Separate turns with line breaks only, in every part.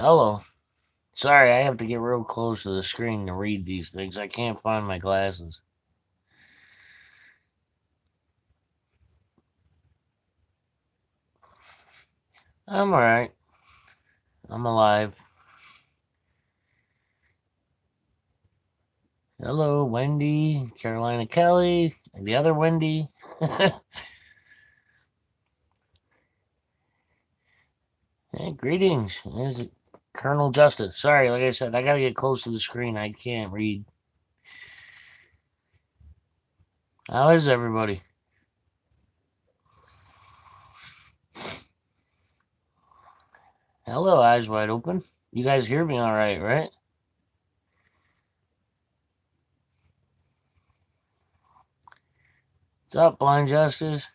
Hello. Sorry, I have to get real close to the screen to read these things. I can't find my glasses. I'm alright. I'm alive. Hello, Wendy, Carolina Kelly, and the other Wendy. Hey, greetings. There's Colonel Justice. Sorry, like I said, I gotta get close to the screen. I can't read. How is everybody? Hello, eyes wide open. You guys hear me all right, right? What's up, Blind Justice?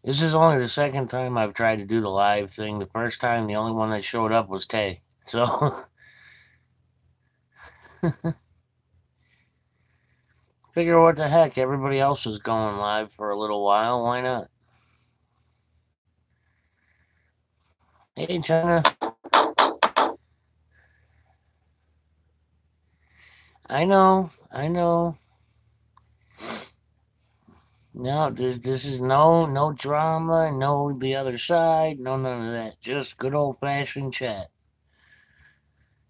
This is only the second time I've tried to do the live thing. The first time, the only one that showed up was Tay. So, figure what the heck, everybody else is going live for a little while. Why not? Hey, China. I know, I know. No, this is no drama, no the other side, no none of that. Just good old fashioned chat.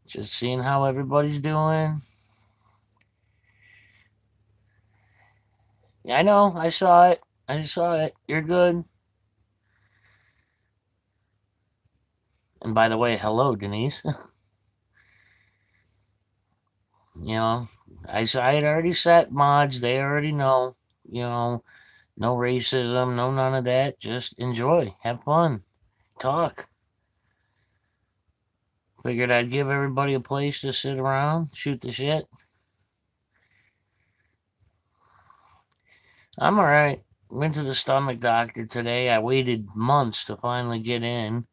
Just seeing how everybody's doing. Yeah, I know, I saw it. I saw it. You're good. And by the way, hello, Denise. You know, I had already set mods. They already know. You know, no racism, no none of that. Just enjoy, have fun, talk. Figured I'd give everybody a place to sit around, shoot the shit. I'm all right. Went to the stomach doctor today. I waited months to finally get in,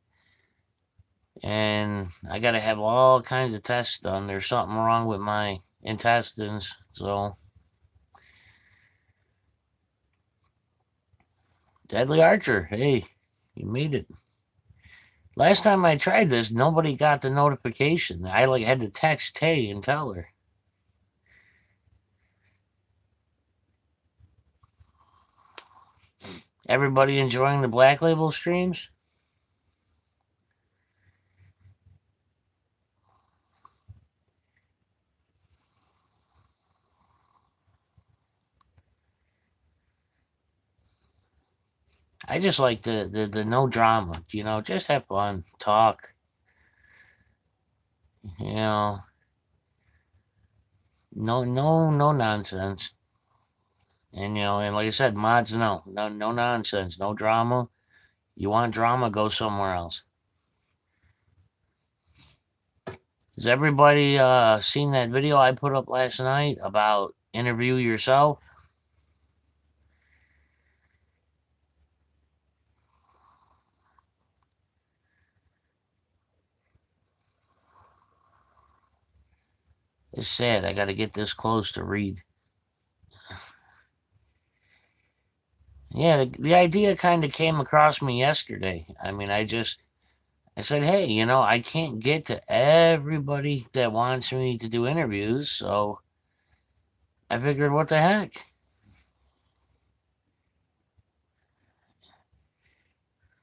and I got to have all kinds of tests done. There's something wrong with my intestines, so Deadly Archer. Hey, you made it. Last time I tried this, nobody got the notification. I had to text Tay and tell her. Everybody enjoying the Black Label streams? I just like the no drama, just have fun, talk, you know, no nonsense. And like I said, mods no nonsense, no drama. You want drama, go somewhere else. Has everybody seen that video I put up last night about interview yourself? It's sad. I got to get this close to read. Yeah, the idea kind of came across me yesterday. I mean, I said, hey, I can't get to everybody that wants me to do interviews, so I figured, what the heck?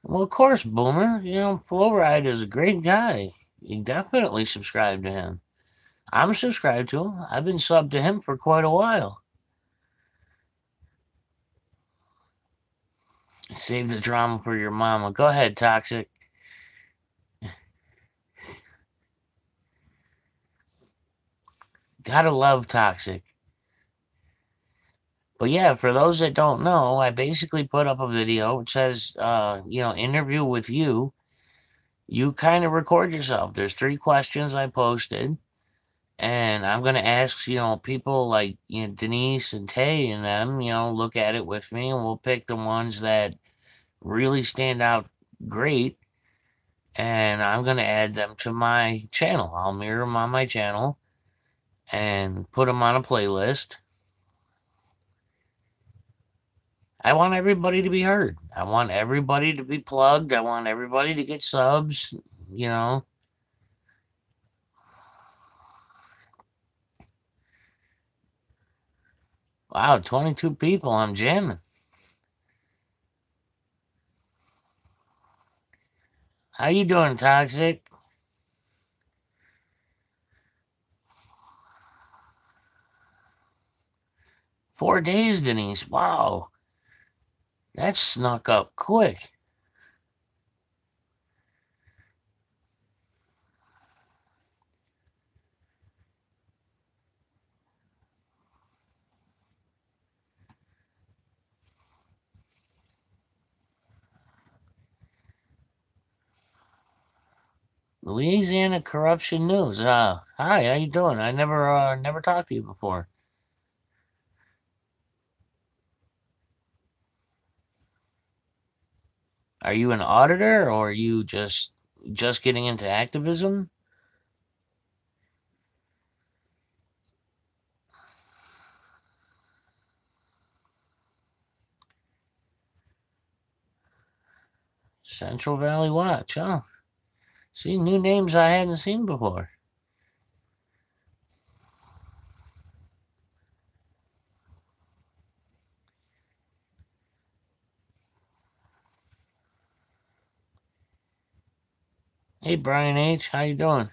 Well, of course, Boomer. Flowride is a great guy. You definitely subscribe to him. I'm subscribed to him. I've been subbed to him for quite a while. Save the drama for your mama. Go ahead, Toxic. Gotta love Toxic. But yeah, for those that don't know, I basically put up a video. It says, interview with you. You kind of record yourself. There's 3 questions I posted. And I'm going to ask, people like, Denise and Tay and them, look at it with me, and we'll pick the ones that really stand out great. And I'm going to add them to my channel. I'll mirror them on my channel and put them on a playlist. I want everybody to be heard. I want everybody to be plugged. I want everybody to get subs, you know. Wow, 22 people. I'm jamming. How you doing, Toxic? 4 days, Denise. Wow. That snuck up quick. Louisiana corruption news. Hi, how you doing? I never talked to you before. Are you an auditor or are you just getting into activism? Central Valley Watch, huh? See, new names I hadn't seen before. Hey, Brian H., how you doing?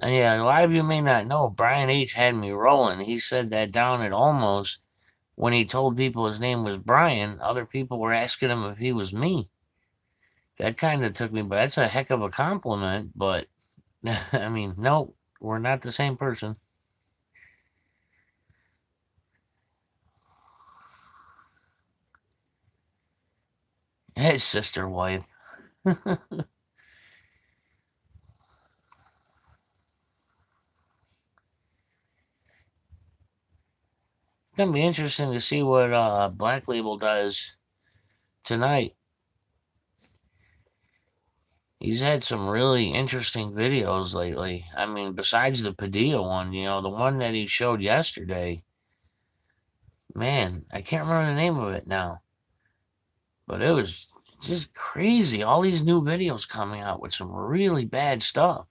Yeah, a lot of you may not know, Brian H. had me rolling. He said that down at Almost, when he told people his name was Brian, other people were asking him if he was me. That kind of took me, but that's a heck of a compliment. But I mean, no, we're not the same person. His sister wife. Gonna be interesting to see what Black Label does tonight. He's had some really interesting videos lately. I mean, besides the Padilla one, the one that he showed yesterday. Man, I can't remember the name of it now, but it was just crazy. All these new videos coming out with some really bad stuff.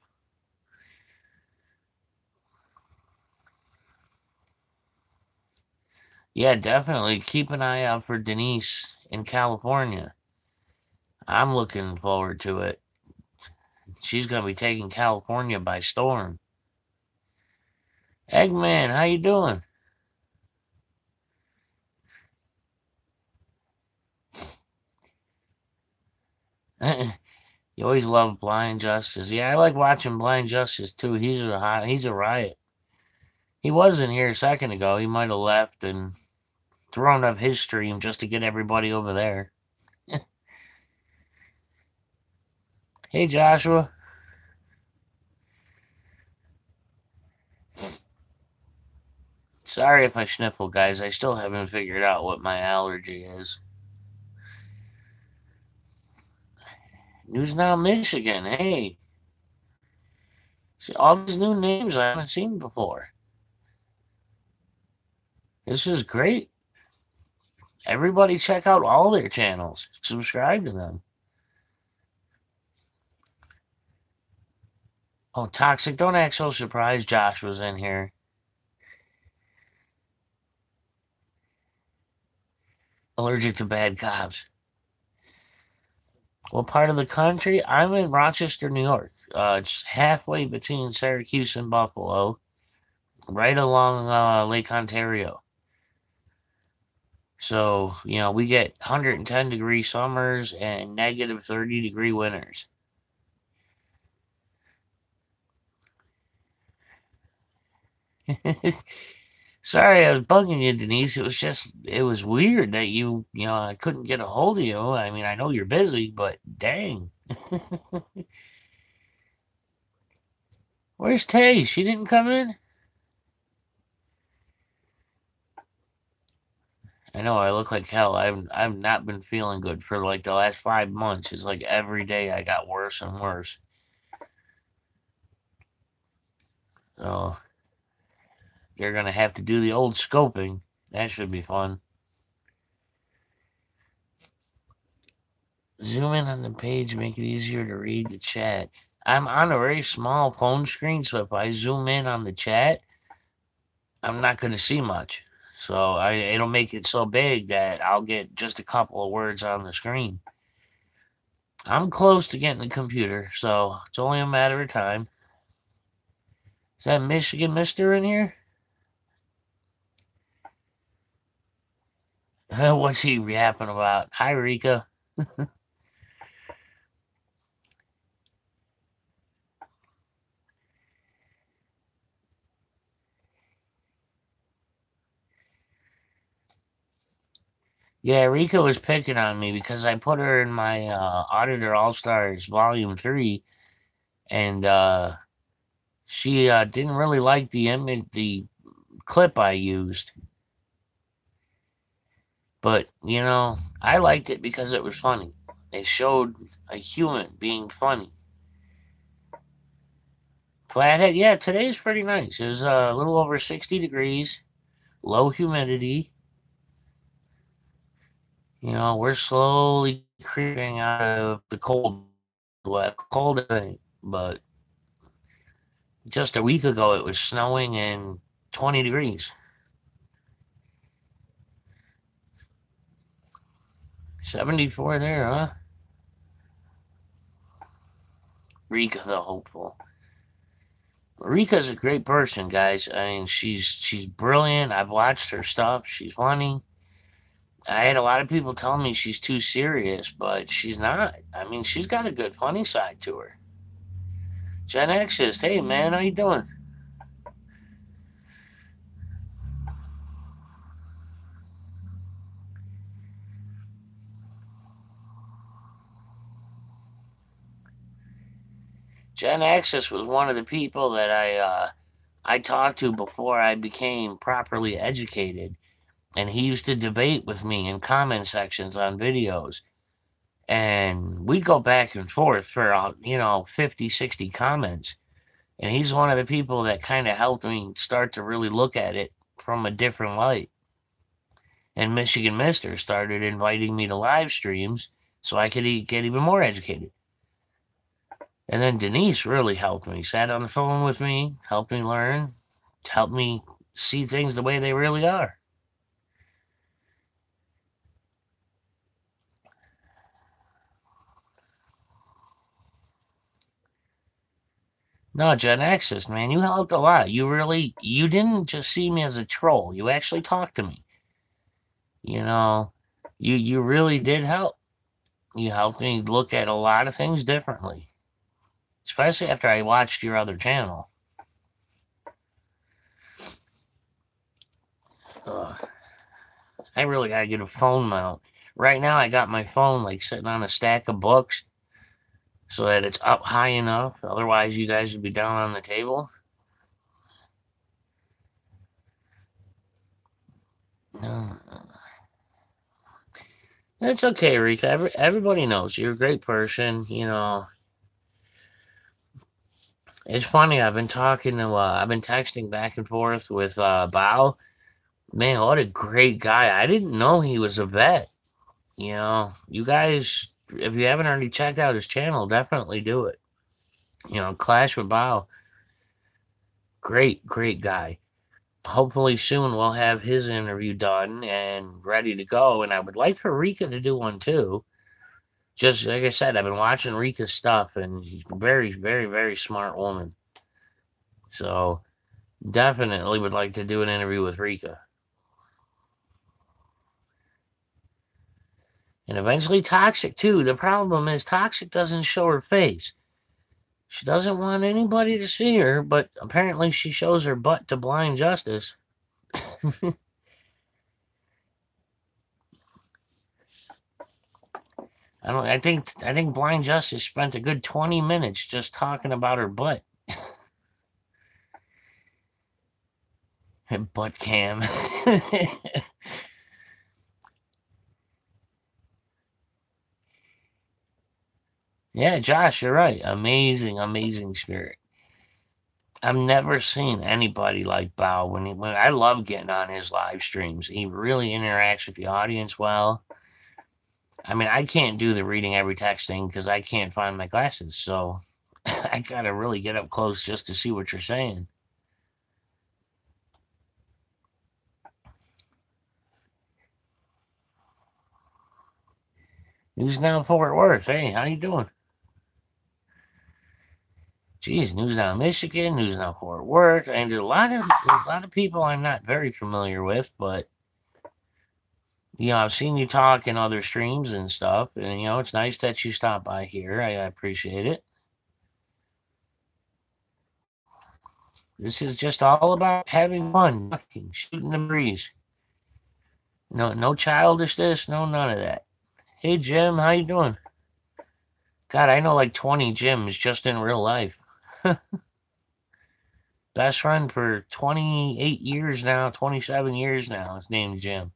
Yeah, definitely keep an eye out for Denise in California. I'm looking forward to it. She's gonna be taking California by storm. Eggman, how you doing? You always love Blind Justice. Yeah, I like watching Blind Justice too. He's a riot. He wasn't here a second ago. He might have left and thrown up his stream just to get everybody over there. Hey, Joshua. Sorry if I sniffle, guys. I still haven't figured out what my allergy is. News Now Michigan. Hey. See, all these new names I haven't seen before. This is great. Everybody check out all their channels. Subscribe to them. Oh, Toxic, don't act so surprised Josh was in here. Allergic to bad cops. What part of the country? I'm in Rochester, New York. It's halfway between Syracuse and Buffalo, right along Lake Ontario. So, we get 110-degree summers and negative 30-degree winters. Sorry, I was bugging you, Denise. It was weird that I couldn't get a hold of you. I mean, I know you're busy, but dang. Where's Tay? She didn't come in? I know I look like hell. I've not been feeling good for like the last 5 months. It's like every day I got worse and worse. So they're going to have to do the old scoping. That should be fun. Zoom in on the page, make it easier to read the chat. I'm on a very small phone screen, so if I zoom in on the chat, I'm not going to see much. So it'll make it so big that I'll get just a couple of words on the screen. I'm close to getting the computer, so it's only a matter of time. Is that Michigan Mister in here? What's he yapping about? Hi, Rika. Yeah, Rika was picking on me because I put her in my Auditor All Stars Volume 3, and she didn't really like the clip I used. But, I liked it because it was funny. It showed a human being funny. Flathead, yeah, today's pretty nice. It was a little over 60 degrees, low humidity. We're slowly creeping out of the cold, but just a week ago it was snowing and 20 degrees. 74 there, huh? Rika the hopeful. Rika's a great person, guys. I mean, she's brilliant. I've watched her stuff. She's funny. I had a lot of people telling me she's too serious, but she's not. I mean, she's got a good funny side to her. Gen X says, "Hey man, how you doing?" Gen Axis was one of the people that I talked to before I became properly educated, and he used to debate with me in comment sections on videos, and we'd go back and forth for 50, 60 comments, and he's one of the people that kind of helped me start to really look at it from a different light. And Michigan Mister started inviting me to live streams so I could get even more educated. And then Denise really helped me, sat on the phone with me, helped me learn, helped me see things the way they really are. No, Gen Axis, man, you helped a lot. You didn't just see me as a troll. You actually talked to me. You really did help. You helped me look at a lot of things differently, especially after I watched your other channel. I really gotta get a phone mount. Right now, I got my phone like sitting on a stack of books so that it's up high enough. Otherwise, you guys would be down on the table. No. That's okay, Rika. Everybody knows you're a great person. It's funny. I've been texting back and forth with Bao. Man, what a great guy. I didn't know he was a vet. You guys, if you haven't already checked out his channel, definitely do it. Clash with Bao. Great, great guy. Hopefully soon we'll have his interview done and ready to go. And I would like for Rika to do one too. Just like I said, I've been watching Rika's stuff, and she's a very, very, very smart woman. So definitely would like to do an interview with Rika. And eventually Toxic too. The problem is Toxic doesn't show her face. She doesn't want anybody to see her, but apparently she shows her butt to Blind Justice. I think Blind Justice spent a good 20 minutes just talking about her butt. Butt cam. Yeah, Josh, you're right. Amazing, amazing spirit. I've never seen anybody like Bao when I love getting on his live streams. He really interacts with the audience well. I mean, I can't do the reading every text thing because I can't find my glasses, so I gotta really get up close just to see what you're saying. News Now Fort Worth. Hey, how you doing? Geez, News Now Michigan, News Now Fort Worth, and a lot of people I'm not very familiar with, but I've seen you talk in other streams and stuff, and it's nice that you stopped by here. I appreciate it. This is just all about having fun, talking, shooting the breeze. No childishness, no none of that. Hey Jim, how you doing? God, I know like 20 Jims just in real life. Best friend for 28 years now, 27 years now. His name's Jim.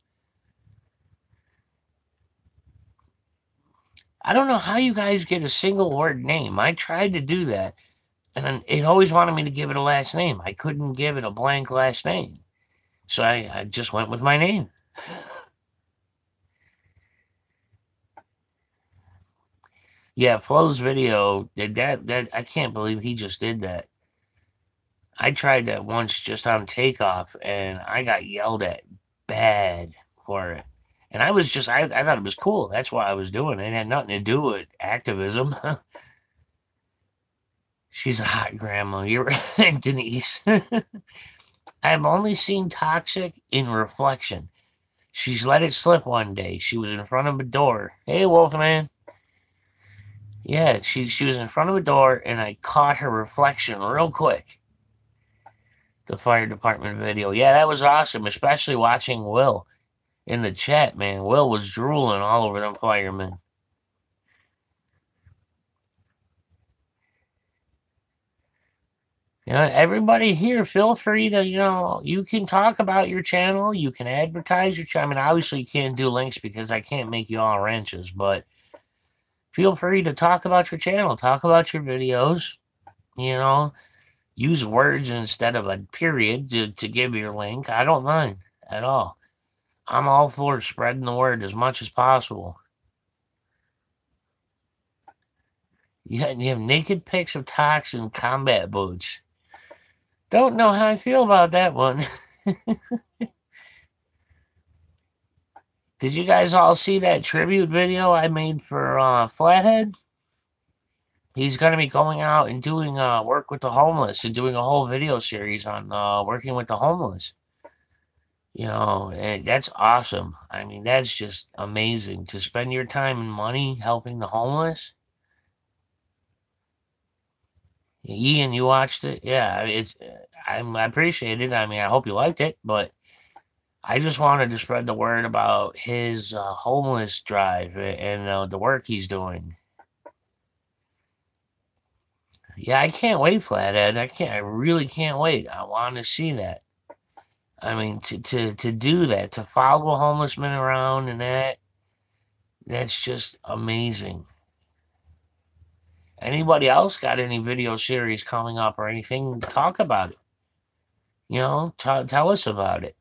I don't know how you guys get a single word name. I tried to do that, and then it always wanted me to give it a last name. I couldn't give it a blank last name. So I just went with my name. Yeah, Flo's video did that I can't believe he just did that. I tried that once just on takeoff and I got yelled at bad for it. And I thought it was cool. That's why I was doing it. It had nothing to do with activism. She's a hot grandma. You're right, Denise. I've only seen toxic in reflection. She's let it slip one day. She was in front of a door. Hey, Wolfman. Yeah, she was in front of a door, and I caught her reflection real quick. The fire department video. Yeah, that was awesome, especially watching Will in the chat, man. Will was drooling all over them firemen. Everybody here, feel free to, you can talk about your channel. You can advertise your channel. I mean, obviously, you can't do links because I can't make you all wrenches, but feel free to talk about your channel. Talk about your videos. Use words instead of a period to give your link. I don't mind at all. I'm all for spreading the word as much as possible. You have naked pics of Tox in combat boots. Don't know how I feel about that one. Did you guys all see that tribute video I made for Flathead? He's going to be going out and doing work with the homeless and doing a whole video series on working with the homeless. And that's awesome. I mean, that's just amazing to spend your time and money helping the homeless. Ian, you watched it? Yeah, I appreciate it. I mean, I hope you liked it, but I just wanted to spread the word about his homeless drive and the work he's doing. Yeah, I can't wait, Flathead. I really can't wait. I want to see that. I mean, to do that, to follow a homeless man around and that's just amazing. Anybody else got any video series coming up or anything? Talk about it. Tell us about it.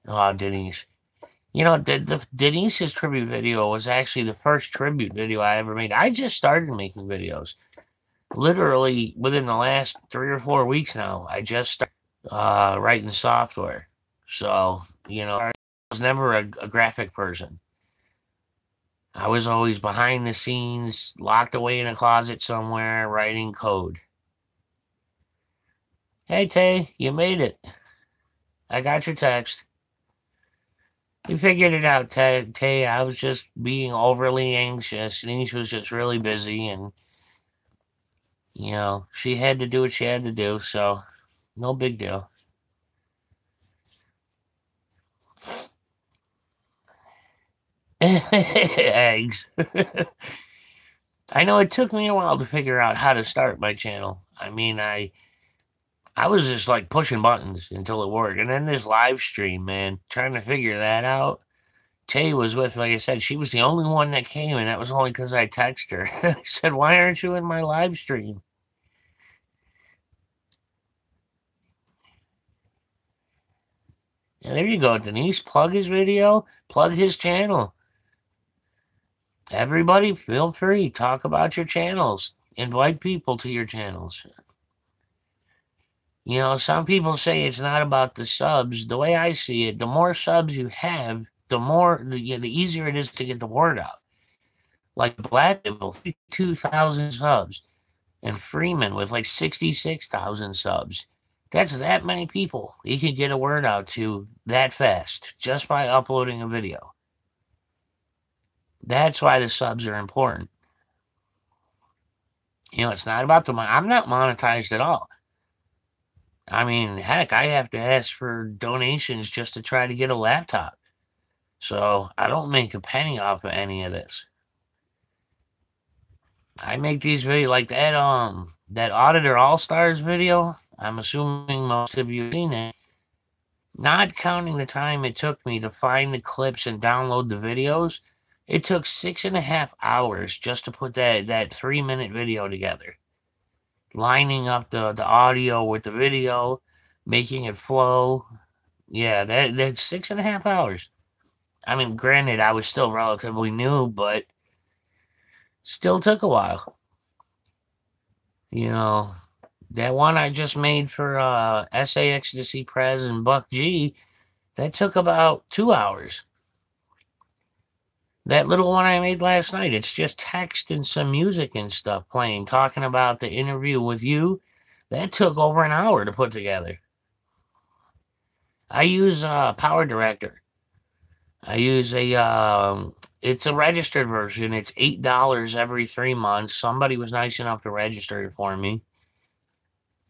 Oh, Denise. The Denise's tribute video was actually the first tribute video I ever made. I just started making videos. Literally within the last 3 or 4 weeks now. I just started writing software. So, I was never a graphic person. I was always behind the scenes, locked away in a closet somewhere, writing code. Hey, Tay, you made it. I got your text. You figured it out, Tay. I was just being overly anxious. Denise was just really busy, and, she had to do what she had to do, so no big deal. Eggs. I know it took me a while to figure out how to start my channel. I mean, I was just like pushing buttons until it worked. And then this live stream, man, trying to figure that out. Tay was with, like I said, she was the only one that came, and that was only because I texted her. I said, "Why aren't you in my live stream?" And there you go, Denise. Plug his video, plug his channel. Everybody, feel free. Talk about your channels. Invite people to your channels. You know, some people say it's not about the subs. The way I see it, the more subs you have, the easier it is to get the word out. Like Black Devil, 52,000 subs, and Freeman with like 66,000 subs. That's that many people he could get a word out to that fast just by uploading a video. That's why the subs are important. You know, it's not about the money. I'm not monetized at all. I mean, heck, I have to ask for donations just to try to get a laptop. So I don't make a penny off of any of this. I make these videos like that Auditor All Stars video. I'm assuming most of you have seen it. Not counting the time it took me to find the clips and download the videos, it took 6.5 hours just to put that 3-minute video together. Lining up the audio with the video, making it flow. Yeah, that's 6.5 hours. I mean, granted, I was still relatively new, but still took a while. You know, that one I just made for SA Ecstasy Prez and Buck G, that took about 2 hours. That little one I made last night, it's just text and some music and stuff playing, talking about the interview with you. That took over an hour to put together. I use Power Director. I use it's a registered version. It's $8 every 3 months. Somebody was nice enough to register it for me.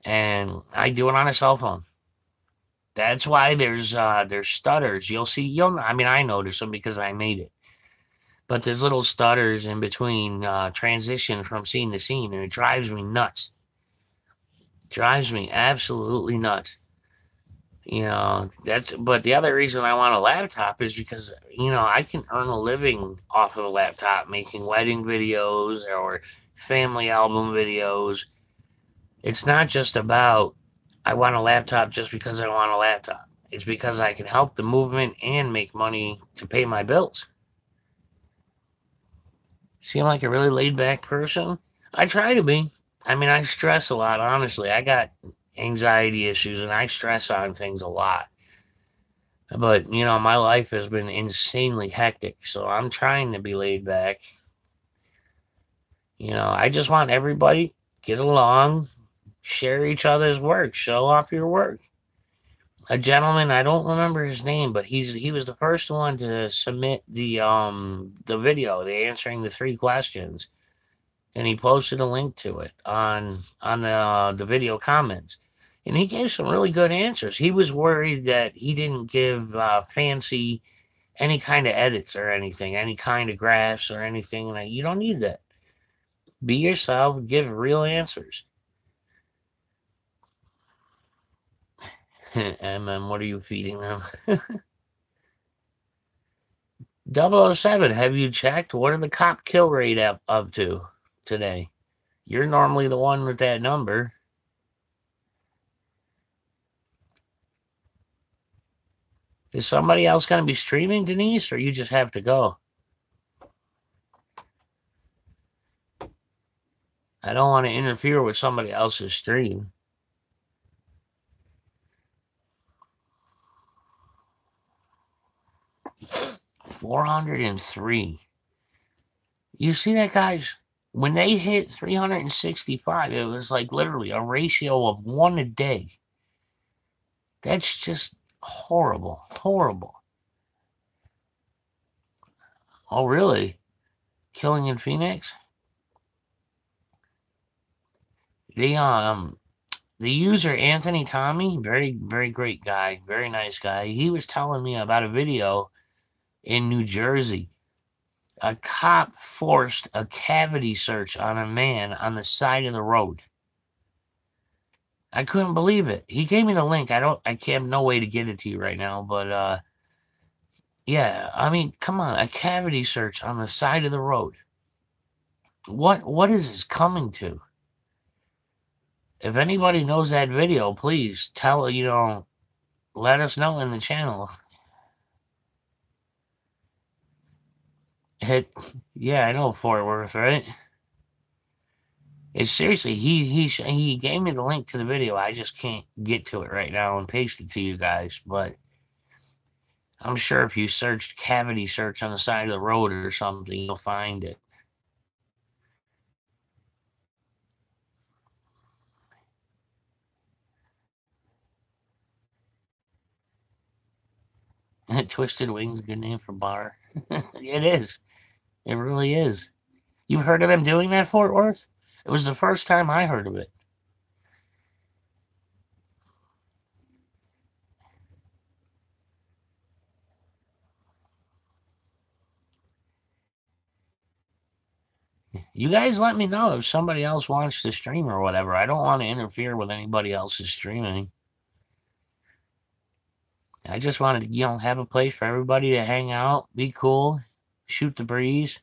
And I do it on a cell phone. That's why there's stutters. I mean, I notice them because I made it. But there's little stutters in between transition from scene to scene, and it drives me nuts. Drives me absolutely nuts. You know, but the other reason I want a laptop is because, you know, I can earn a living off of a laptop making wedding videos or family album videos. It's not just about, I want a laptop just because I want a laptop. It's because I can help the movement and make money to pay my bills. Seem like a really laid back person? I try to be. I mean, I stress a lot, honestly. I got anxiety issues and I stress on things a lot. But, you know, my life has been insanely hectic, so I'm trying to be laid back. You know, I just want everybody get along, share each other's work, show off your work. A gentleman, I don't remember his name, but he was the first one to submit the video, the answering the 3 questions. And he posted a link to it on the video comments. And he gave some really good answers. He was worried that he didn't give fancy any kind of edits or anything, any kind of graphs or anything. And you don't need that. Be yourself, give real answers. MM, what are you feeding them? 007, have you checked? What are the cop kill rate up to today? You're normally the one with that number. Is somebody else going to be streaming, Denise, or you just have to go? I don't want to interfere with somebody else's stream. $403. You see that, guys? When they hit 365, it was like literally a ratio of 1 a day. That's just horrible. Horrible. Oh, really? Killing in Phoenix? The user Anthony Tommy, very, very great guy, very nice guy. He was telling me about a video in New Jersey. A cop forced a cavity search on a man on the side of the road. I couldn't believe it. He gave me the link. I have no way to get it to you right now, but Yeah, I mean, come on, a cavity search on the side of the road. What is this coming to? If anybody knows that video, please tell, let us know in the channel. Hit, yeah, I know Fort Worth, right? It's seriously, he gave me the link to the video. I just can't get to it right now and paste it to you guys, but I'm sure if you searched cavity search on the side of the road or something, you'll find it. Twisted Wings, good name for bar. It is. It really is. You've heard of them doing that, Fort Worth? It was the first time I heard of it. You guys let me know if somebody else wants to stream or whatever. I don't want to interfere with anybody else's streaming. I just wanted to, have a place for everybody to hang out, be cool, shoot the breeze.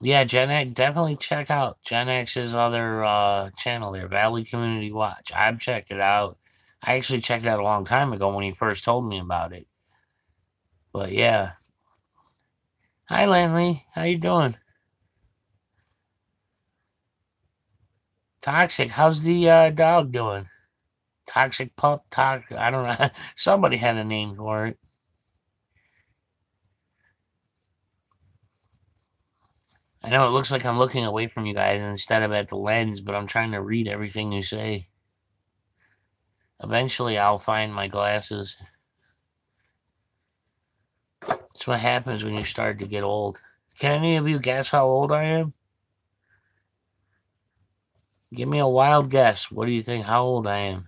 Yeah, Gen X, definitely check out Gen X's other channel there, Valley Community Watch. I've checked it out. I actually checked it out a long time ago when he first told me about it. But yeah. Hi, Landley. How you doing? Toxic, how's the dog doing? Toxic pup, I don't know. Somebody had a name for it. I know it looks like I'm looking away from you guys instead of at the lens, but I'm trying to read everything you say. Eventually, I'll find my glasses. That's what happens when you start to get old. Can any of you guess how old I am? Give me a wild guess. What do you think? How old I am?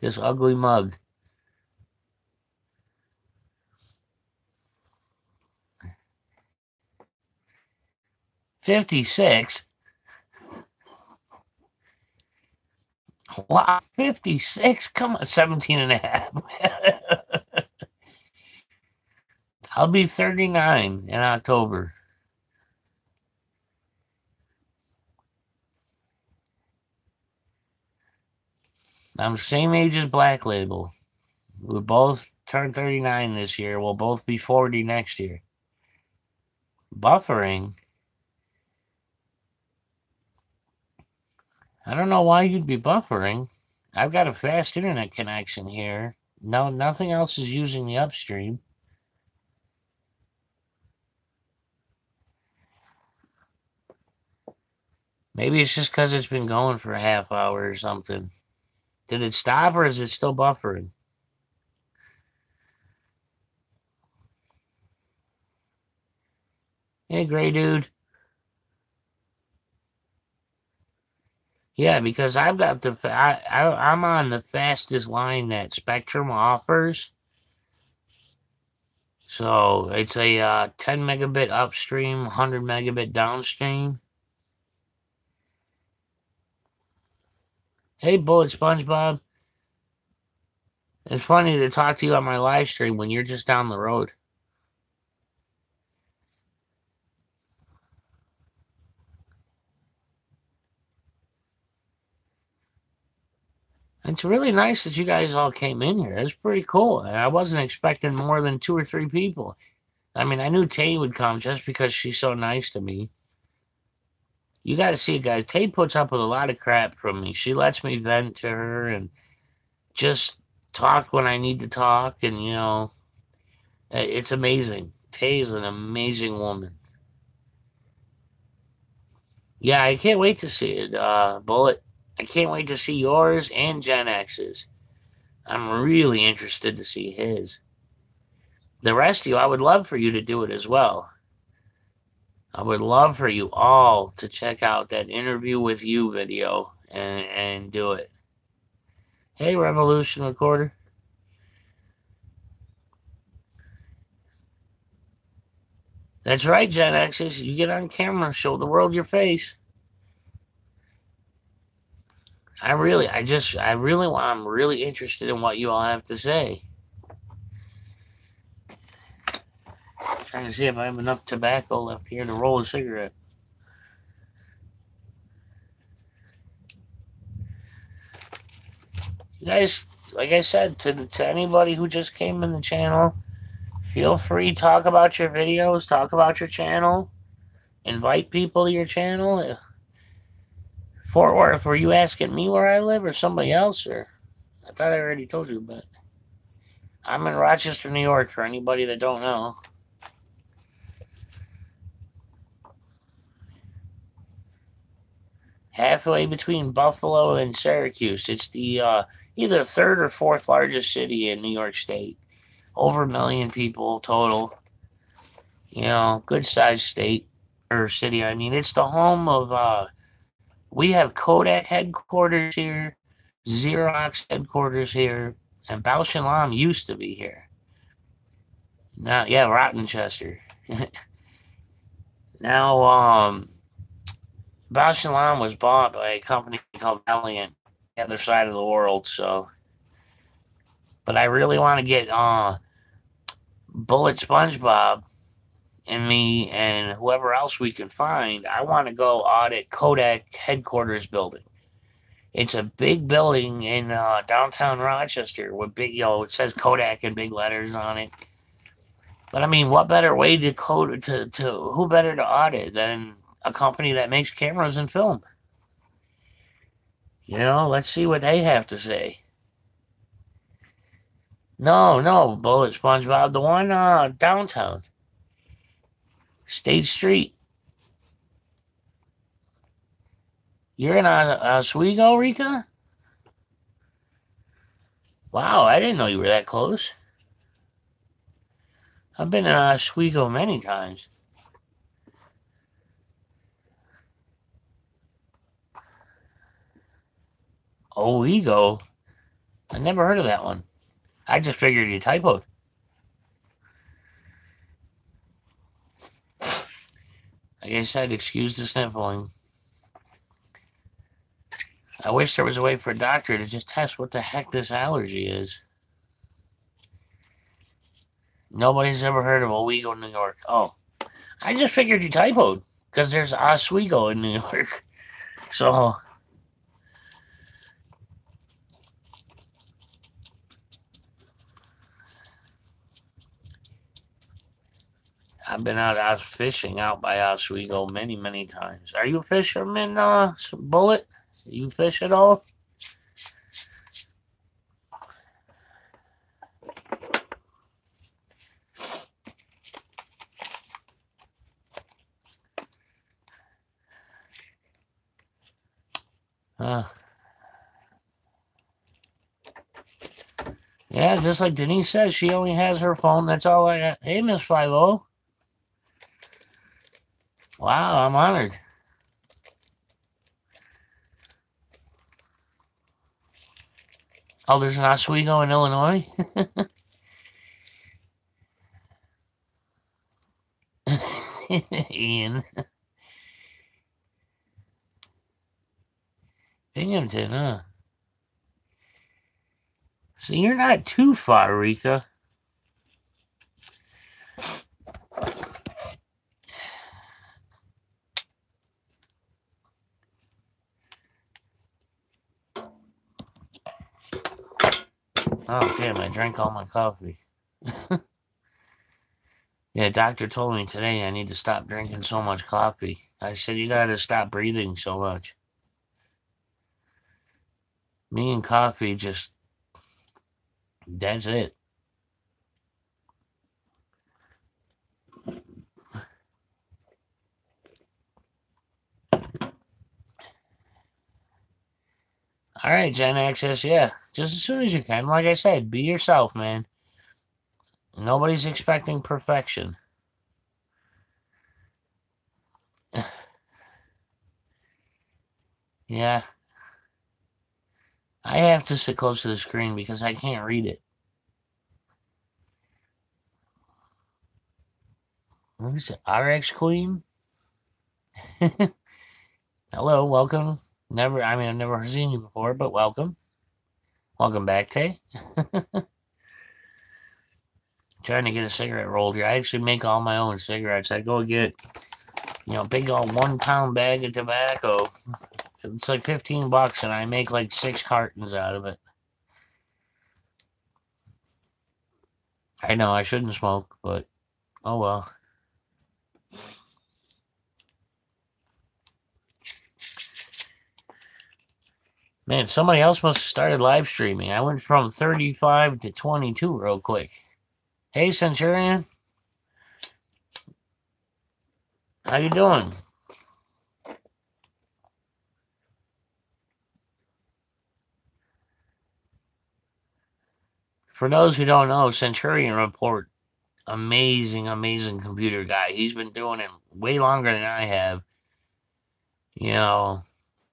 This ugly mug. 56? Wow, 56? Come on, 17 and a half. I'll be 39 in October. I'm the same age as Black Label. We both turn 39 this year. We'll both be 40 next year. Buffering? I don't know why you'd be buffering. I've got a fast internet connection here. No, nothing else is using the upstream. Maybe it's just because it's been going for a half hour or something. Did it stop or is it still buffering? Hey, gray dude. Yeah, because I've got I'm on the fastest line that Spectrum offers. So it's a 10 megabit upstream, 100 megabit downstream. Hey, Bullet SpongeBob. It's funny to talk to you on my live stream when you're just down the road. It's really nice that you guys all came in here. It's pretty cool. I wasn't expecting more than 2 or 3 people. I mean, I knew Tay would come just because she's so nice to me. You got to see it, guys. Tay puts up with a lot of crap from me. She lets me vent to her and just talk when I need to talk. And, it's amazing. Tay's an amazing woman. Yeah, I can't wait to see it, Bullet. I can't wait to see yours and Gen X's. I'm really interested to see his. The rest of you, I would love for you to do it as well. I would love for you all to check out that interview with you video and do it. Hey, Revolution Recorder. That's right, Gen X's. You get on camera, show the world your face. I'm really interested in what you all have to say. Trying to see if I have enough tobacco left here to roll a cigarette. You guys, like I said, to anybody who just came in the channel, feel free to talk about your videos, talk about your channel, invite people to your channel. Fort Worth, were you asking me where I live or somebody else? Or I thought I already told you, but I'm in Rochester, New York, for anybody that don't know. Halfway between Buffalo and Syracuse. It's the either third or fourth largest city in New York State. Over a million people total. You know, good sized state or city. I mean, it's the home of we have Kodak headquarters here, Xerox headquarters here, and Bausch and Lomb used to be here. Now, yeah, Rottenchester. Now, Bausch and Lomb was bought by a company called Valiant, the other side of the world. So, but I really want to get Bullet SpongeBob and me and whoever else we can find. I want to go audit Kodak headquarters building. It's a big building in downtown Rochester with big, it says Kodak in big letters on it. But I mean, what better way to who better to audit than a company that makes cameras and film? You know, let's see what they have to say. No, Bullet SpongeBob, the one downtown, State Street. You're in Oswego, Rika? Wow, I didn't know you were that close. I've been in Oswego many times. Owego? I never heard of that one. I just figured you typoed. Like I said, excuse the sniffling. I wish there was a way for a doctor to just test what the heck this allergy is. Nobody's ever heard of Owego, New York. Oh, I just figured you typoed because there's Oswego in New York. So, I've been out fishing out by Oswego many, many times. Are you a fisherman, Bullet? You fish at all? Yeah, just like Denise says, she only has her phone. That's all I got. Hey, Miss 50. Wow, I'm honored. Oh, there's an Oswego in Illinois? Ian. Binghamton, huh? So you're not too far, Rika. Oh, damn, I drank all my coffee. Yeah, doctor told me today I need to stop drinking so much coffee. I said, you gotta stop breathing so much. Me and coffee just, that's it. All right, Gen Access, yeah. Just as soon as you can. Like I said, be yourself, man. Nobody's expecting perfection. Yeah. I have to sit close to the screen because I can't read it. What is it? RX Queen? Hello, welcome. I've never seen you before, but welcome. Welcome back, Tay. Trying to get a cigarette rolled here. I actually make all my own cigarettes. I go get, big old 1 pound bag of tobacco. It's like $15, and I make like 6 cartons out of it. I know I shouldn't smoke, but oh well. Man, somebody else must have started live streaming. I went from 35 to 22 real quick. Hey, Centurion. How you doing? For those who don't know, Centurion Report, amazing, amazing computer guy. He's been doing it way longer than I have.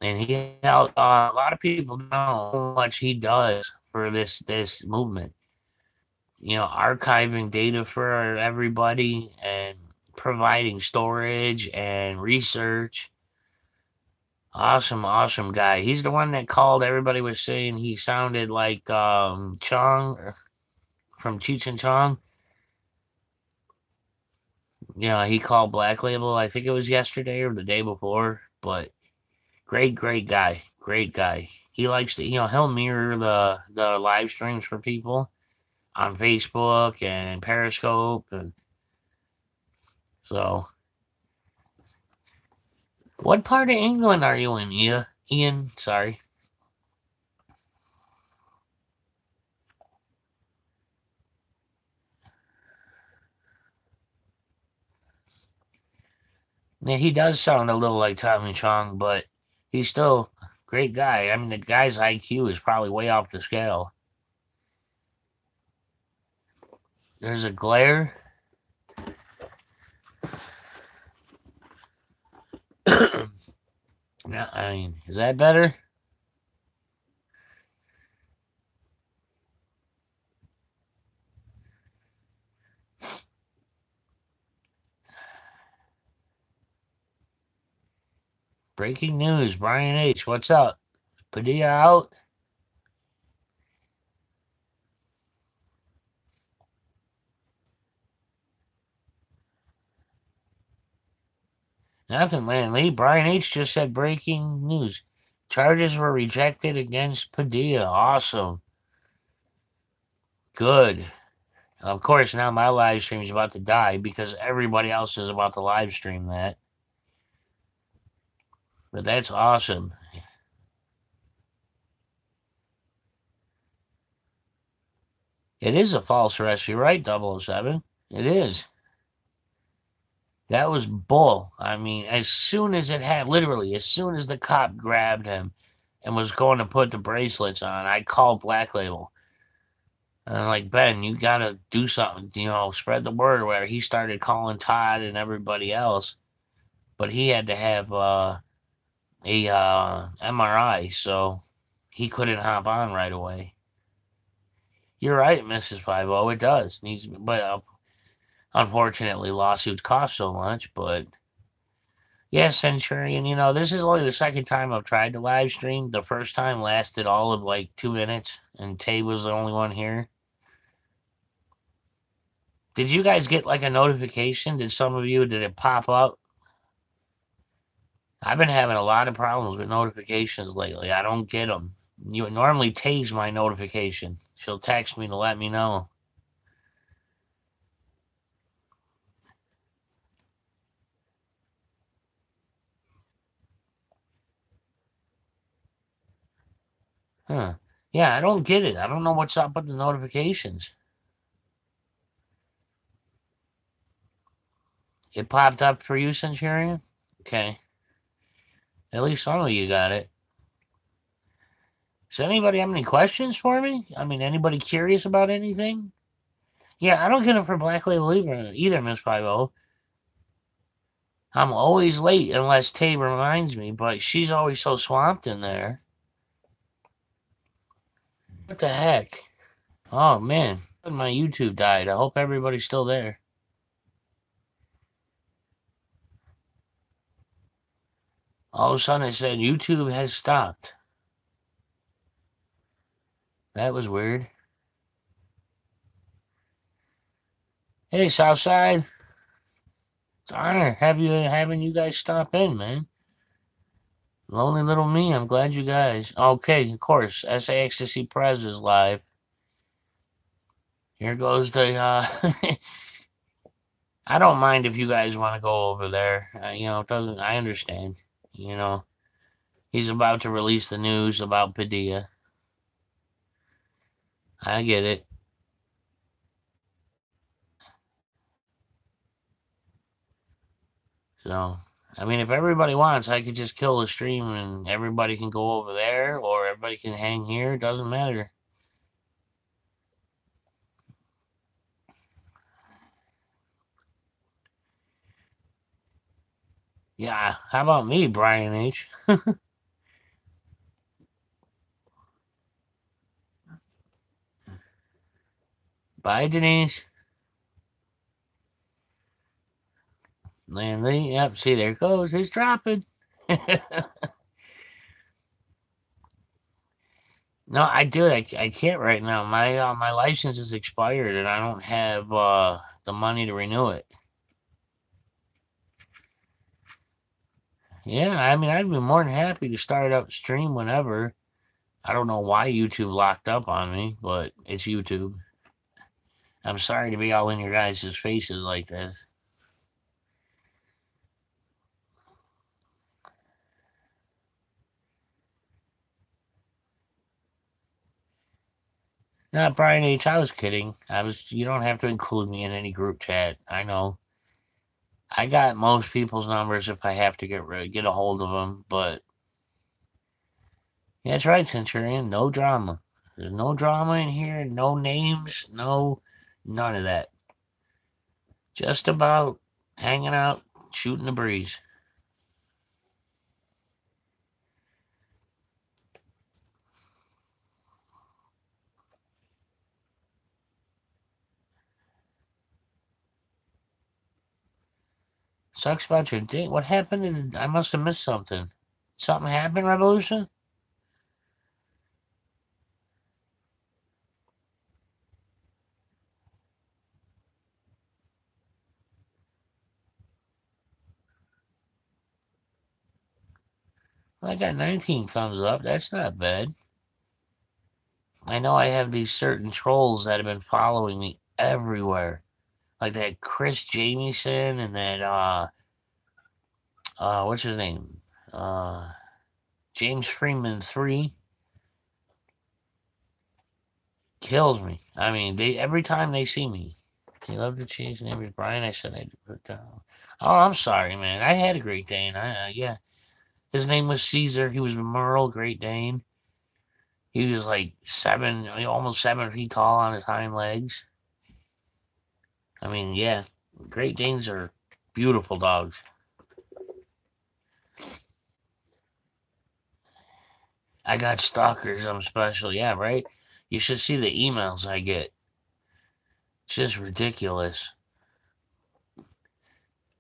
And he helped a lot of people know how much he does for this movement. Archiving data for everybody and providing storage and research. Awesome, awesome guy. He's the one that called. Everybody was saying he sounded like Chong from Cheech and Chong. He called Black Label. I think it was yesterday or the day before. But great, great guy. Great guy. He likes to, he'll mirror the live streams for people on Facebook and Periscope, and so. What part of England are you in, Ian? Sorry. Yeah, he does sound a little like Tommy Chong, but he's still a great guy. I mean, the guy's IQ is probably way off the scale. There's a glare. No, I mean, is that better? Breaking news, Brian H. What's up? Padilla out? Nothing, man. Lee, Brian H. just said breaking news. Charges were rejected against Padilla. Awesome. Good. Of course, now my live stream is about to die because everybody else is about to live stream that. But that's awesome. It is a false arrest. You're right, 007. It is. That was bull. I mean, as soon as literally, as soon as the cop grabbed him and was going to put the bracelets on, I called Black Label. And I'm like, Ben, you got to do something, spread the word or whatever. He started calling Todd and everybody else, but he had to have a MRI, so he couldn't hop on right away. You're right, Mrs. 50. It does. But unfortunately, lawsuits cost so much. But yes, Centurion, this is only the second time I've tried to live stream. The first time lasted all of like 2 minutes, and Tay was the only one here. Did you guys get like a notification? Did it pop up? I've been having a lot of problems with notifications lately. I don't get them. You normally Tay's my notification. She'll text me to let me know. Huh. Yeah, I don't get it. I don't know what's up with the notifications. It popped up for you, Centurion? Okay. At least some of you got it. Does anybody have any questions for me? I mean, anybody curious about anything? Yeah, I don't get it for Black Label either, Miss 50. I'm always late unless Tay reminds me, but she's always so swamped in there. What the heck? Oh, man. My YouTube died. I hope everybody's still there. All of a sudden it said YouTube has stopped. That was weird. Hey, Southside. It's an honor having you guys stop in, man. Lonely little me. I'm glad you guys. Okay, of course. SA Ecstasy Prez is live. Here goes the. I don't mind if you guys want to go over there. It doesn't. I understand. You know, he's about to release the news about Padilla. I get it. So, I mean, if everybody wants, I could just kill the stream and everybody can go over there or everybody can hang here. It doesn't matter. Yeah, how about me, Brian H? Bye, Denise. Landley, yep, see, there it goes. It's dropping. No, I do it. I can't right now. My license is expired and I don't have the money to renew it. Yeah, I mean, I'd be more than happy to start up stream whenever. I don't know why YouTube locked up on me, but it's YouTube. I'm sorry to be all in your guys' faces like this. Not Brian H. I was kidding. You don't have to include me in any group chat. I know. I got most people's numbers if I have to get a hold of them, but yeah, that's right, Centurion. No drama. There's no drama in here. No names. None of that. Just about hanging out, shooting the breeze. Sucks about your day. What happened? I must have missed something. Something happened, Revolution? Well, I got 19 thumbs up. That's not bad. I know I have these certain trolls that have been following me everywhere. Like that Chris Jamieson and that what's his name? James Freeman 3 kills me. I mean, they every time they see me, they love to change names. Brian, I said I'd put down. Oh, I'm sorry, man. I had a Great Dane. Yeah. His name was Caesar. He was Merle Great Dane. He was like almost 7 feet tall on his hind legs. I mean, yeah, Great Danes are beautiful dogs. I got stalkers. I'm special. Yeah, right? You should see the emails I get. It's just ridiculous.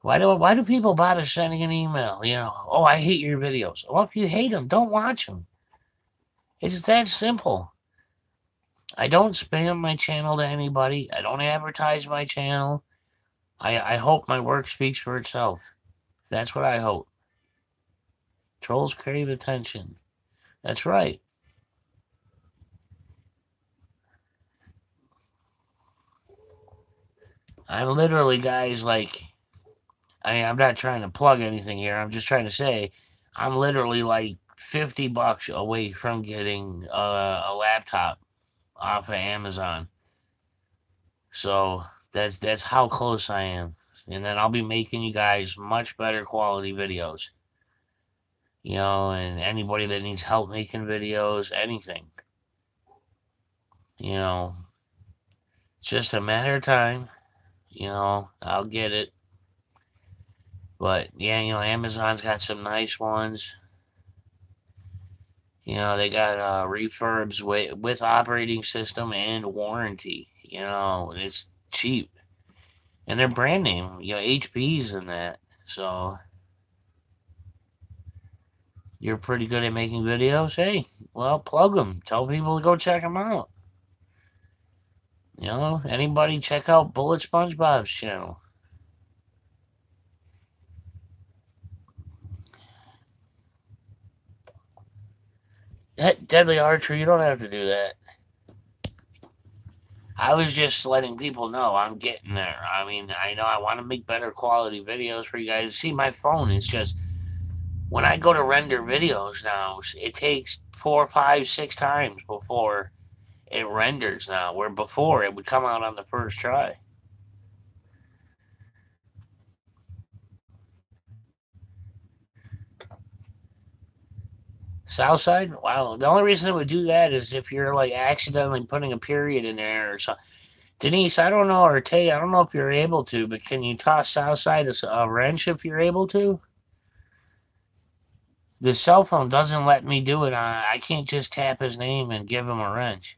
Why do people bother sending an email? Oh, I hate your videos. Well, if you hate them, don't watch them. It's that simple. I don't spam my channel to anybody. I don't advertise my channel. I hope my work speaks for itself. That's what I hope. Trolls crave attention. That's right. I'm literally, guys, like, I'm not trying to plug anything here. I'm just trying to say I'm literally like $50 away from getting a laptop off of Amazon. So that's how close I am. And then I'll be making you guys much better quality videos. And anybody that needs help making videos, anything. It's just a matter of time. I'll get it. But yeah, Amazon's got some nice ones. They got refurbs with operating system and warranty. It's cheap. And their brand name, HP's in that. So, You're pretty good at making videos. Hey, well, plug them. Tell people to go check them out. You know, anybody check out Bullet SpongeBob's channel. Deadly Archer, you don't have to do that. I was just letting people know I'm getting there. I mean, I know I want to make better quality videos for you guys. See, my phone is just, when I go to render videos now, it takes 4, 5, 6 times before it renders now, where before it would come out on the first try. Southside? Wow. The only reason it would do that is if you're like accidentally putting a period in there or something. Denise, I don't know, or Tay, I don't know if you're able to, but can you toss Southside a wrench if you're able to? The cell phone doesn't let me do it. I can't just tap his name and give him a wrench.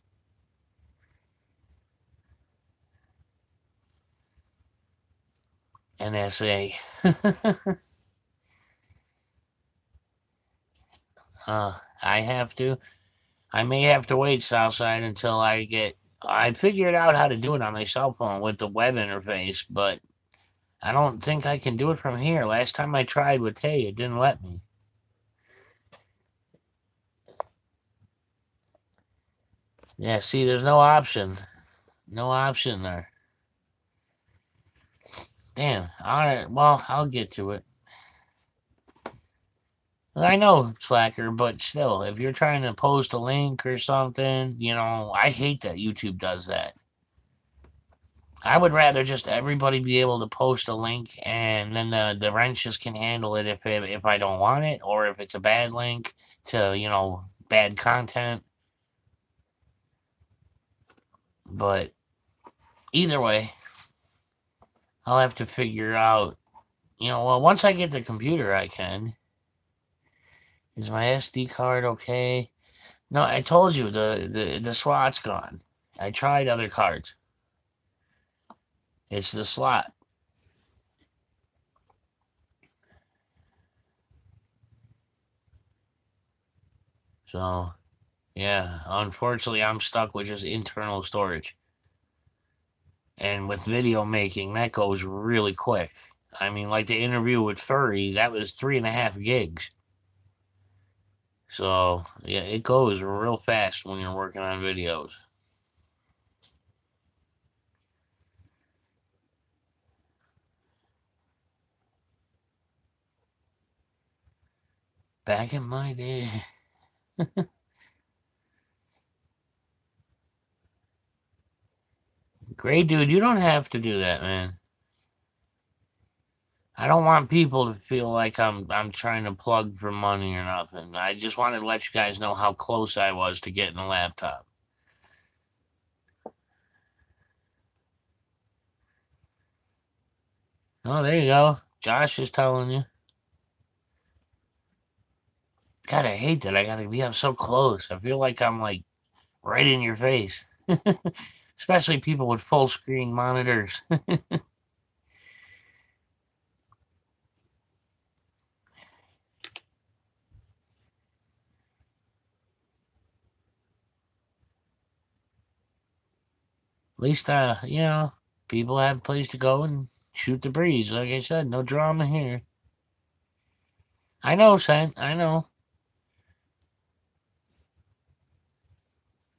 NSA. I have to. I may have to wait, Southside, until I figured out how to do it on my cell phone with the web interface, but I don't think I can do it from here. Last time I tried with Tay, it didn't let me. Yeah, see, there's no option. No option there. Damn. All right, well, I'll get to it. I know, Slacker, but still, if you're trying to post a link or something, you know, I hate that YouTube does that. I would rather just everybody be able to post a link and then the wrenches can handle it if I don't want it or if it's a bad link to, you know, bad content. But either way, I'll have to figure out, you know, well, once I get the computer, I can. Is my SD card okay? No, I told you the slot's gone. I tried other cards. It's the slot. So, yeah, unfortunately, I'm stuck with just internal storage. And with video making, that goes really quick. I mean, like the interview with Furry, that was 3.5 gigs. So, yeah, it goes real fast when you're working on videos. Back in my day. Great dude, you don't have to do that, man. I don't want people to feel like I'm trying to plug for money or nothing. I just wanted to let you guys know how close I was to getting a laptop. Oh, there you go. Josh is telling you. God, I hate that I gotta be up so close. I feel like I'm like right in your face. Especially people with full screen monitors. At least, you know, people have a place to go and shoot the breeze. Like I said, no drama here. I know, Sen. I know.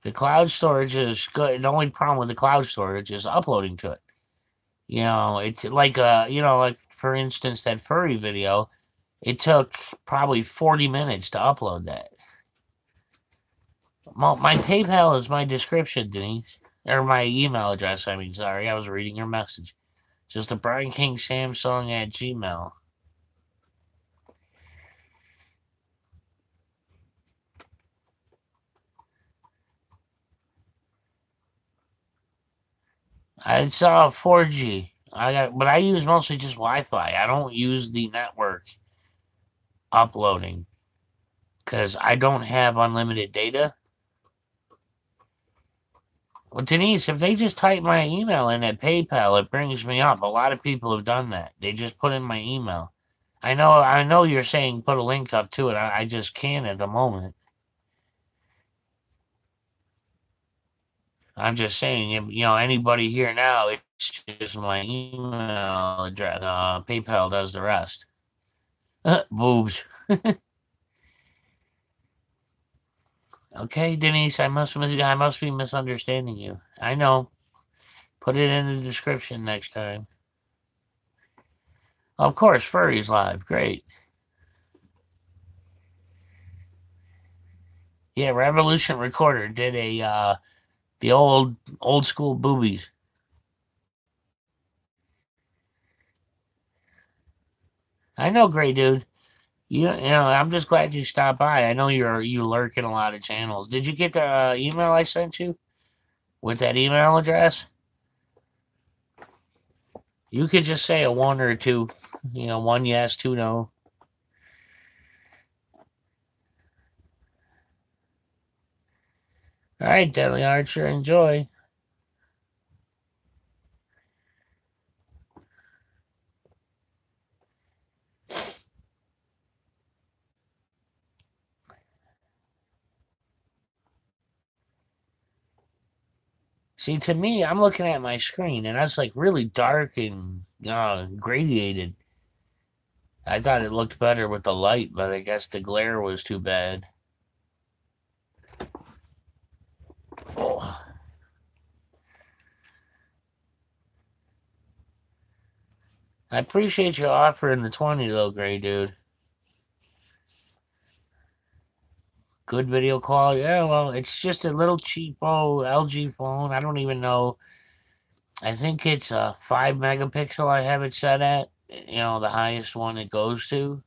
The cloud storage is good. The only problem with the cloud storage is uploading to it. You know, it's like, you know, like for instance, that furry video, it took probably 40 minutes to upload that. My PayPal is my description, Denise. Or my email address, I mean, sorry, I was reading your message. Just a Brian King Samsung at Gmail. I saw 4G. But I use mostly just Wi-Fi. I don't use the network uploading because I don't have unlimited data. Well, Denise, if they just type my email in at PayPal, it brings me up. A lot of people have done that. They just put in my email. I know you're saying put a link up to it. I just can't at the moment. I'm just saying, anybody here now, it's just my email address. PayPal does the rest. Boobs. Okay, Denise, I must be misunderstanding you. I know. Put it in the description next time. Of course, Furry's live. Great. Yeah, Revolution Recorder did the old school boobies. I know, Gray Dude. I'm just glad you stopped by. I know you lurk in a lot of channels. Did you get the email I sent you with that email address? You could just say a one or a two. One yes, two no. All right, Deadly Archer, enjoy. See, to me, I'm looking at my screen, and that's like really dark and gradiated. I thought it looked better with the light, but I guess the glare was too bad. Oh. I appreciate you offering the 20 though, Gray Dude. Good video quality. Yeah, well, it's just a little cheapo LG phone. I don't even know. I think it's a 5 megapixel I have it set at. The highest one it goes to.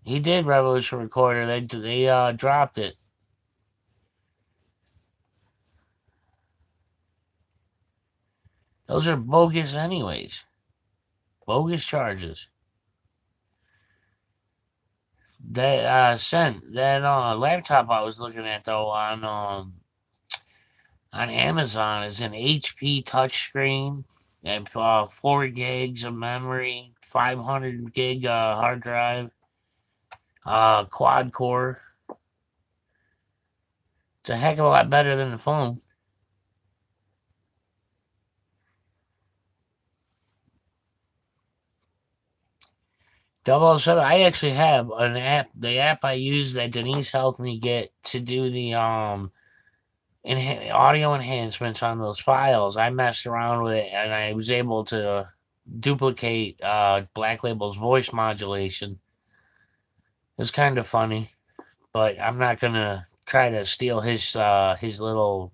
He did Revolution Recorder. They dropped it. Those are bogus anyways. Bogus charges. That laptop I was looking at though on Amazon is an HP touchscreen and 4 gigs of memory, 500 gig hard drive, quad core. It's a heck of a lot better than the phone. 007. I actually have an app. The app I use that Denise helped me get to do the audio enhancements on those files. I messed around with it and I was able to duplicate Black Label's voice modulation. It was kind of funny, but I'm not gonna try to steal his little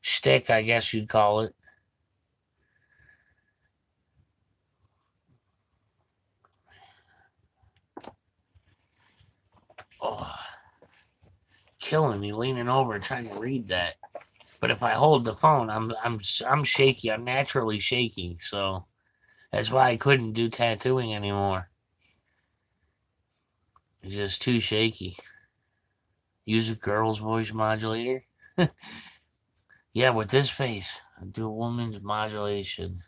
shtick, I guess you'd call it. Oh, killing me, leaning over trying to read that. But if I hold the phone, I'm shaky. I'm naturally shaky, so that's why I couldn't do tattooing anymore. It's just too shaky. Use a girl's voice modulator. Yeah, with this face, do a woman's modulation.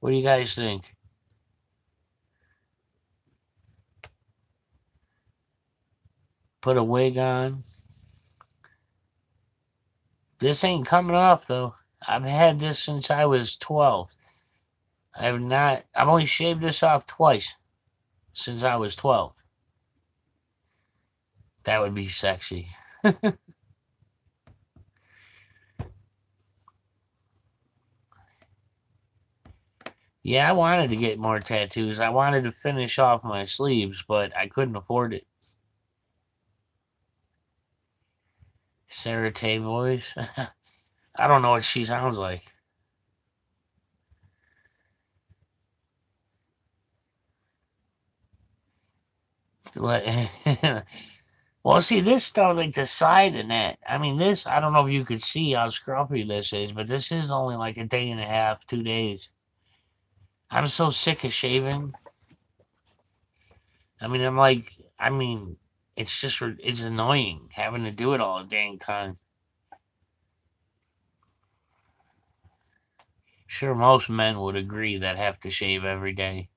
What do you guys think? Put a wig on. This ain't coming off though. I've had this since I was 12. I've only shaved this off twice since I was 12. That would be sexy. Yeah, I wanted to get more tattoos. I wanted to finish off my sleeves, but I couldn't afford it. Sarah Tay voice. I don't know what she sounds like. Well, see, this stuff like the side and that. I mean, this, I don't know if you could see how scruffy this is, but this is only like a day and a half, 2 days. I'm so sick of shaving. I mean, it's annoying having to do it all the dang time. Sure, most men would agree that have to shave every day.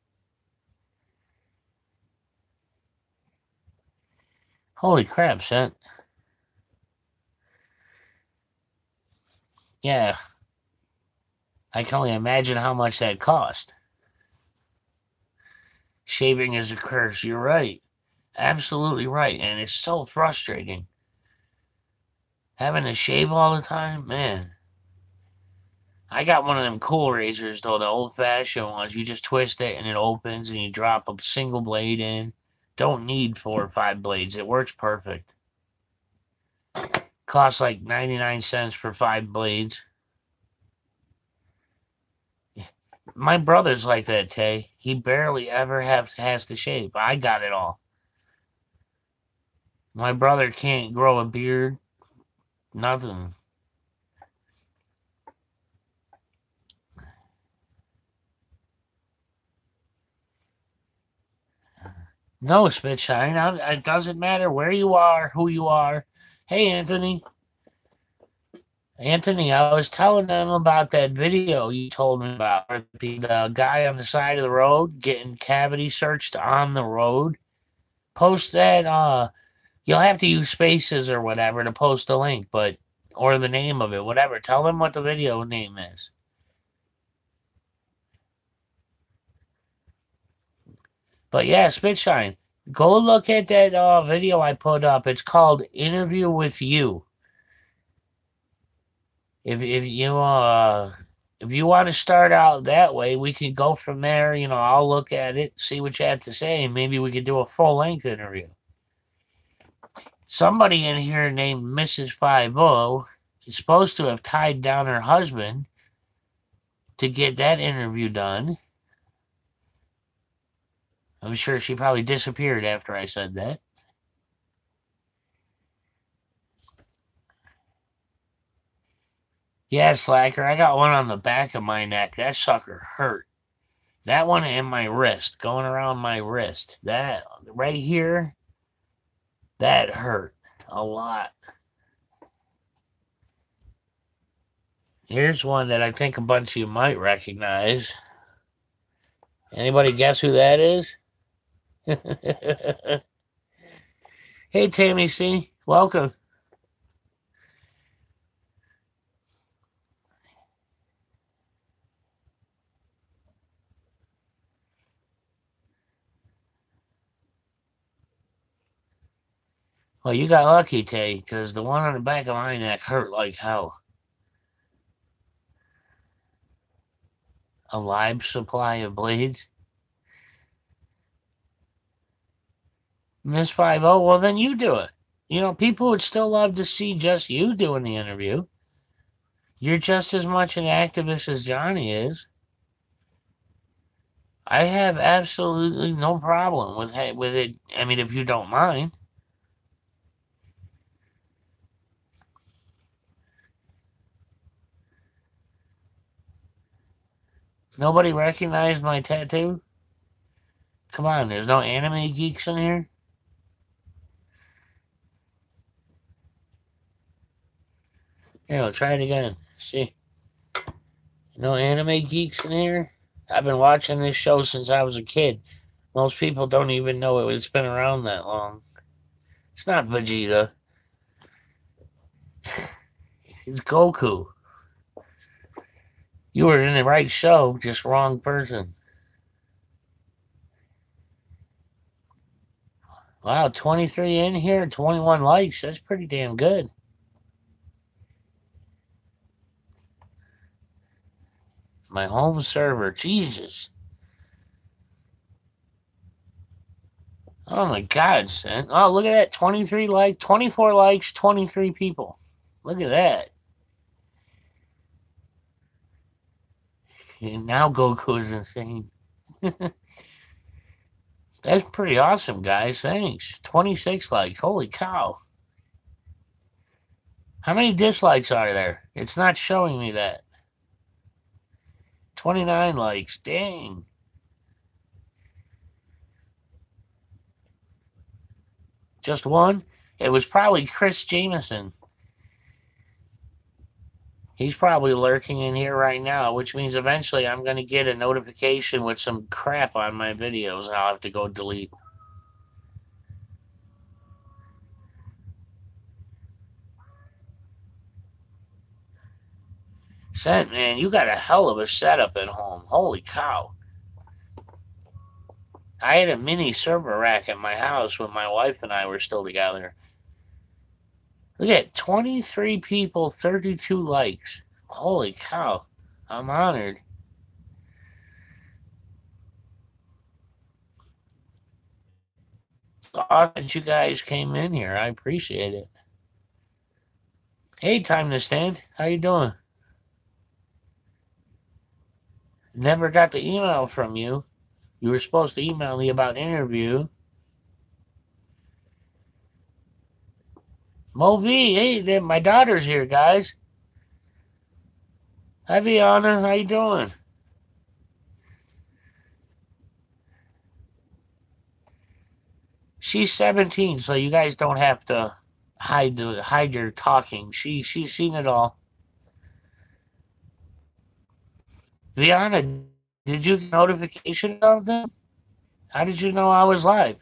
Holy crap, son. Yeah, I can only imagine how much that cost. Shaving is a curse. You're right. Absolutely right. And it's so frustrating. Having to shave all the time, man. I got one of them cool razors, though, the old fashioned ones. You just twist it and it opens and you drop a single blade in. Don't need 4 or 5 blades. It works perfect. Costs like 99 cents for 5 blades. My brother's like that, Tay. He barely ever has to shave. I got it all. My brother can't grow a beard. Nothing. No, Spitshine. It doesn't matter where you are, who you are. Hey, Anthony. Anthony, I was telling them about that video you told me about. The guy on the side of the road getting cavity searched on the road. Post that. You'll have to use spaces or whatever to post the link, but or the name of it, whatever. Tell them what the video name is. But yeah, Spitshine, go look at that video I put up. It's called "Interview with You." If you want to start out that way, we could go from there. I'll look at it, see what you have to say, and maybe we could do a full length interview. Somebody in here named Mrs. 50 is supposed to have tied down her husband to get that interview done. I'm sure she probably disappeared after I said that. Yeah, Slacker, I got one on the back of my neck. That sucker hurt. That one in my wrist, going around my wrist. That right here, that hurt a lot. Here's one that I think a bunch of you might recognize. Anybody guess who that is? Hey, Tammy C. Welcome. Well, you got lucky, Tay, because the one on the back of my neck hurt like hell. A live supply of blades? Miss 50, well, then you do it. People would still love to see just you doing the interview. You're just as much an activist as Johnny is. I have absolutely no problem with it. I mean, if you don't mind. Nobody recognized my tattoo? Come on, there's no anime geeks in here? Here, we'll try it again. See? No anime geeks in here? I've been watching this show since I was a kid. Most people don't even know it's been around that long. It's not Vegeta. It's Goku. You were in the right show, just wrong person. Wow, 23 in here, 21 likes. That's pretty damn good. My home server. Jesus. Oh my God, son. Oh, look at that. 24 likes, 23 people. Look at that. And now Goku is insane. That's pretty awesome, guys. Thanks. 26 likes. Holy cow. How many dislikes are there? It's not showing me that. 29 likes. Dang. Just one? It was probably Chris Jameson. He's probably lurking in here right now, which means eventually I'm going to get a notification with some crap on my videos and I'll have to go delete. Sent, man, you got a hell of a setup at home. Holy cow. I had a mini server rack at my house when my wife and I were still together. Look at 23 people, 32 likes. Holy cow. I'm honored. Thought that you guys came in here. I appreciate it. Hey, Time to Stand. How you doing? Never got the email from you. You were supposed to email me about interview. Mo V, hey, my daughter's here, guys. Hi, Viana. How you doing? She's 17, so you guys don't have to hide your talking. She's seen it all. Viana, did you get notification of them? How did you know I was live?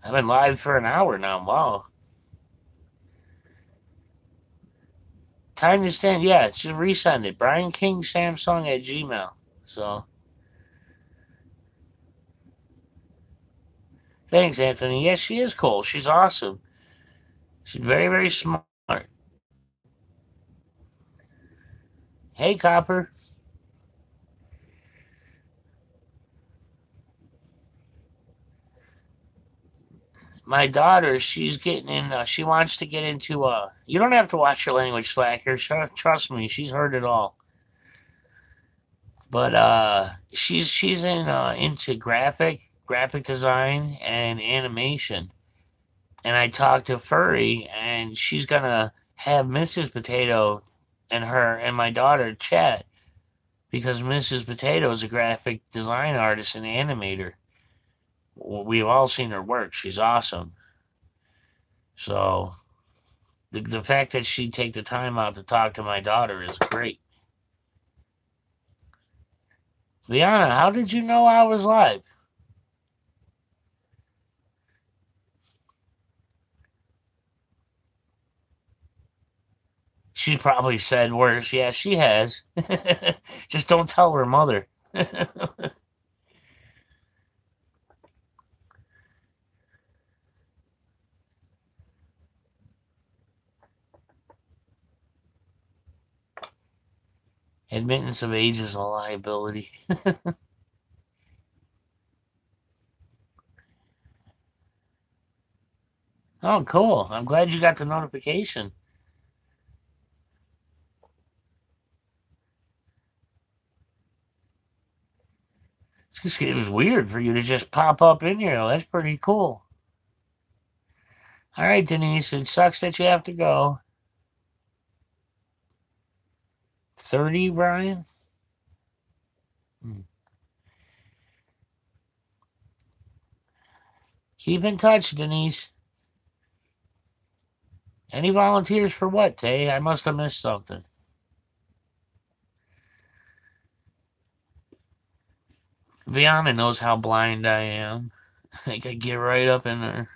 I've been live for an hour now. Wow. Time to Stand. Yeah, just resend it. Brian King Samsung at Gmail. So thanks, Anthony. Yes, she is cool. She's awesome. She's very, very smart. Hey, Copper. My daughter, she's getting in. She wants to get into. You don't have to watch your language, Slacker. Trust me, she's heard it all. But she's in into graphic design and animation. And I talked to Furry, and she's gonna have Mrs. Potato and her and my daughter chat because Mrs. Potato is a graphic design artist and animator. We've all seen her work. She's awesome. So the fact that she'd take the time out to talk to my daughter is great. Liana, how did you know I was live? She probably said worse. Yeah, she has. Just don't tell her mother. Admittance of age is a liability. Oh, cool. I'm glad you got the notification. It was weird for you to just pop up in here. That's pretty cool. All right, Denise, it sucks that you have to go. 30, Brian? Hmm. Keep in touch, Denise. Any volunteers for what, Tay? I must have missed something. Viana knows how blind I am. I could get right up in there.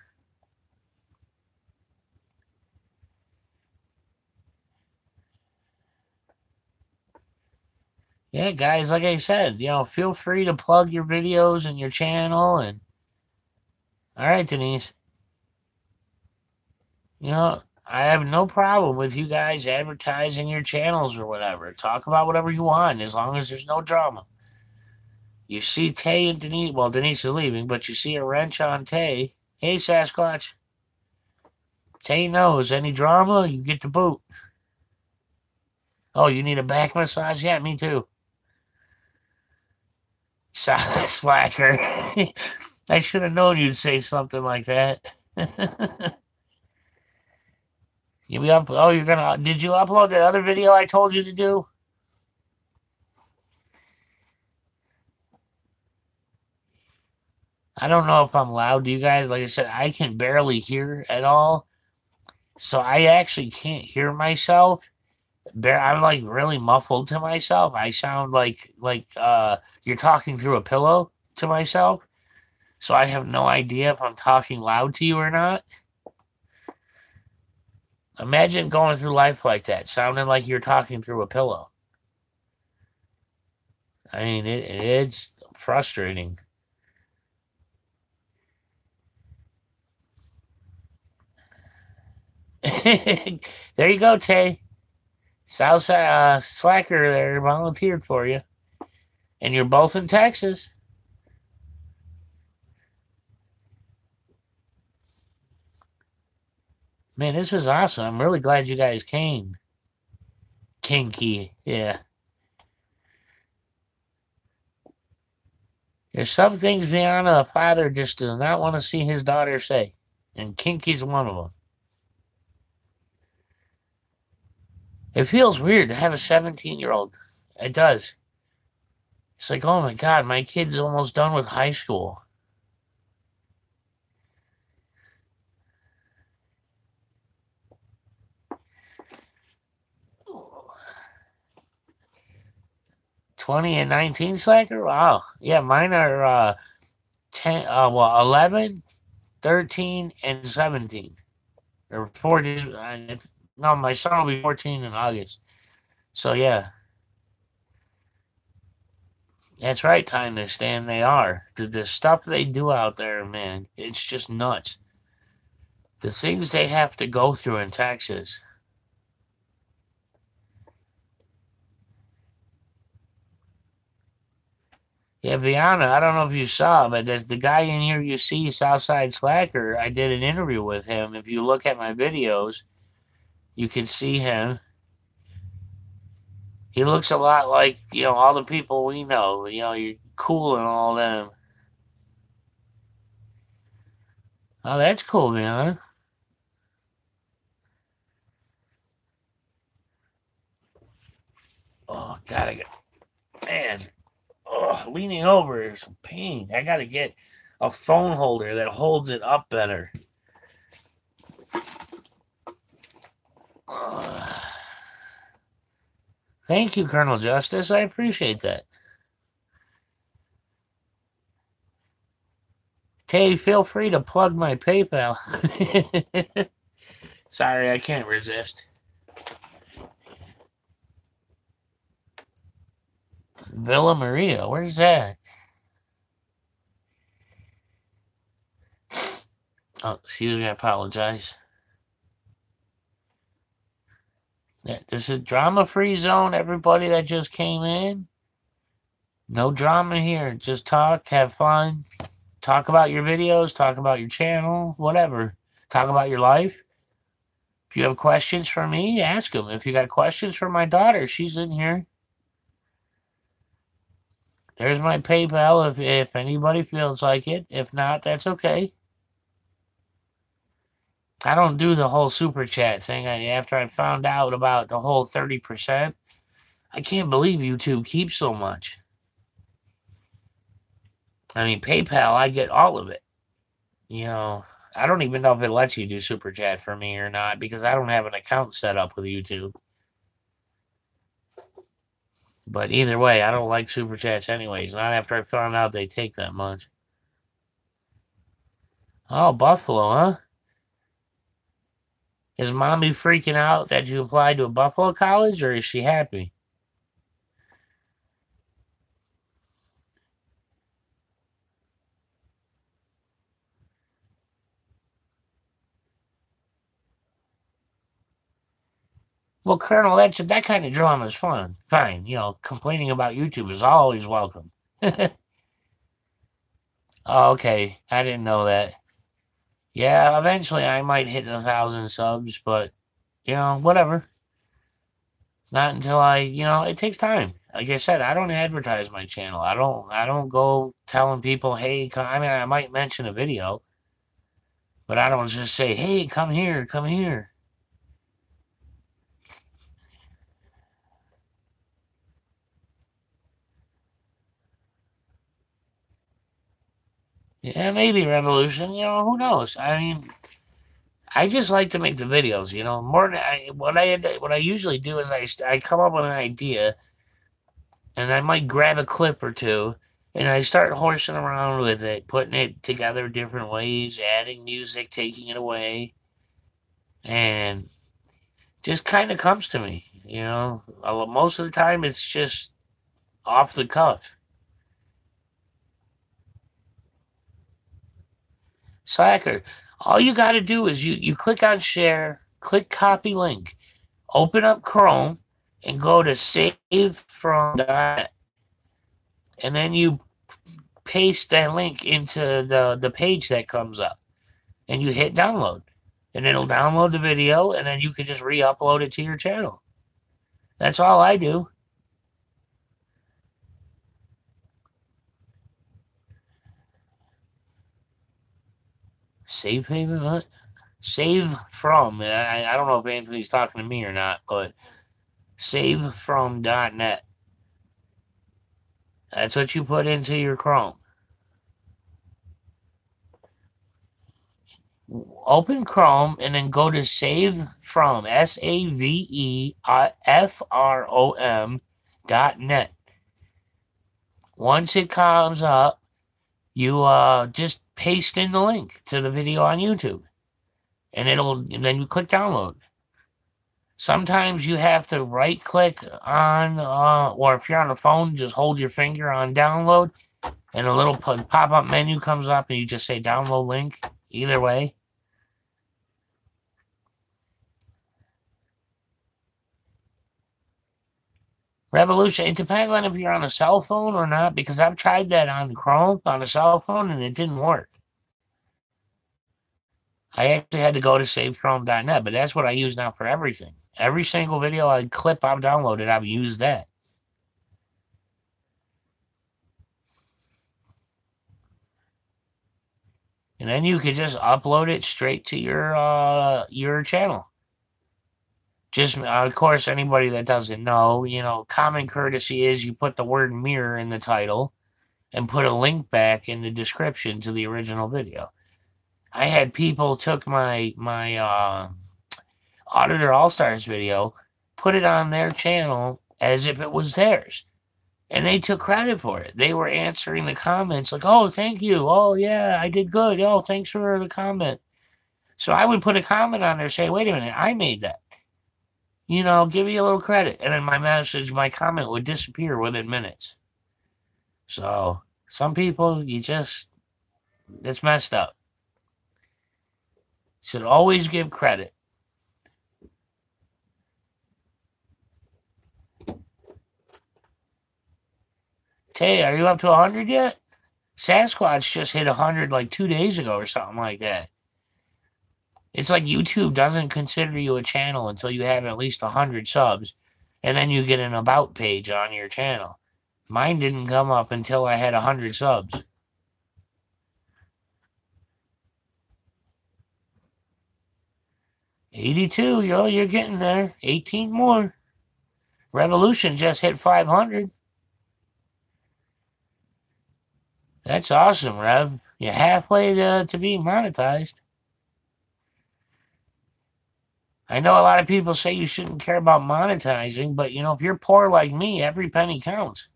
Yeah, guys, like I said, feel free to plug your videos and your channel. And all right, Denise. I have no problem with you guys advertising your channels or whatever. Talk about whatever you want as long as there's no drama. You see Tay and Denise. Well, Denise is leaving, but you see a wrench on Tay. Hey, Sasquatch. Tay knows any drama, you get the boot. Oh, you need a back massage? Yeah, me too. Slacker. I should have known you'd say something like that. You're gonna. Did you upload that other video I told you to do? I don't know if I'm loud to you guys. Like I said, I can barely hear at all. So I actually can't hear myself. I'm like really muffled to myself. I sound like you're talking through a pillow to myself. So I have no idea if I'm talking loud to you or not. Imagine going through life like that, sounding like you're talking through a pillow. I mean, it's frustrating. There you go, Tay. Southside Slacker there volunteered for you. And you're both in Texas. Man, this is awesome. I'm really glad you guys came. Kinky, yeah. There's some things Vienna, a father just does not want to see his daughter say. And kinky's one of them. It feels weird to have a 17-year-old. It does. It's like, oh my God, my kid's almost done with high school. '20 and 19 Slacker? Wow. Yeah, mine are 11, 13, and 17. Or 14. No, my son will be 14 in August. So yeah. That's right, time to stand. They are. The stuff they do out there, man, it's just nuts. The things they have to go through in Texas. Yeah, Viana, I don't know if you saw, but there's the guy in here you see, Southside Slacker. I did an interview with him. If you look at my videos, you can see him. He looks a lot like, all the people we know. You're cool and all them. Oh, that's cool, man. Oh, gotta get, man. Oh, leaning over is a pain. I gotta get a phone holder that holds it up better. Thank you, Colonel Justice. I appreciate that. Tay, feel free to plug my PayPal. Sorry, I can't resist. Villa Maria, where's that? Oh, excuse me, I apologize. Yeah, this is drama-free zone, everybody that just came in. No drama here. Just talk, have fun. Talk about your videos, talk about your channel, whatever. Talk about your life. If you have questions for me, ask them. If you got questions for my daughter, she's in here. There's my PayPal if anybody feels like it. If not, that's okay. I don't do the whole super chat thing. After I found out about the whole 30%, I can't believe YouTube keeps so much. I mean, PayPal, I get all of it. I don't even know if it lets you do super chat for me or not because I don't have an account set up with YouTube. But either way, I don't like super chats anyways. Not after I found out they take that much. Oh, Buffalo, huh? Is mommy freaking out that you applied to a Buffalo college, or is she happy? Well, Colonel, that kind of drama is fun. Fine, complaining about YouTube is always welcome. Oh, okay, I didn't know that. Yeah, eventually I might hit 1,000 subs, but whatever. Not until it takes time. Like I said, I don't advertise my channel. I don't go telling people, hey, come. I mean, I might mention a video, but I don't just say, hey, come here, come here. Yeah, maybe Revolution. Who knows? I mean, I just like to make the videos. More than what I usually do is I come up with an idea, and I might grab a clip or two, and I start horsing around with it, putting it together different ways, adding music, taking it away, and just kind of comes to me. Most of the time it's just off the cuff. Slacker. All you got to do is you click on share, click copy link, open up Chrome, and go to save from that, and then you paste that link into the page that comes up, and you hit download, and it'll download the video, and then you can just re-upload it to your channel. That's all I do. Save payment? What? Save from. I don't know if Anthony's talking to me or not, but savefrom.net. That's what you put into your Chrome. Open Chrome and then go to save from, SAVEFROM.net. Once it comes up, you just paste in the link to the video on YouTube, and then you click download. Sometimes you have to right click on, or if you're on the phone, just hold your finger on download, and a little pop up menu comes up, and you just say download link. Either way. Revolution, it depends on if you're on a cell phone or not, because I've tried that on Chrome on a cell phone and it didn't work. I actually had to go to savefrom.net, but that's what I use now for everything. Every single video I've downloaded, I've used that. And then you could just upload it straight to your channel. Just, of course, anybody that doesn't know, common courtesy is you put the word mirror in the title and put a link back in the description to the original video. I had people took my Auditor All-Stars video, put it on their channel as if it was theirs. And they took credit for it. They were answering the comments like, oh, thank you. Oh, yeah, I did good. Oh, thanks for the comment. So I would put a comment on there, say, wait a minute, I made that. Give me a little credit. And then my comment would disappear within minutes. So some people, it's messed up. Should always give credit. Tay, are you up to 100 yet? Sasquatch just hit 100 like 2 days ago or something like that. It's like YouTube doesn't consider you a channel until you have at least 100 subs, and then you get an about page on your channel. Mine didn't come up until I had 100 subs. $82, you're getting there. 18 more. Revolution just hit 500. That's awesome, Rev. You're halfway to being monetized. I know a lot of people say you shouldn't care about monetizing, but if you're poor like me, every penny counts.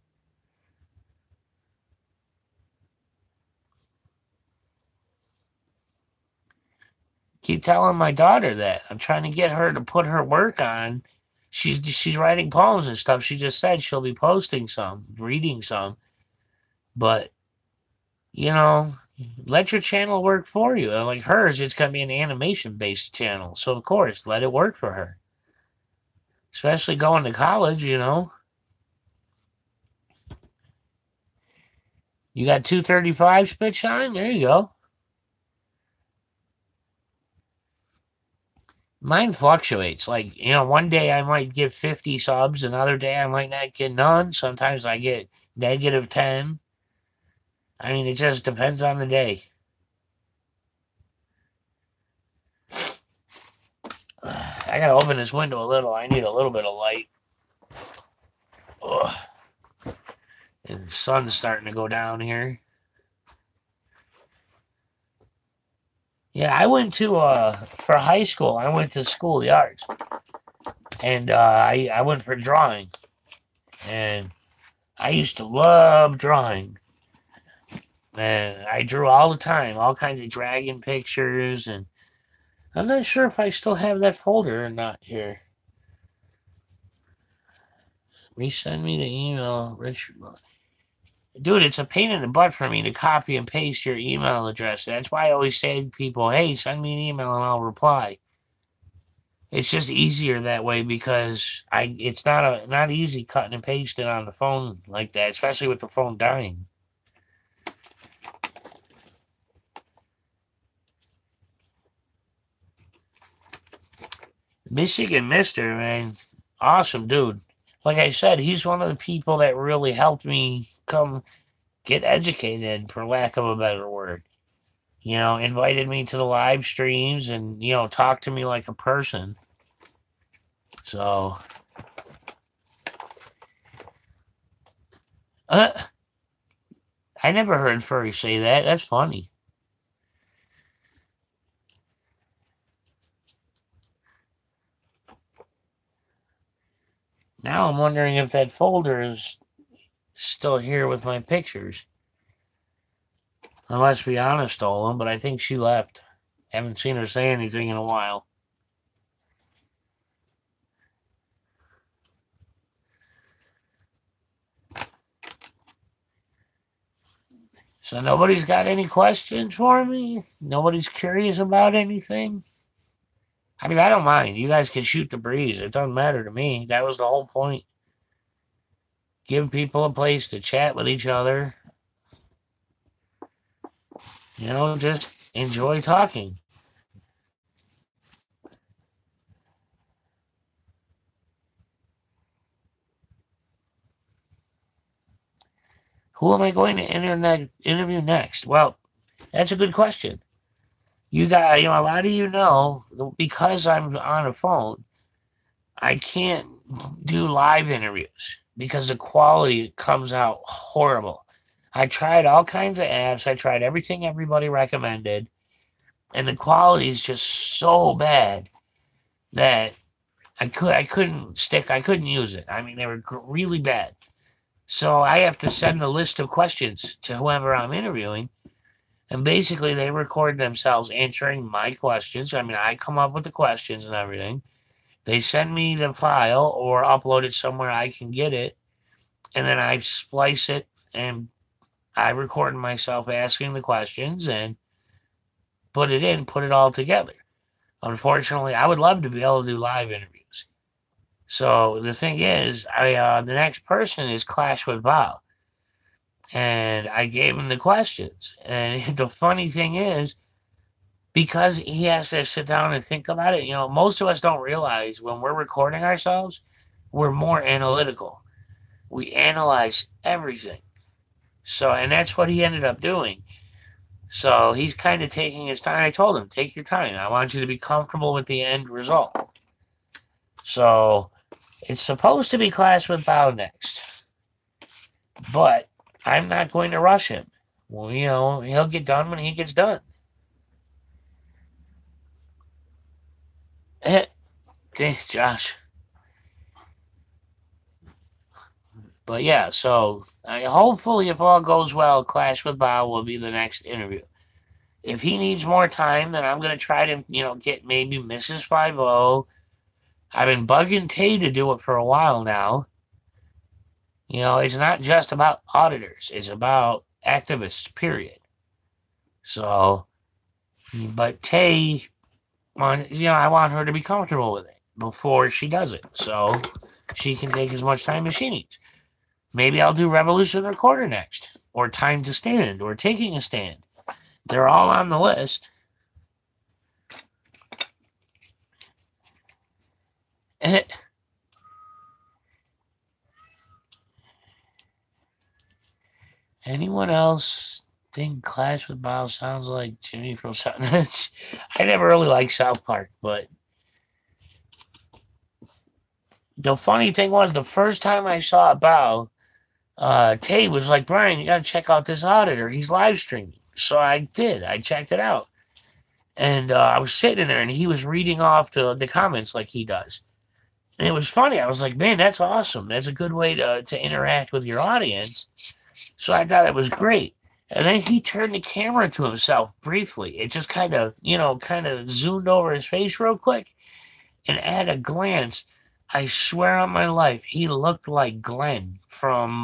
Keep telling my daughter that. I'm trying to get her to put her work on. She's writing poems and stuff. She just said she'll be posting some, reading some. But, let your channel work for you. Like hers, it's going to be an animation-based channel. So, of course, let it work for her. Especially going to college, You got 235 spit shine? There you go. Mine fluctuates. Like, one day I might get 50 subs, another day I might not get none. Sometimes I get -10. I mean, it just depends on the day. I gotta open this window a little. I need a little bit of light. Ugh. And the sun's starting to go down here. Yeah, I went to for high school. I went to school yards, and I went for drawing, and I used to love drawing. And I drew all the time, all kinds of dragon pictures, and I'm not sure if I still have that folder or not here. Resend me the email, Richard. Dude, it's a pain in the butt for me to copy and paste your email address. That's why I always say to people, hey, send me an email and I'll reply. It's just easier that way because it's not easy cutting and pasting on the phone like that, especially with the phone dying. Michigan Mister, man, awesome dude. Like I said, he's one of the people that really helped me come get educated, for lack of a better word. Invited me to the live streams and, talked to me like a person. So, I never heard Furry say that. That's funny. Now I'm wondering if that folder is still here with my pictures. Unless Fiona stole them, but I think she left. Haven't seen her say anything in a while. So nobody's got any questions for me? Nobody's curious about anything? I mean, I don't mind. You guys can shoot the breeze. It doesn't matter to me. That was the whole point. Give people a place to chat with each other. Just enjoy talking. Who am I going to interview next? Well, that's a good question. You got, a lot of because I'm on a phone, I can't do live interviews because the quality comes out horrible. I tried all kinds of apps. I tried everything everybody recommended, and the quality is just so bad that I couldn't use it. I mean, they were really bad. So I have to send a list of questions to whoever I'm interviewing, and basically they record themselves answering my questions. I mean, I come up with the questions and everything. They send me the file or upload it somewhere I can get it, and then I splice it and I record myself asking the questions and put it all together. Unfortunately, I would love to be able to do live interviews. So the thing is, the next person is Clash with Bob, and I gave him the questions. And the funny thing is, because he has to sit down and think about it, most of us don't realize when we're recording ourselves, we're more analytical. We analyze everything. So, and that's what he ended up doing. So he's kind of taking his time. I told him, take your time. I want you to be comfortable with the end result. So it's supposed to be Clash with Bao next. But I'm not going to rush him. Well, he'll get done when he gets done. Thanks, Josh. But yeah, so hopefully, if all goes well, Clash with Bao will be the next interview. If he needs more time, then I'm going to try to, get maybe Mrs. 50. I've been bugging Tay to do it for a while now. It's not just about auditors. It's about activists, period. So, but Tay, I want her to be comfortable with it before she does it. So she can take as much time as she needs. Maybe I'll do Revolution Recorder next, or Time to Stand, or Taking a Stand. They're all on the list. Anyone else think Clash with Bao sounds like Jimmy from South? I never really liked South Park, but the funny thing was the first time I saw Bao, Tay was like, Brian, you got to check out this auditor. He's live streaming. So I did. I checked it out. And I was sitting there, and he was reading off the comments like he does. And it was funny. I was like, man, that's awesome. That's a good way to interact with your audience. So I thought it was great. And then he turned the camera to himself briefly. It just kind of, kind of zoomed over his face real quick. And at a glance, I swear on my life, he looked like Glenn from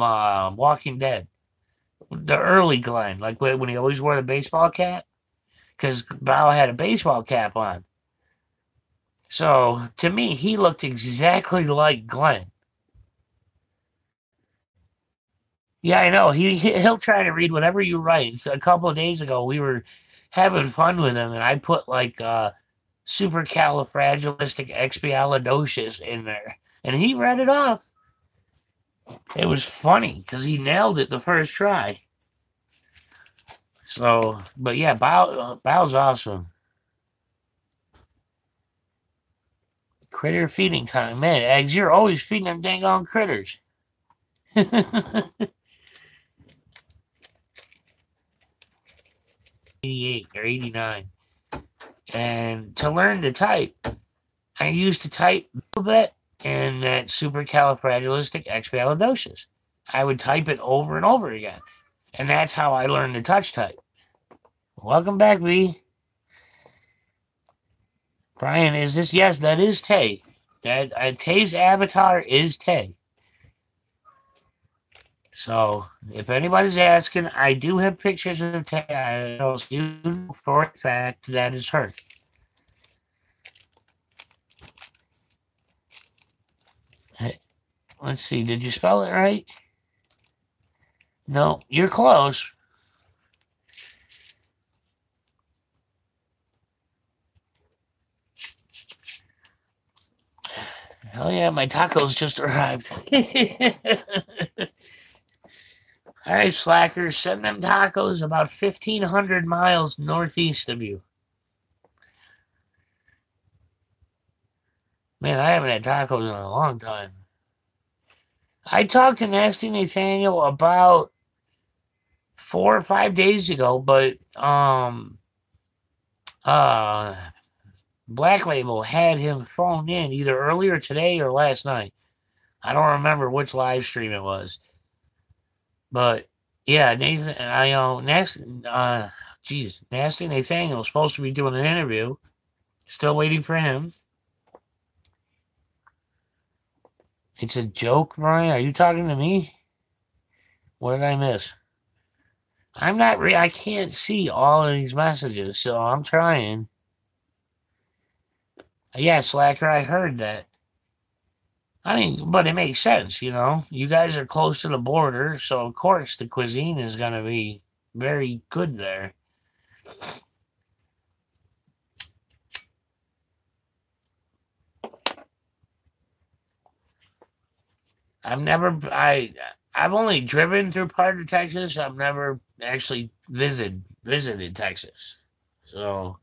Walking Dead. The early Glenn, like when he always wore the baseball cap. Because Bao had a baseball cap on. So to me, he looked exactly like Glenn. Yeah, I know. He'll try to read whatever you write. So a couple of days ago, we were having fun with him, and I put like supercalifragilisticexpialidocious in there, and he read it off. It was funny because he nailed it the first try. So, but yeah, Bao's awesome. Critter feeding time, man. Eggs, you're always feeding them dang on critters. 88 or 89. And to learn to type, I used to type alphabet and that supercalifragilisticexpialidocious. I would type it over and over again. And that's how I learned to touch type. Welcome back, V. Brian, is this? Yes, that is Tay. That Tay's avatar is Tay. So, if anybody's asking, I do have pictures of Tay. I know for a fact that is her. Let's see. Did you spell it right? No, you're close. Hell yeah, my tacos just arrived. All right, slackers, send them tacos about 1,500 miles northeast of you. Man, I haven't had tacos in a long time. I talked to Nasty Nathaniel about 4 or 5 days ago, but Black Label had him phone in either earlier today or last night. I don't remember which live stream it was. But yeah, Nathan, Nasty Nathaniel was supposed to be doing an interview. Still waiting for him. It's a joke, Brian. Are you talking to me? What did I miss? I'm not. I can't see all of these messages, so I'm trying. Yeah, Slacker, I heard that. I mean, but it makes sense, you know. You guys are close to the border, so of course the cuisine is going to be very good there. I've only driven through part of Texas. I've never actually visited Texas. So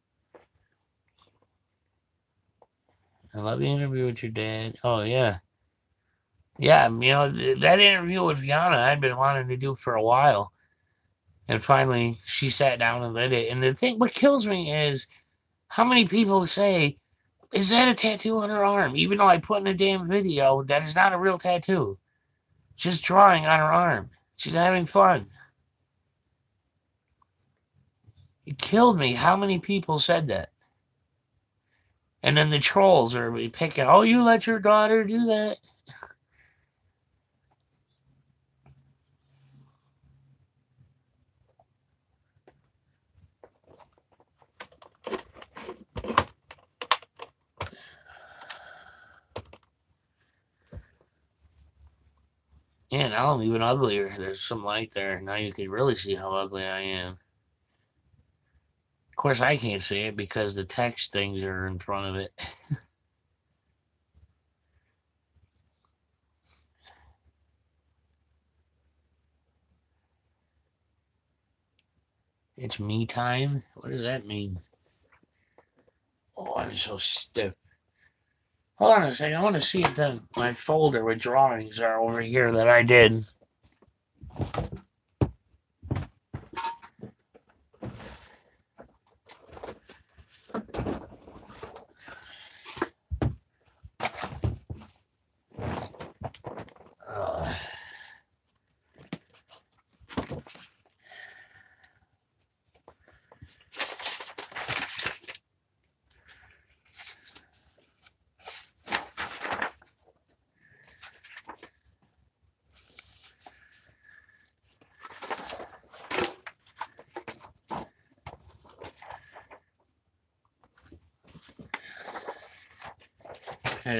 I love the interview with your dad. Oh yeah. Yeah, that interview with Rihanna I'd been wanting to do for a while. And finally she sat down and did it. And the thing what kills me is how many people say, is that a tattoo on her arm? Even though I put in a damn video that is not a real tattoo. Just drawing on her arm. She's having fun. It killed me how many people said that. And then the trolls are picking, oh, you let your daughter do that. Yeah, now I'm even uglier. There's some light there. Now you can really see how ugly I am. Of course, I can't see it because the text things are in front of it. It's me time? What does that mean? Oh, I'm so stiff. Hold on a second. I want to see if my folder with drawings are over here that I did.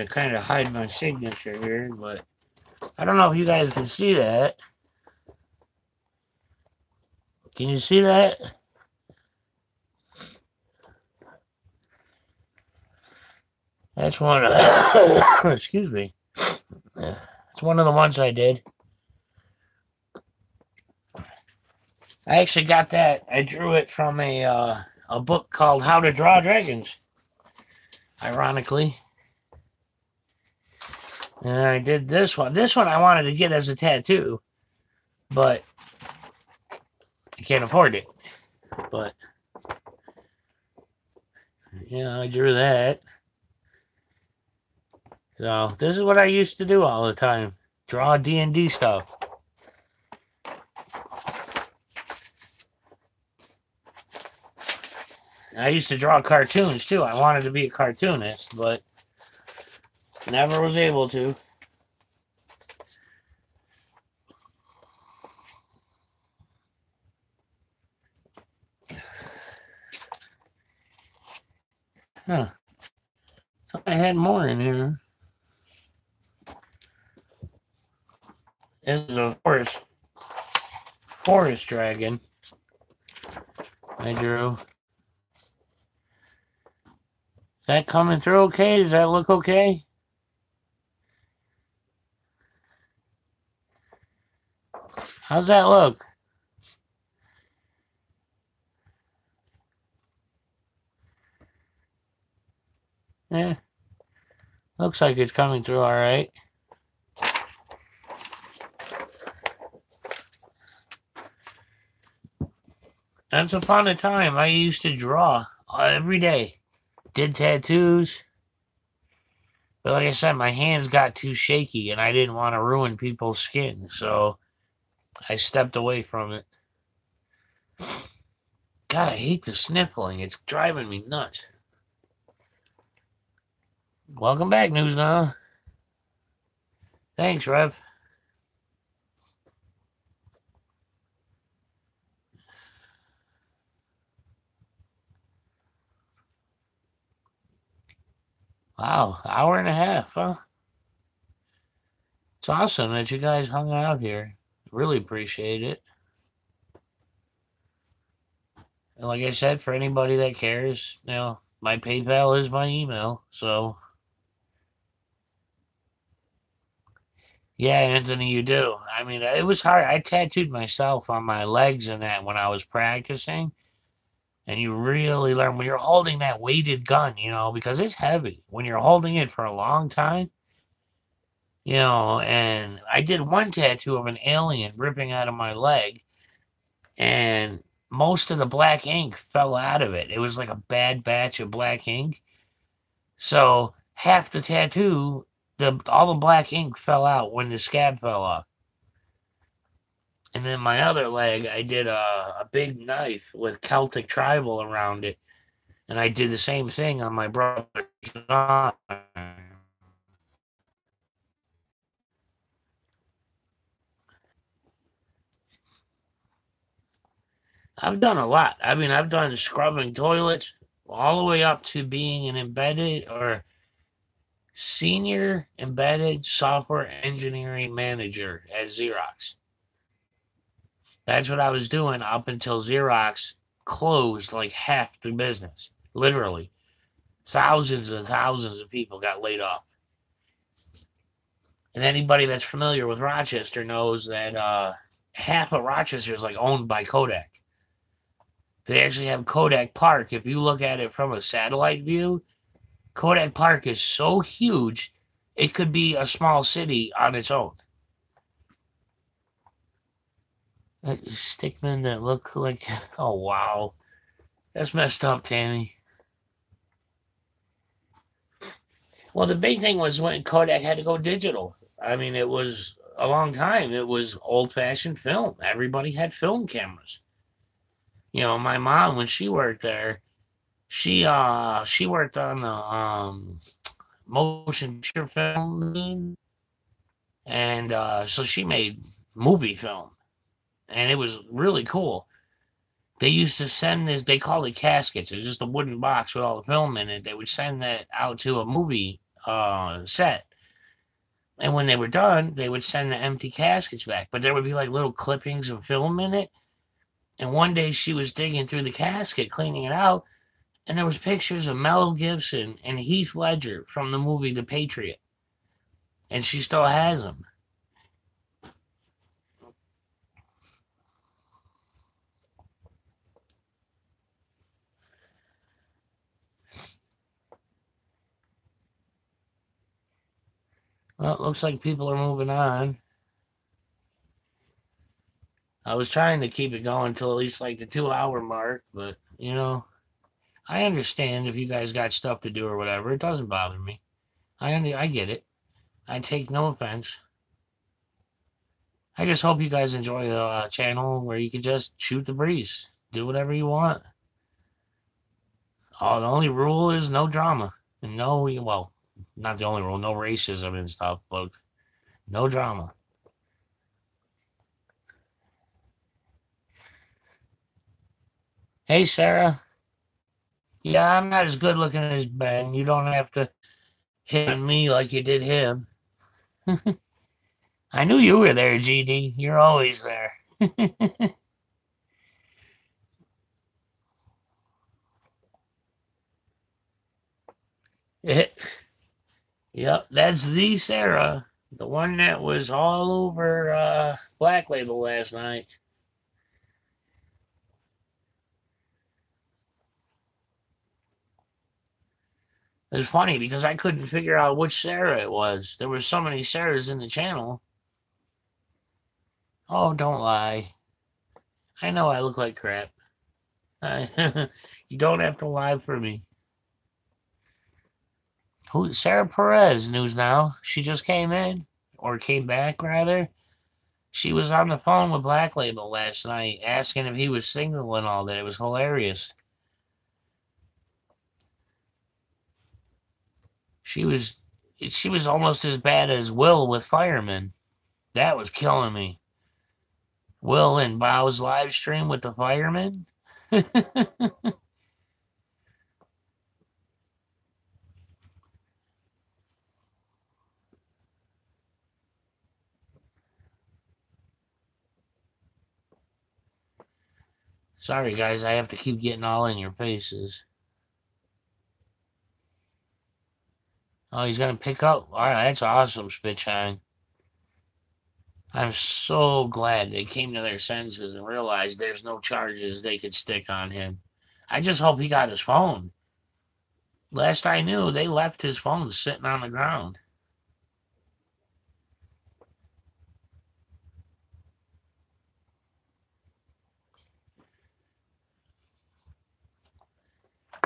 kind of hide my signature here, but I don't know if you guys can see that. Can you see that? That's one of excuse me. It's one of the ones I did. I actually got that. I drew it from a book called How to Draw Dragons. Ironically. And I did this one. This one I wanted to get as a tattoo, but I can't afford it. But yeah, I drew that. So this is what I used to do all the time. Draw D&D stuff. I used to draw cartoons too. I wanted to be a cartoonist, but never was able to. Huh. Thought I had more in here. This is a forest dragon I drew. Is that coming through okay? Does that look okay? How's that look? Yeah. Looks like it's coming through all right. Once upon a time, I used to draw every day. Did tattoos. But like I said, my hands got too shaky and I didn't want to ruin people's skin. So I stepped away from it. God, I hate the sniffling. It's driving me nuts. Welcome back, News Now. Thanks, Rev. Wow, hour and a half, huh? It's awesome that you guys hung out here. Really appreciate it. And like I said, for anybody that cares, my PayPal is my email, so yeah, Anthony, you do. I mean, it was hard. I tattooed myself on my legs and that when I was practicing. And you really learn when you're holding that weighted gun, because it's heavy. When you're holding it for a long time, and I did one tattoo of an alien ripping out of my leg, and most of the black ink fell out of it. It was like a bad batch of black ink. So half the tattoo, all the black ink fell out when the scab fell off. And then my other leg, I did a big knife with Celtic tribal around it. And I did the same thing on my brother's arm. I've done a lot. I mean, I've done scrubbing toilets all the way up to being an embedded or senior embedded software engineering manager at Xerox. That's what I was doing up until Xerox closed like half the business. Literally. Thousands and thousands of people got laid off. And anybody that's familiar with Rochester knows that half of Rochester is like owned by Kodak. They actually have Kodak Park. If you look at it from a satellite view, Kodak Park is so huge, it could be a small city on its own. Stickmen that look like, oh wow, that's messed up, Tammy. Well, the big thing was when Kodak had to go digital. I mean, it was a long time. It was old-fashioned film. Everybody had film cameras. My mom, when she worked there, she worked on the motion picture film, and so she made movie film, and it was really cool. They used to send this. They called it caskets. It was just a wooden box with all the film in it. They would send that out to a movie set. And when they were done, they would send the empty caskets back. But there would be like little clippings of film in it. And one day she was digging through the casket, cleaning it out, and there was pictures of Mel Gibson and Heath Ledger from the movie The Patriot. And she still has them. Well, it looks like people are moving on. I was trying to keep it going till at least like the 2 hour mark, but I understand if you guys got stuff to do or whatever. It doesn't bother me. I get it. I take no offense. I just hope you guys enjoy a channel where you can just shoot the breeze, do whatever you want. Oh, the only rule is no drama and well, not the only rule, no racism and stuff, but no drama. Hey, Sarah. Yeah, I'm not as good looking as Ben. You don't have to hit on me like you did him. I knew you were there, GD. You're always there. Yep, that's the Sarah, the one that was all over Black Label last night. It was funny because I couldn't figure out which Sarah it was. There were so many Sarahs in the channel. Oh, don't lie. I know I look like crap. You don't have to lie for me. Who? Sarah Perez news now. She just came in, or came back rather. She was on the phone with Black Label last night, asking if he was single and all that. It was hilarious. She was almost as bad as Will with Fireman. That was killing me. Will and Bow's live stream with the Fireman. Sorry, guys, I have to keep getting all in your faces. Oh, he's going to pick up. All right, that's awesome, Spitshine. I'm so glad they came to their senses and realized there's no charges they could stick on him. I just hope he got his phone. Last I knew, they left his phone sitting on the ground.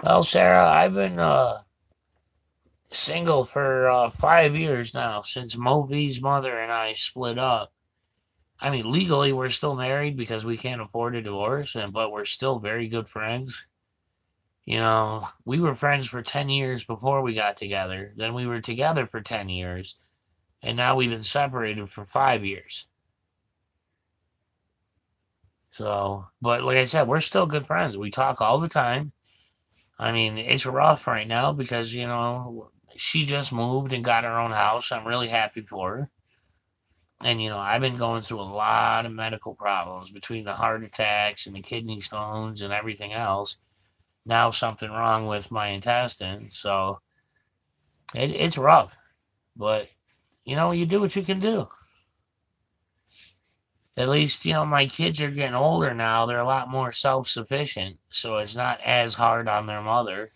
Well, Sarah, I've been single for 5 years now, since Moby's mother and I split up. I mean, legally, we're still married because we can't afford a divorce, but we're still very good friends. We were friends for 10 years before we got together. Then we were together for 10 years. And now we've been separated for 5 years. So, but like I said, we're still good friends. We talk all the time. I mean, it's rough right now because, she just moved and got her own house. I'm really happy for her. And, I've been going through a lot of medical problems between the heart attacks and the kidney stones and everything else. Now something wrong with my intestines. So it's rough. But, you do what you can do. At least, my kids are getting older now. They're a lot more self-sufficient. So it's not as hard on their mother.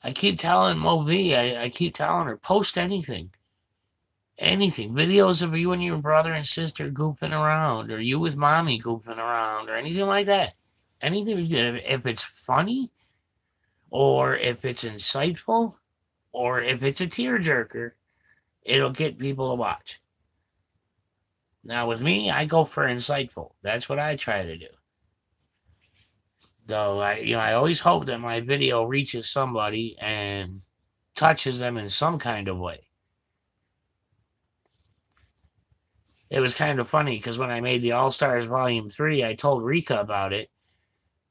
I keep telling Moby, I keep telling her, post anything. Anything. Videos of you and your brother and sister goofing around, or you with mommy goofing around, or anything like that. Anything, if it's funny, or if it's insightful, or if it's a tearjerker, it'll get people to watch. Now, with me, I go for insightful. That's what I try to do. So I always hope that my video reaches somebody and touches them in some kind of way. It was kind of funny because when I made the All Stars Volume 3, I told Rika about it.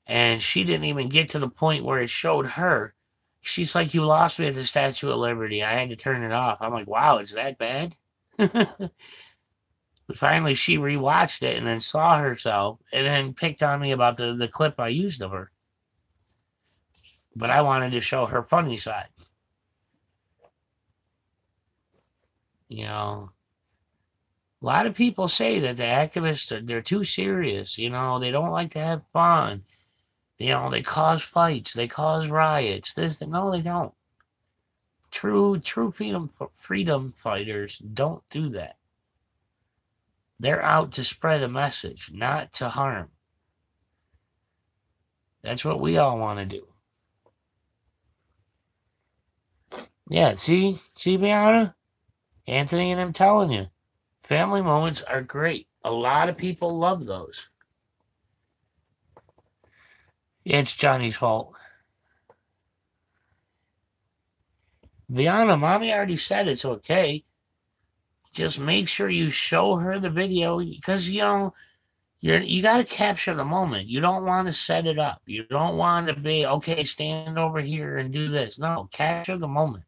And she didn't even get to the point where it showed her. She's like, "You lost me at the Statue of Liberty. I had to turn it off." I'm like, "Wow, it's that bad?" But finally, she rewatched it and then saw herself and then picked on me about the clip I used of her. But I wanted to show her funny side. You know, a lot of people say that the activists, they're too serious. They don't like to have fun. They cause fights, they cause riots. No, they don't. True freedom fighters don't do that. They're out to spread a message, not to harm. That's what we all want to do. Yeah, see, Bianca? Anthony and I'm telling you, family moments are great. A lot of people love those. It's Johnny's fault. Viana, mommy already said it's okay. Just make sure you show her the video because you got to capture the moment. You don't want to set it up. You don't want to be okay. Stand over here and do this. No, capture the moment,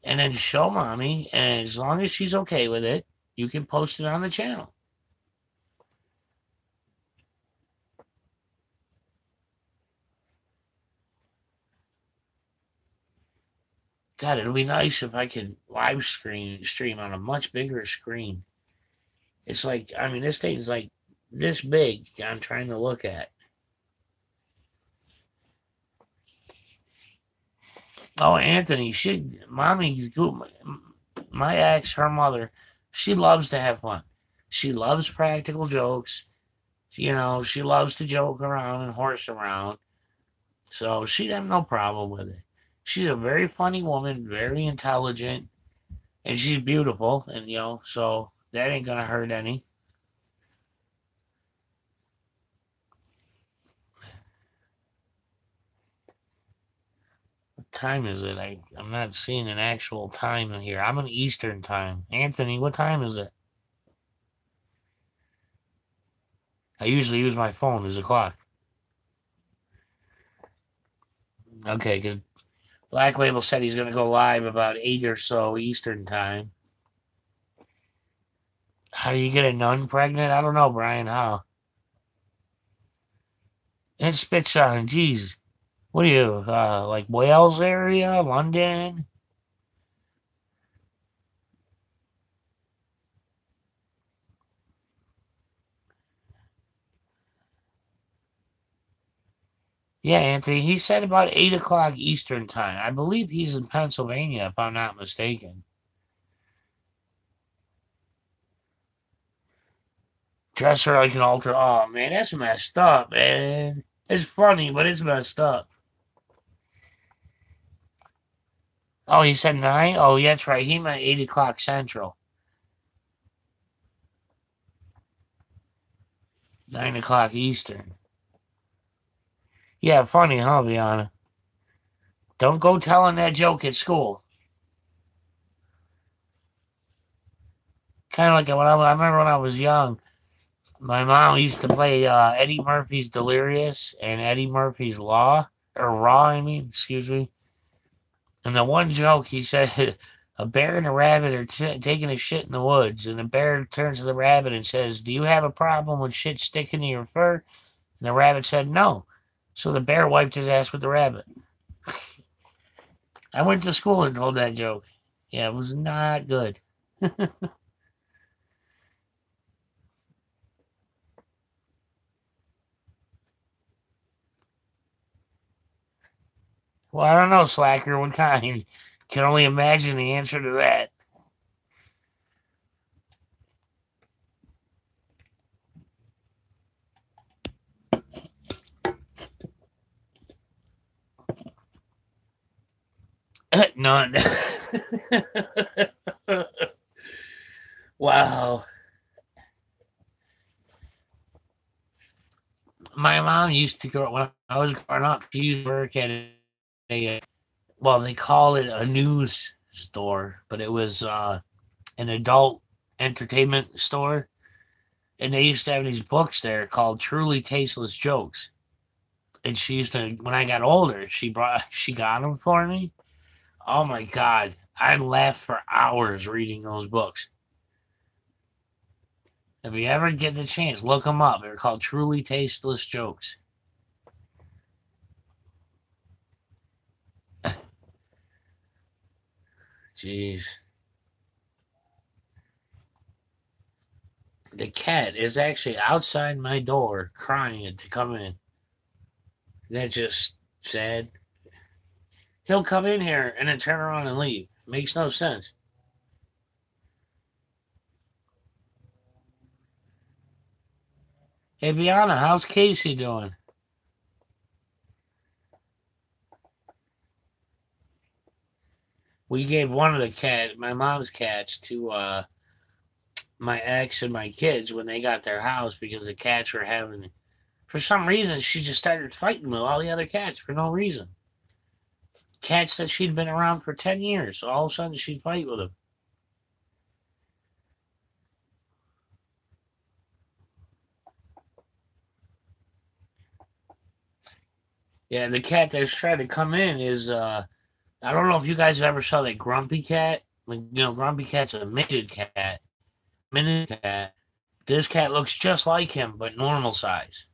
and then show mommy. And as long as she's okay with it, you can post it on the channel. God, it'll be nice if I could live stream on a much bigger screen. It's like, I mean, this thing's like this big. I'm trying to look at. Oh, Anthony, mommy's good. My ex, her mother, she loves to have fun. She loves practical jokes. She loves to joke around and horse around. So she'd have no problem with it. She's a very funny woman, very intelligent, and she's beautiful. And, so that ain't going to hurt any. What time is it? I'm not seeing an actual time in here. I'm in Eastern time. Anthony, what time is it? I usually use my phone as a clock. Okay, because Black Label said he's going to go live about 8 or so Eastern time. How do you get a nun pregnant? I don't know, Brian. How? It spits on, geez. What are you, like Wales area, London? Yeah, Anthony, he said about 8 o'clock Eastern time. I believe he's in Pennsylvania, if I'm not mistaken. Dress her like an altar. Oh, man, that's messed up, man. It's funny, but it's messed up. Oh, he said 9? Oh, yeah, that's right. He meant 8 o'clock Central. 9 o'clock Eastern. Yeah, funny, huh, Biana? Don't go telling that joke at school. Kind of like I remember when I was young, my mom used to play Eddie Murphy's Delirious and Eddie Murphy's Law, or Raw, I mean, excuse me. And the one joke he said, a bear and a rabbit are taking a shit in the woods, and the bear turns to the rabbit and says, "Do you have a problem with shit sticking to your fur?" And the rabbit said, "No." So the bear wiped his ass with the rabbit. I went to school and told that joke. Yeah, it was not good. Well, I don't know, Slacker. What kind? Can only imagine the answer to that. None. Wow. My mom used to go when I was growing up. She used to work at well, they call it a news store, but it was an adult entertainment store, and they used to have these books there called "Truly Tasteless Jokes." And she used to, when I got older, she got them for me. Oh my God. I'd laugh for hours reading those books. If you ever get the chance, look them up. They're called Truly Tasteless Jokes. Jeez. The cat is actually outside my door crying to come in. That's just sad. He'll come in here and then turn around and leave. Makes no sense. Hey, Bianna, how's Casey doing? We gave one of my mom's cats, to my ex and my kids when they got their house because the cats were having, for some reason, she just started fighting with all the other cats for no reason. Cats that she'd been around for 10 years. So all of a sudden, she'd fight with them. Yeah, the cat that's trying to come in is, I don't know if you guys ever saw that Grumpy Cat. Like, Grumpy Cat's a midget cat. Mini cat. This cat looks just like him, but normal size.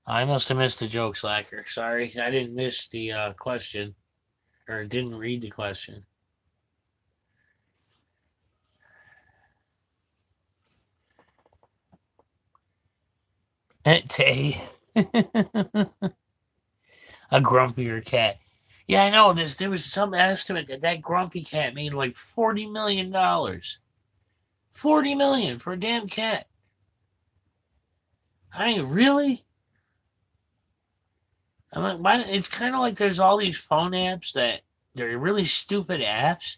I must have missed the joke, Slacker. Sorry, I didn't miss the question, or didn't read the question. Tay. A grumpier cat. Yeah, I know. There was some estimate that grumpy cat made like $40 million. $40 million for a damn cat. I mean, really? I mean, it's kind of like there's all these phone apps that they're really stupid apps,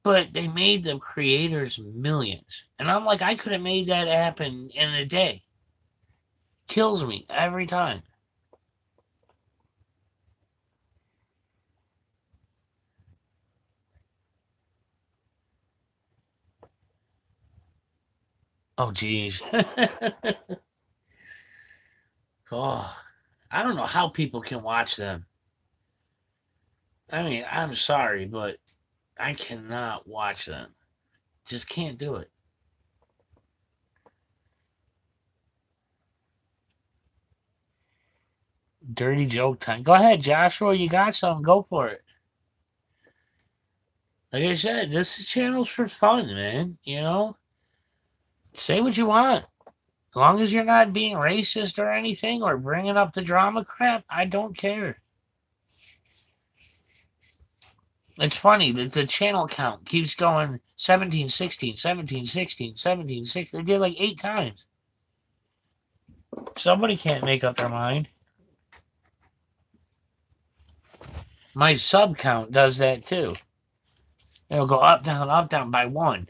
but they made the creators millions. And I'm like, I could have made that app in a day. Kills me every time. Oh, geez. Oh, I don't know how people can watch them. I mean, I'm sorry, but I cannot watch them. Just can't do it. Dirty joke time. Go ahead, Joshua. You got something. Go for it. Like I said, this is channels for fun, man. Say what you want. As long as you're not being racist or anything or bringing up the drama crap, I don't care. It's funny that the channel count keeps going 17, 16, 17, 16, 17, 16. They did like 8 times. Somebody can't make up their mind. My sub count does that too. It'll go up, down by 1.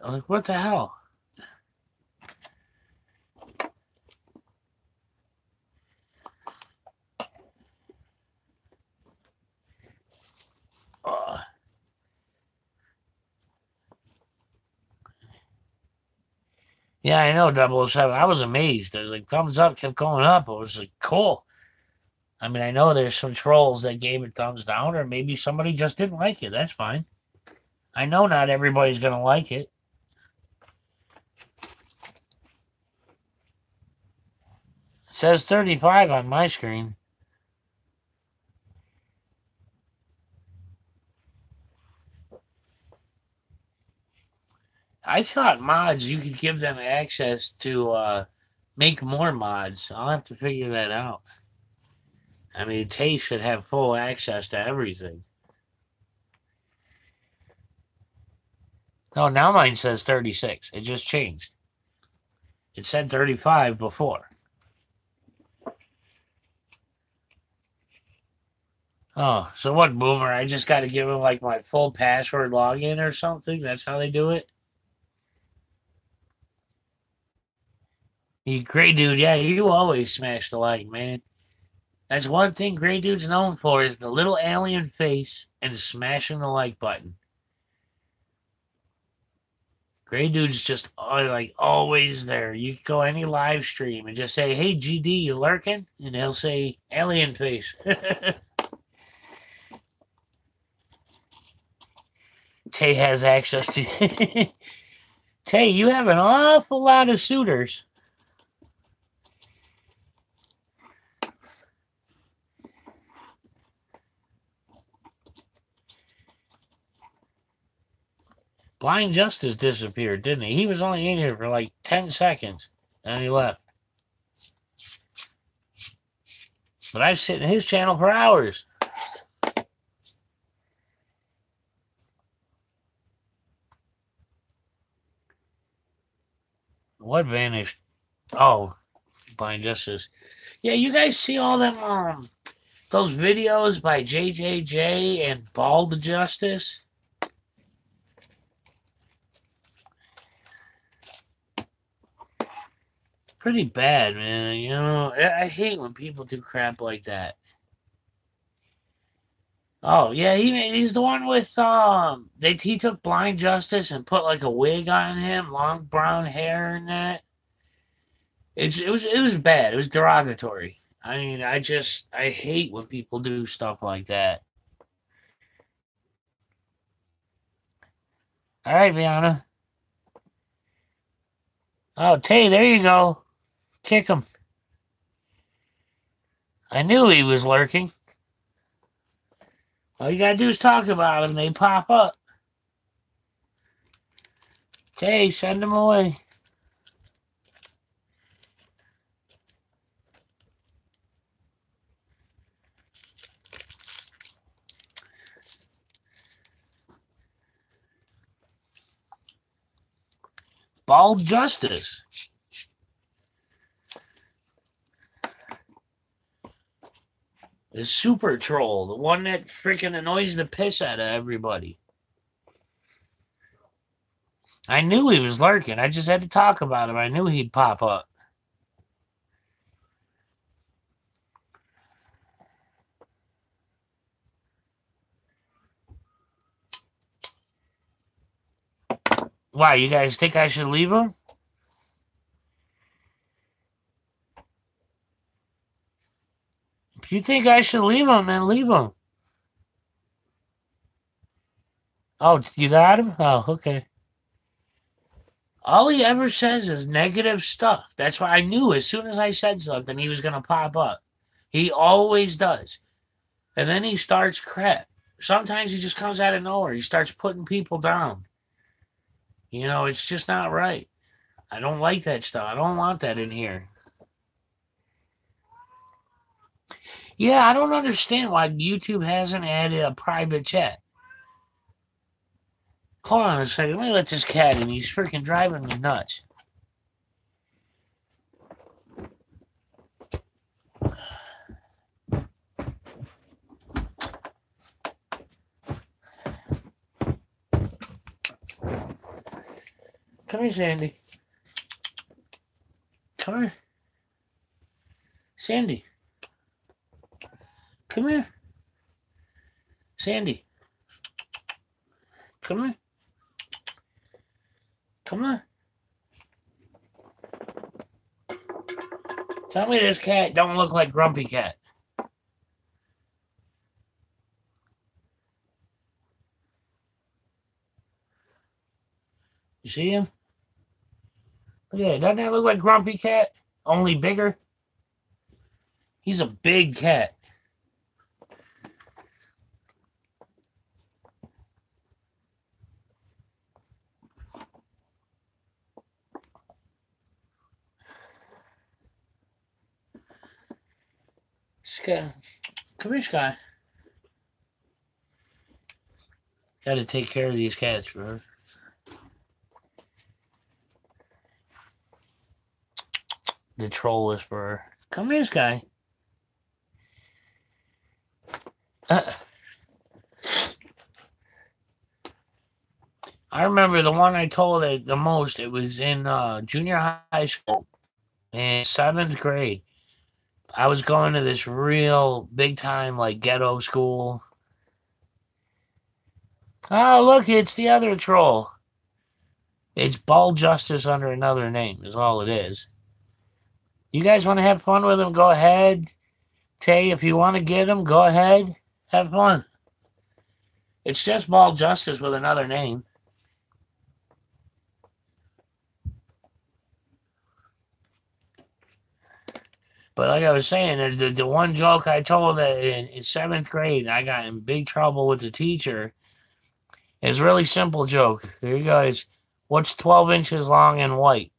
I'm like, what the hell? Yeah, I know, 007. I was amazed. I was like, thumbs up kept going up. I was like, cool. I mean, I know there's some trolls that gave it thumbs down, or maybe somebody just didn't like it. That's fine. I know not everybody's going to like it. It says 35 on my screen. I thought mods, you could give them access to make more mods. I'll have to figure that out. I mean, Tay should have full access to everything. No, now mine says 36. It just changed. It said 35 before. Oh, so what, Boomer? I just got to give him like my full password login or something? That's how they do it? You Gray Dude, yeah, you always smash the like, man. That's one thing Gray Dude's known for is the little alien face and smashing the like button. Gray Dude's just like always there. You can go any live stream and just say, "Hey, GD, you lurking?" And he'll say, "Alien face." Tay has access to. Tay, you have an awful lot of suitors. Blind Justice disappeared, didn't he? He was only in here for like 10 seconds, and he left. But I've sat in his channel for hours. What vanished? Oh, Blind Justice. Yeah, you guys see all them those videos by JJJ and Bald Justice? Pretty bad, man. You know, I hate when people do crap like that. Oh yeah, he's the one with he took Blind Justice and put like a wig on him, long brown hair and that. It was bad. It was derogatory. I mean, I hate when people do stuff like that. All right, Viana. Oh, Tay, there you go. Kick him. I knew he was lurking. All you gotta do is talk about him. They pop up. Tay, send him away. Bald Justice. The super troll, the one that freaking annoys the piss out of everybody. I knew he was lurking. I just had to talk about him. I knew he'd pop up. Why, you guys think I should leave him? If you think I should leave him, then leave him. Oh, you got him? Oh, okay. All he ever says is negative stuff. That's why I knew as soon as I said something, he was going to pop up. He always does. And then he starts crap. Sometimes he just comes out of nowhere. He starts putting people down. You know, it's just not right. I don't like that stuff. I don't want that in here. Yeah, I don't understand why YouTube hasn't added a private chat. Hold on a second. Let me let this cat in. He's freaking driving me nuts. Come here, Sandy. Come here. Sandy. Come here. Sandy. Come here. Come on. Tell me this cat don't look like Grumpy Cat. You see him? Yeah, doesn't that look like Grumpy Cat? Only bigger? He's a big cat. Sky. Come here, Sky. Gotta take care of these cats, bro. The troll whisperer. Come here, Sky. I remember the one I told it the most. It was in junior high school in 7th grade. I was going to this real big time like ghetto school. Oh, look, it's the other troll. It's bald justice under another name, is all it is. You guys want to have fun with him? Go ahead. Tay, if you want to get him, go ahead. Have fun. It's just bald justice with another name. But like I was saying, the one joke I told in 7th grade, I got in big trouble with the teacher. It's a really simple joke. Here you guys. What's 12 inches long and white?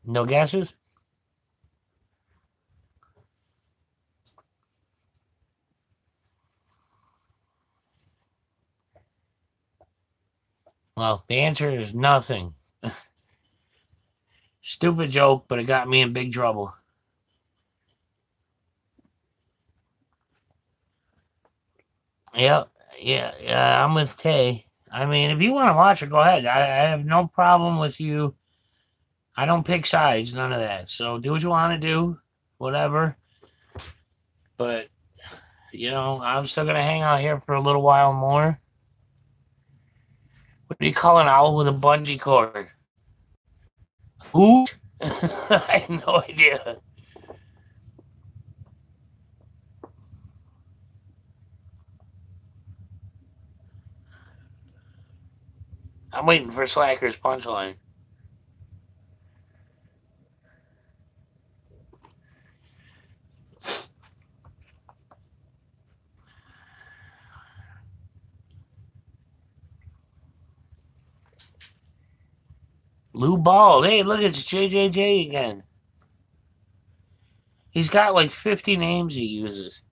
No guesses? Well, the answer is nothing. Stupid joke, but it got me in big trouble. Yep. Yeah, I'm with Tay. I mean, if you want to watch it, go ahead. I have no problem with you. I don't pick sides, none of that. So do what you want to do, whatever. But, I'm still going to hang out here for a little while more. What do you call an owl with a bungee cord? Who? I have no idea. I'm waiting for Slacker's punchline. Lou Ball. Hey, look, it's JJJ again. He's got like 50 names he uses.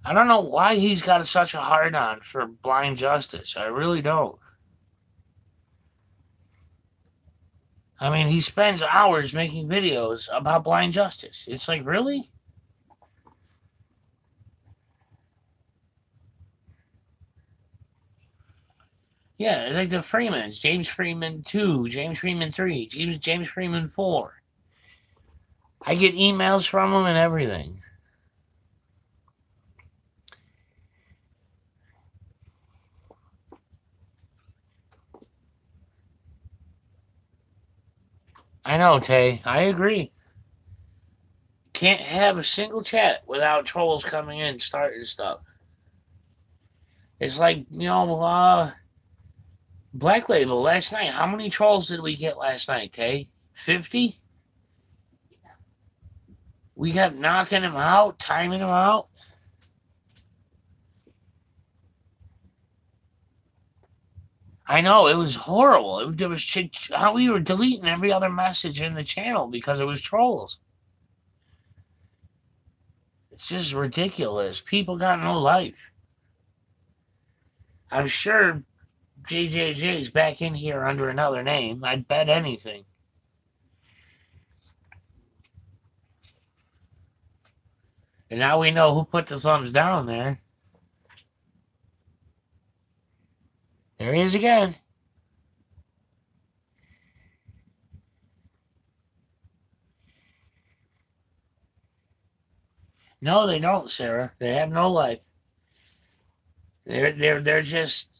I don't know why he's got such a hard-on for Blind Justice. I really don't. I mean, he spends hours making videos about Blind Justice. It's like, really? Yeah, it's like the Freemans. James Freeman 2, James Freeman 3, James Freeman 4. I get emails from him and everything. I know, Tay. I agree. Can't have a single chat without trolls coming in starting stuff. It's like, Black Label last night. How many trolls did we get last night, Tay? 50? We kept knocking him out, timing him out. I know, it was horrible. There was how we were deleting every other message in the channel because it was trolls. It's just ridiculous. People got no life. I'm sure JJJ's back in here under another name. I'd bet anything. And now we know who put the thumbs down there. There he is again. No, they don't, Sarah. They have no life. They're just,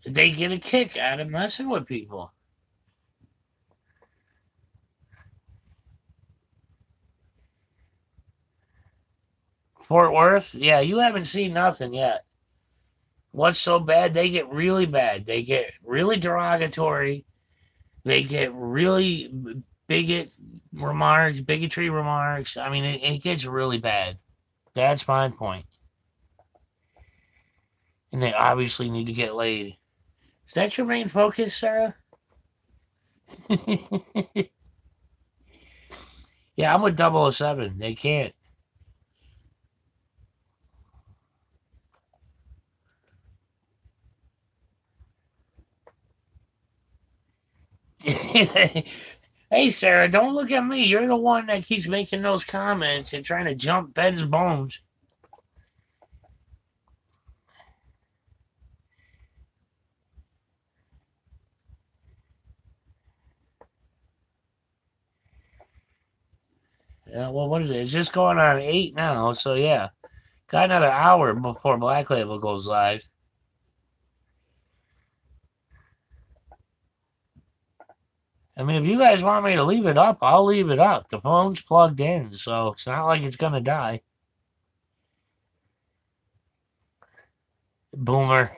they get a kick out of messing with people. Fort Worth? Yeah, you haven't seen nothing yet. What's so bad? They get really bad. They get really derogatory. They get really bigotry remarks. I mean, it gets really bad. That's my point. And they obviously need to get laid. Is that your main focus, Sarah? Yeah, I'm with 007. They can't. Hey, Sarah, don't look at me. You're the one that keeps making those comments and trying to jump Ben's bones. Well, what is it? It's just going on 8 now, so yeah. Got another hour before Black Label goes live. I mean, if you guys want me to leave it up, I'll leave it up. The phone's plugged in, so it's not like it's going to die. Boomer.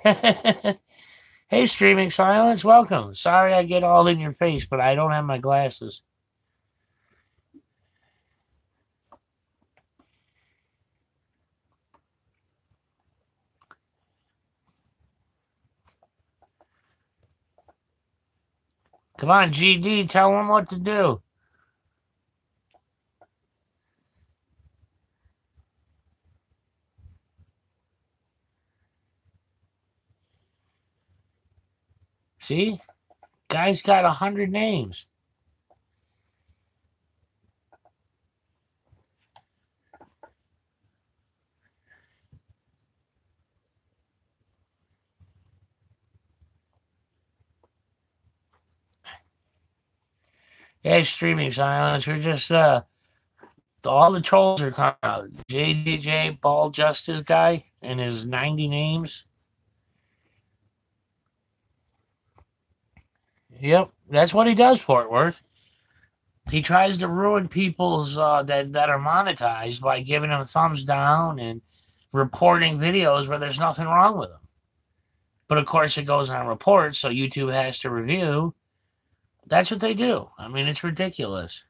Hey, Streaming Silence, welcome. Sorry I get all in your face, but I don't have my glasses. Come on, GD, tell them what to do. See? Guy's got 100 names. Yeah, Streaming Silence. We're just all the trolls are coming out. JDJ Ball Justice guy and his 90 names. Yep, that's what he does, Fort Worth. He tries to ruin people's that are monetized by giving them thumbs down and reporting videos where there's nothing wrong with them. But of course, it goes on reports, so YouTube has to review. That's what they do. I mean, it's ridiculous.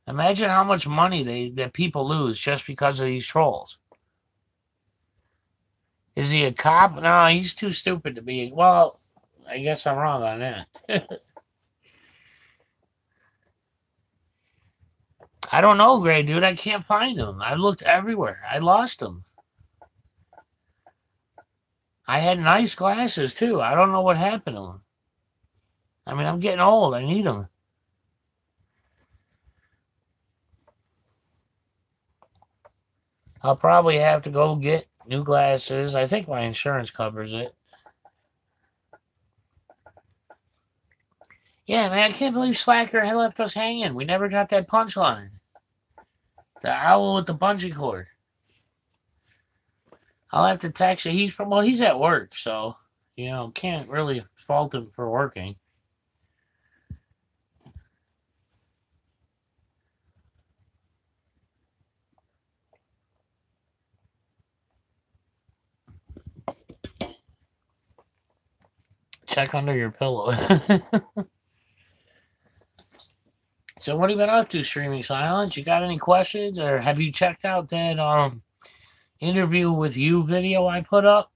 Imagine how much money that people lose just because of these trolls. Is he a cop? No, he's too stupid to be. Well, I guess I'm wrong on that. I don't know, Gray dude. I can't find him. I looked everywhere. I lost him. I had nice glasses too. I don't know what happened to him. I mean, I'm getting old. I need them. I'll probably have to go get new glasses. I think my insurance covers it. Yeah, man, I can't believe Slacker had left us hanging. We never got that punchline. The owl with the bungee cord. I'll have to text you. He's at work, so, can't really fault him for working. Check under your pillow. So what have you been up to, Streaming Silence? You got any questions, or have you checked out that interview with you video I put up?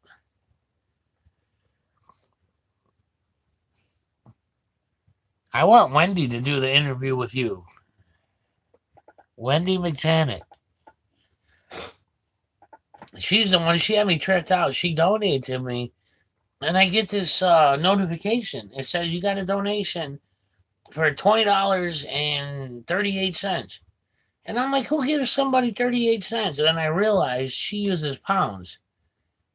I want Wendy to do the interview with you. Wendy McJanet. She's the one. She had me tricked out. She donated to me, and I get this notification. It says you got a donation for $20.38. And I'm like, who gives somebody 38 cents? And then I realized she uses pounds,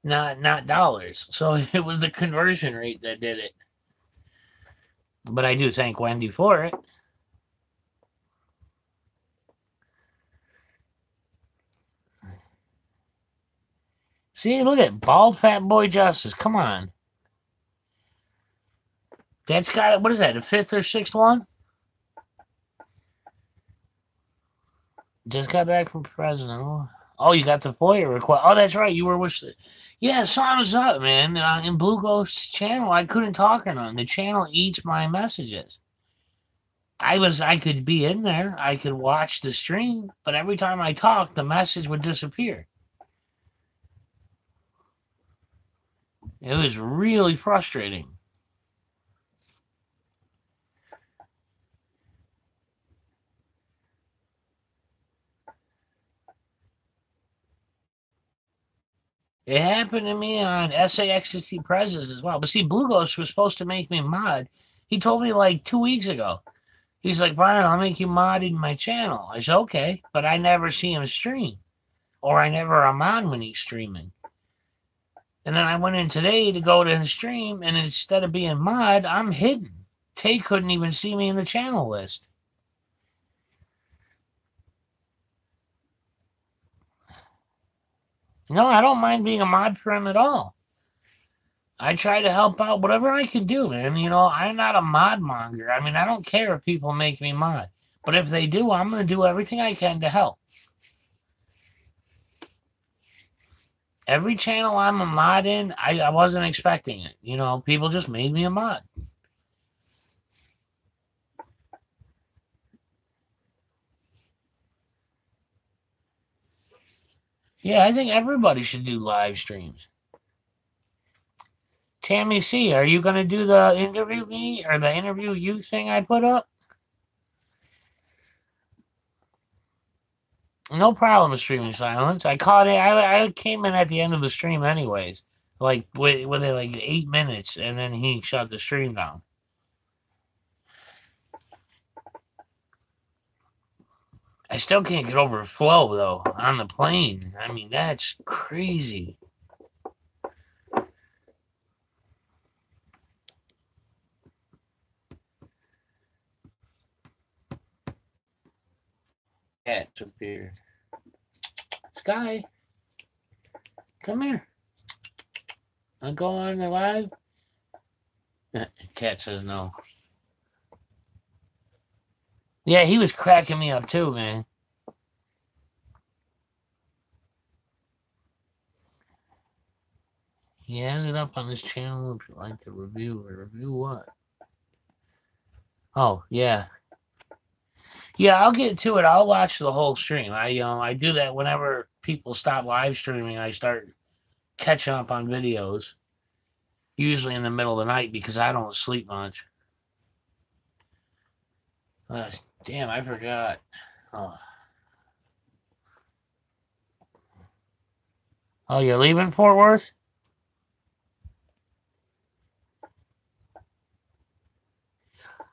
not dollars. So it was the conversion rate that did it. But I do thank Wendy for it. See, look at Bald Fat Boy Justice. Come on. That's got it. What is that? The 5th or 6th one? Just got back from Fresno. Oh, you got the FOIA request. Oh, that's right. You were with. Yeah, thumbs up, man. In Blue Ghost's channel, I couldn't talk or none. The channel eats my messages. I could be in there. I could watch the stream, but every time I talked, the message would disappear. It was really frustrating. It happened to me on SA Ecstasy Prezes as well. But see, Blue Ghost was supposed to make me mod. He told me like 2 weeks ago. He's like, Brian, I'll make you mod in my channel. I said, okay, but I never see him stream. Or I never am on when he's streaming. And then I went in today to go to his stream, and instead of being mod, I'm hidden. Tay couldn't even see me in the channel list. No, I don't mind being a mod for him at all. I try to help out whatever I can do, man. You know, I'm not a mod monger. I mean, I don't care if people make me mod. But if they do, I'm going to do everything I can to help. Every channel I'm a mod in, I wasn't expecting it. You know, people just made me a mod. Yeah, I think everybody should do live streams. Tammy C, are you going to do the interview me or the interview you thing I put up? No problem with streaming silence. I caught it. I came in at the end of the stream anyways. Like, with it like 8 minutes, and then he shut the stream down. I still can't get over Flo, though, on the plane. I mean, that's crazy. Cats appeared. Sky, come here. I'll go on the live. Cat says no. Yeah, he was cracking me up too, man. He has it up on his channel if you'd like to review. Review what? Oh, yeah. Yeah, I'll get to it. I'll watch the whole stream. I do that whenever people stop live streaming. I start catching up on videos, usually in the middle of the night because I don't sleep much. Damn, I forgot. Oh, you're leaving Fort Worth?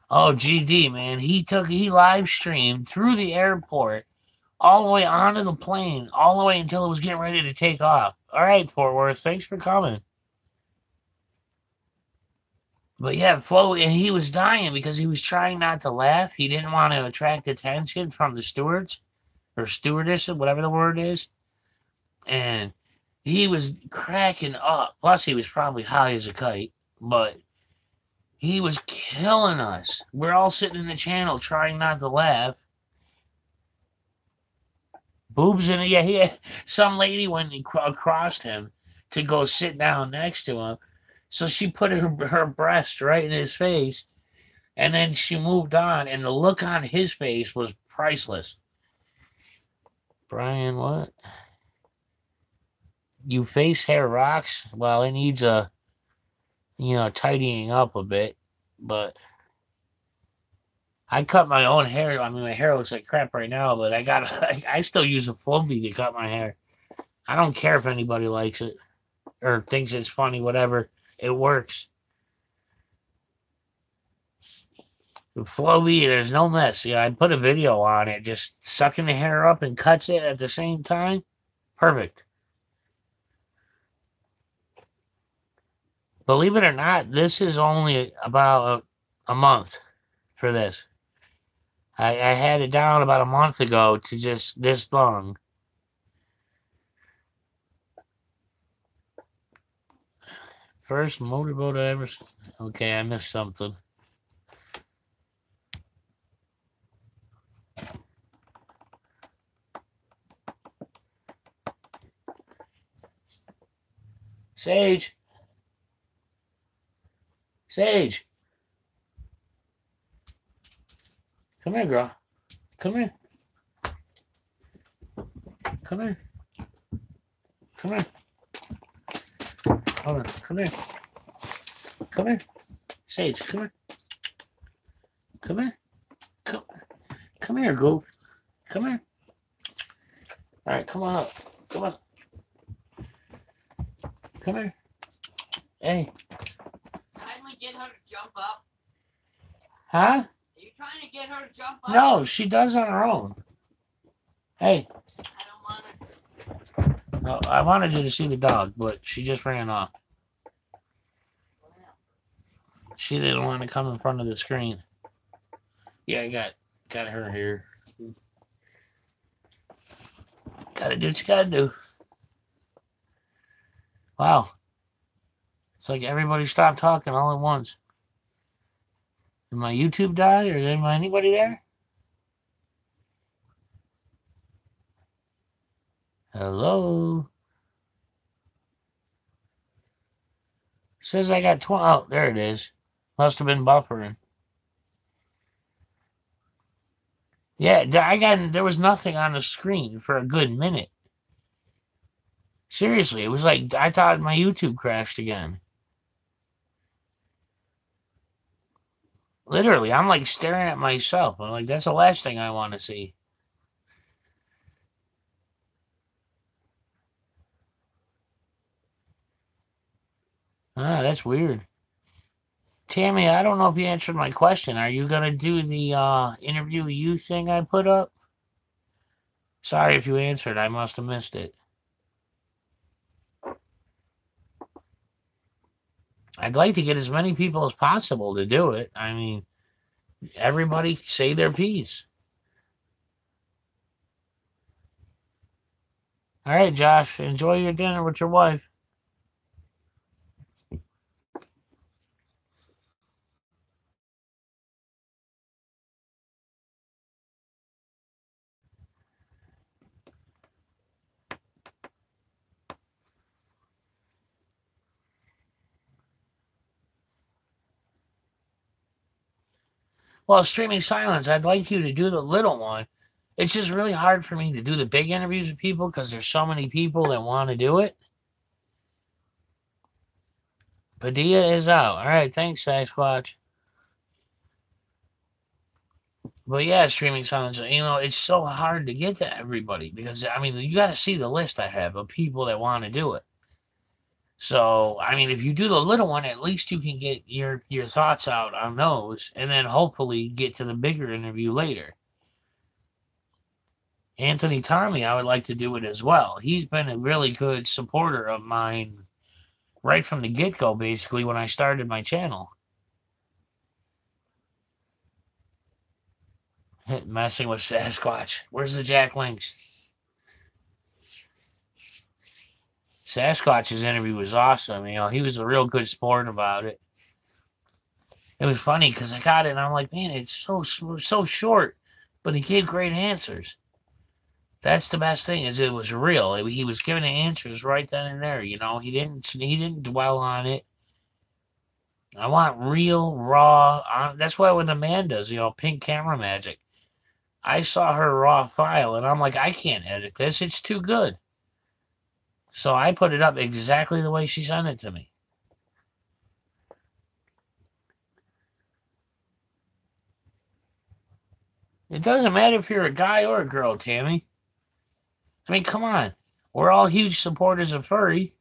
Oh, GD, man. He live streamed through the airport all the way onto the plane, all the way until it was getting ready to take off. All right, Fort Worth, thanks for coming. But yeah, Flo, and he was dying because he was trying not to laugh. He didn't want to attract attention from the stewards or stewardess, whatever the word is. And he was cracking up. Plus, he was probably high as a kite, but he was killing us. We're all sitting in the channel trying not to laugh. Boobs in it. Yeah, he had, some lady went across him to go sit down next to him. So she put her breast right in his face, and then she moved on, and the look on his face was priceless. Brian, what? You face hair rocks? Well, it needs a, tidying up a bit, but I cut my own hair. I mean, my hair looks like crap right now, but I still use a Flowbee to cut my hair. I don't care if anybody likes it or thinks it's funny, whatever. It works. With Flowbee, there's no mess. Yeah, I'd put a video on it, just sucking the hair up and cuts it at the same time. Perfect. Believe it or not, this is only about a month for this. I had it down about a month ago to just this long. First motorboat I ever... Okay, I missed something. Sage. Sage. Come here, girl. Come here. Come here. Come here. Hold on. Come here. Come here. Sage, come here. Come here. Come here, Goof. Come here. All right, come on up. Come on. Come here. Hey.
Finally get her to jump up.
Huh?
Are you trying to get her to jump up?
No, she does on her own. Hey.
I don't want her.
No, I wanted you to see the dog, but she just ran off. She didn't want to come in front of the screen. Yeah, I got her here. Gotta do what you gotta do. Wow. It's like everybody stopped talking all at once. Did my YouTube die or is anybody there? Hello? Says I got 20. Oh, there it is. Must have been buffering. Yeah, there was nothing on the screen for a good minute. Seriously, it was like I thought my YouTube crashed again. Literally, I'm like staring at myself. I'm like, that's the last thing I want to see. Ah, that's weird. Tammy, I don't know if you answered my question. Are you gonna do the interview you thing I put up? Sorry if you answered. I must have missed it. I'd like to get as many people as possible to do it. I mean, everybody say their piece. All right, Josh, enjoy your dinner with your wife. Well, streaming silence, I'd like you to do the little one. It's just really hard for me to do the big interviews with people because there's so many people that want to do it. Padilla is out. All right, thanks, Sasquatch. But yeah, streaming silence, it's so hard to get to everybody because, I mean, you got to see the list I have of people that want to do it. So, I mean, if you do the little one, at least you can get your thoughts out on those and then hopefully get to the bigger interview later. Anthony Tommy, I would like to do it as well. He's been a really good supporter of mine right from the get-go, basically, when I started my channel. Messing with Sasquatch. Where's the Jack Links? Sasquatch's interview was awesome. He was a real good sport about it. It was funny because I got it and I'm like, man, it's so short, but he gave great answers. That's the best thing is it was real. He was giving the answers right then and there. He didn't dwell on it. I want real, raw. That's why when the man does, pink camera magic. I saw her raw file and I'm like, I can't edit this. It's too good. So I put it up exactly the way she sent it to me. It doesn't matter if you're a guy or a girl, Tammy. I mean, come on. We're all huge supporters of furry.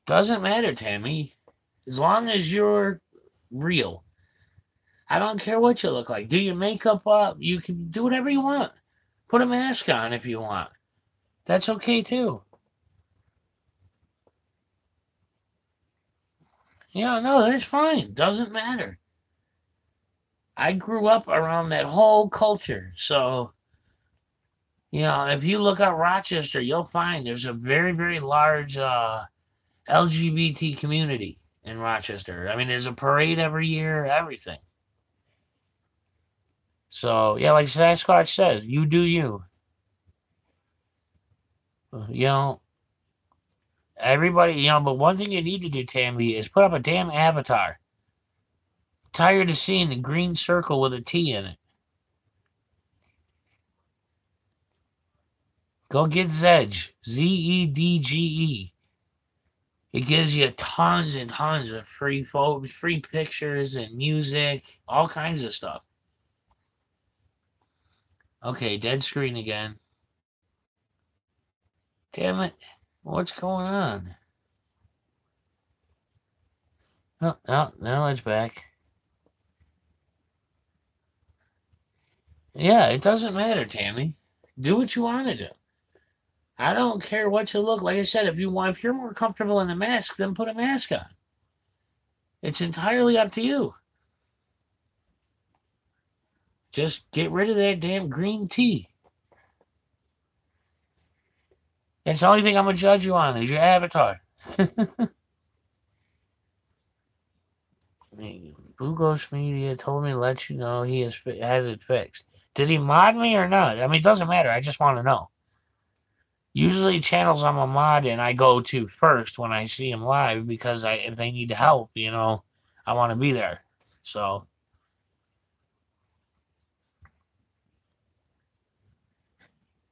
Doesn't matter, Tammy. As long as you're real. I don't care what you look like. Do your makeup up. You can do whatever you want. Put a mask on if you want. That's okay, too. No, that's fine. Doesn't matter. I grew up around that whole culture. So, if you look up Rochester, you'll find there's a very, very large LGBT community in Rochester. I mean, there's a parade every year, everything. So, yeah, like Sasquatch says, you do you. Everybody, but one thing you need to do, Tammy, is put up a damn avatar. Tired of seeing the green circle with a T in it. Go get Zedge. Zedge. It gives you tons and tons of free photos, free pictures and music, all kinds of stuff. Okay, dead screen again. Damn it. What's going on? Oh, now it's back. Yeah, it doesn't matter, Tammy. Do what you want to do. I don't care what you look like. I said, if you're more comfortable in a mask, then put a mask on. It's entirely up to you. Just get rid of that damn green tea. That's the only thing I'm gonna judge you on is your avatar. Blue Ghost Media told me to let you know he has it fixed. Did he mod me or not? I mean, it doesn't matter. I just want to know. Usually, channels I'm a mod in, I go to first when I see them live because if they need help, I want to be there. So,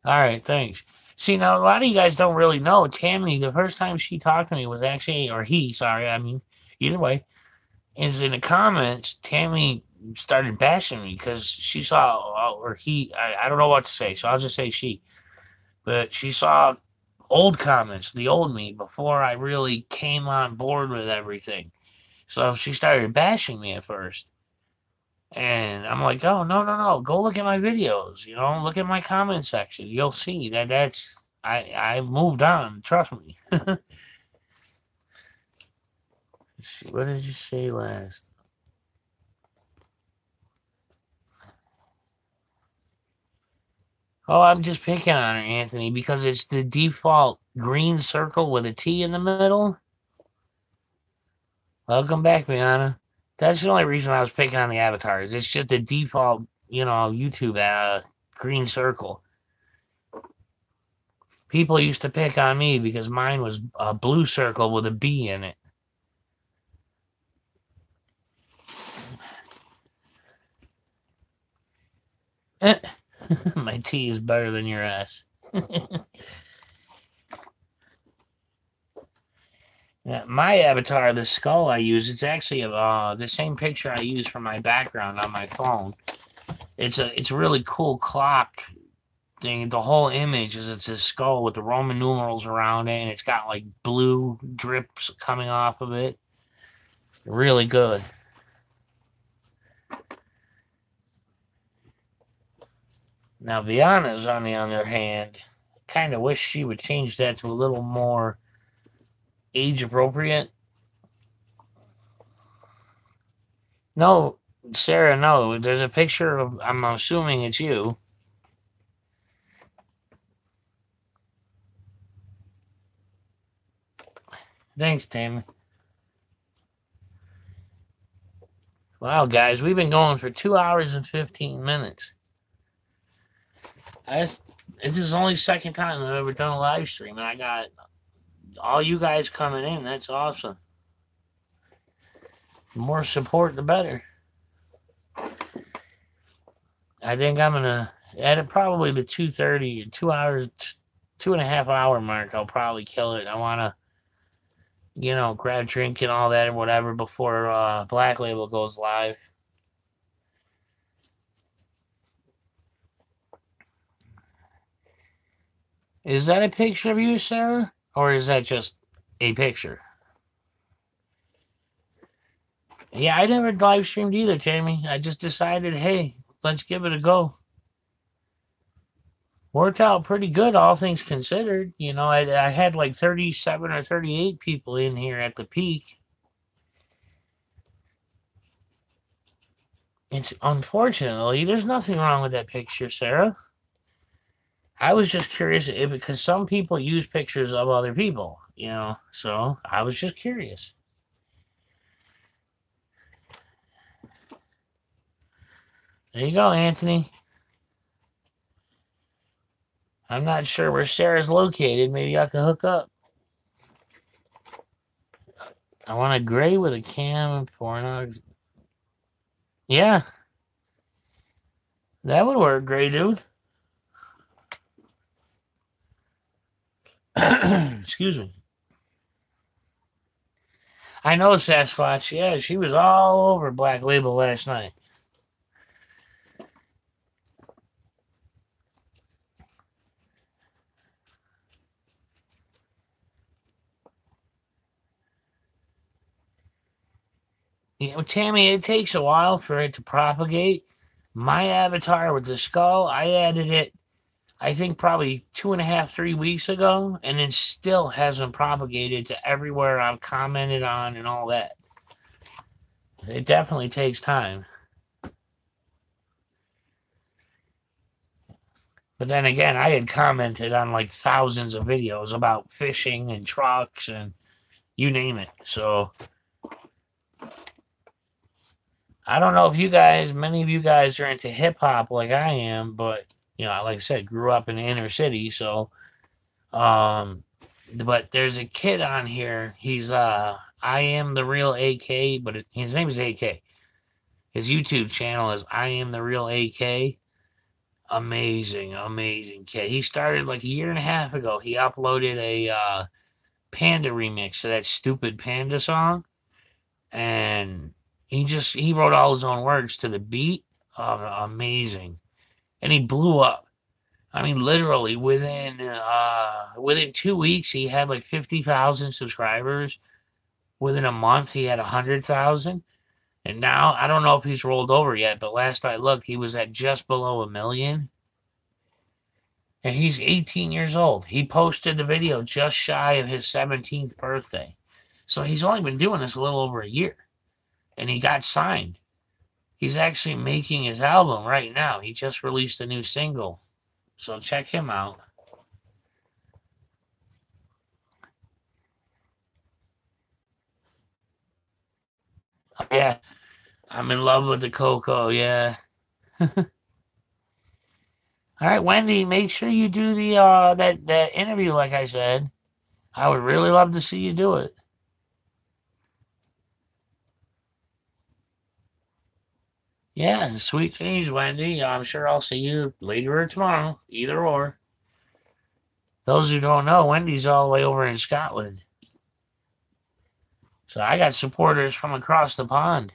all right, thanks. See, now a lot of you guys don't really know Tammy. The first time she talked to me was actually, or he, sorry, I mean, either way, is in the comments. Tammy started bashing me because she saw, or he, I don't know what to say, so I'll just say she. But she saw old comments, the old me, before I really came on board with everything. So she started bashing me at first. And I'm like, oh, no, no, no. Go look at my videos. Look at my comment section. You'll see I moved on. Trust me. Let's see. What did you say last? Oh, I'm just picking on her, Anthony, because it's the default green circle with a T in the middle. Welcome back, Brianna. That's the only reason I was picking on the avatars. It's just the default, YouTube green circle. People used to pick on me because mine was a blue circle with a B in it. My tea is better than your ass. Yeah, my avatar, the skull I use, it's actually the same picture I use for my background on my phone. It's a really cool clock thing. The whole image it's a skull with the Roman numerals around it, and it's got like blue drips coming off of it. Really good. Now, Viana's, on the other hand, kind of wish she would change that to a little more age appropriate. No, Sarah, no. There's a picture of, I'm assuming it's you. Thanks, Tammy. Wow, guys, we've been going for 2 hours and 15 minutes. This is the only second time I've ever done a live stream, and I got all you guys coming in. That's awesome. The more support, the better. I think I'm gonna at probably the 2:30, 2 hours, 2.5 hour mark. I'll probably kill it. I wanna, grab drink and all that and whatever before Black Label goes live. Is that a picture of you, Sarah? Or is that just a picture? Yeah, I never live streamed either, Tammy. I just decided, hey, let's give it a go. Worked out pretty good, all things considered. I had like 37 or 38 people in here at the peak. It's unfortunately, there's nothing wrong with that picture, Sarah. I was just curious because some people use pictures of other people, so I was just curious. There you go, Anthony. I'm not sure where Sarah's located. Maybe I can hook up. I want a gray with a cam for an. Yeah. That would work, gray dude. Excuse me. I know Sasquatch. Yeah, she was all over Black Label last night. Tammy, it takes a while for it to propagate. My avatar with the skull, I added it I think probably 2.5, 3 weeks ago, and then still hasn't propagated to everywhere I've commented on and all that. It definitely takes time. But then again, I had commented on like thousands of videos about fishing and trucks and you name it. So I don't know if many of you guys are into hip hop like I am, but like I said, grew up in the inner city, so um but there's a kid on here. He's I am the real AK, but his name is AK. His YouTube channel is I am the real AK. Amazing, amazing kid. He started like a year and a half ago. He uploaded a Panda remix to that stupid Panda song, and he wrote all his own words to the beat. Amazing, and he blew up. I mean, literally within 2 weeks, he had like 50,000 subscribers. Within a month, he had 100,000, and now I don't know if he's rolled over yet. But last I looked, he was at just below 1 million. And he's 18 years old. He posted the video just shy of his 17th birthday. So he's only been doing this a little over a year. And he got signed. He's actually making his album right now. He just released a new single. So check him out. Oh, yeah. I'm in love with the Coco. Yeah. All right, Wendy, make sure you do the that interview like I said. I would really love to see you do it. Yeah, sweet dreams, Wendy. I'm sure I'll see you later or tomorrow, either or. Those who don't know, Wendy's all the way over in Scotland. So I got supporters from across the pond.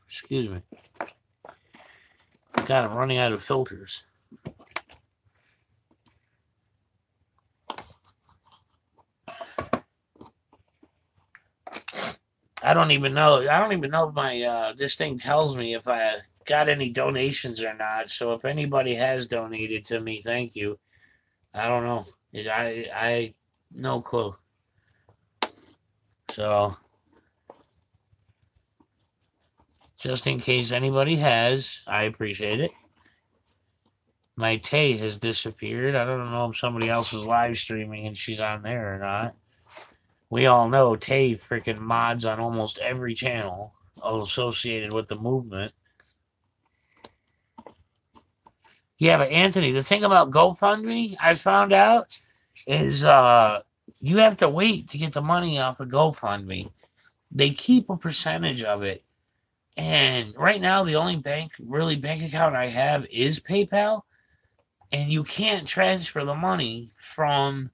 Excuse me. God, I'm running out of filters. I don't even know if my this thing tells me if I got any donations or not. So if anybody has donated to me, thank you. I don't know. I no clue. So just in case anybody has, I appreciate it. My Tay has disappeared. I don't know if somebody else was live streaming and she's on there or not. We all know Tay freaking mods on almost every channel associated with the movement. Yeah, but Anthony, the thing about GoFundMe, I found out, is you have to wait to get the money off of GoFundMe. They keep a percentage of it. And right now, the only bank account I have is PayPal. And you can't transfer the money from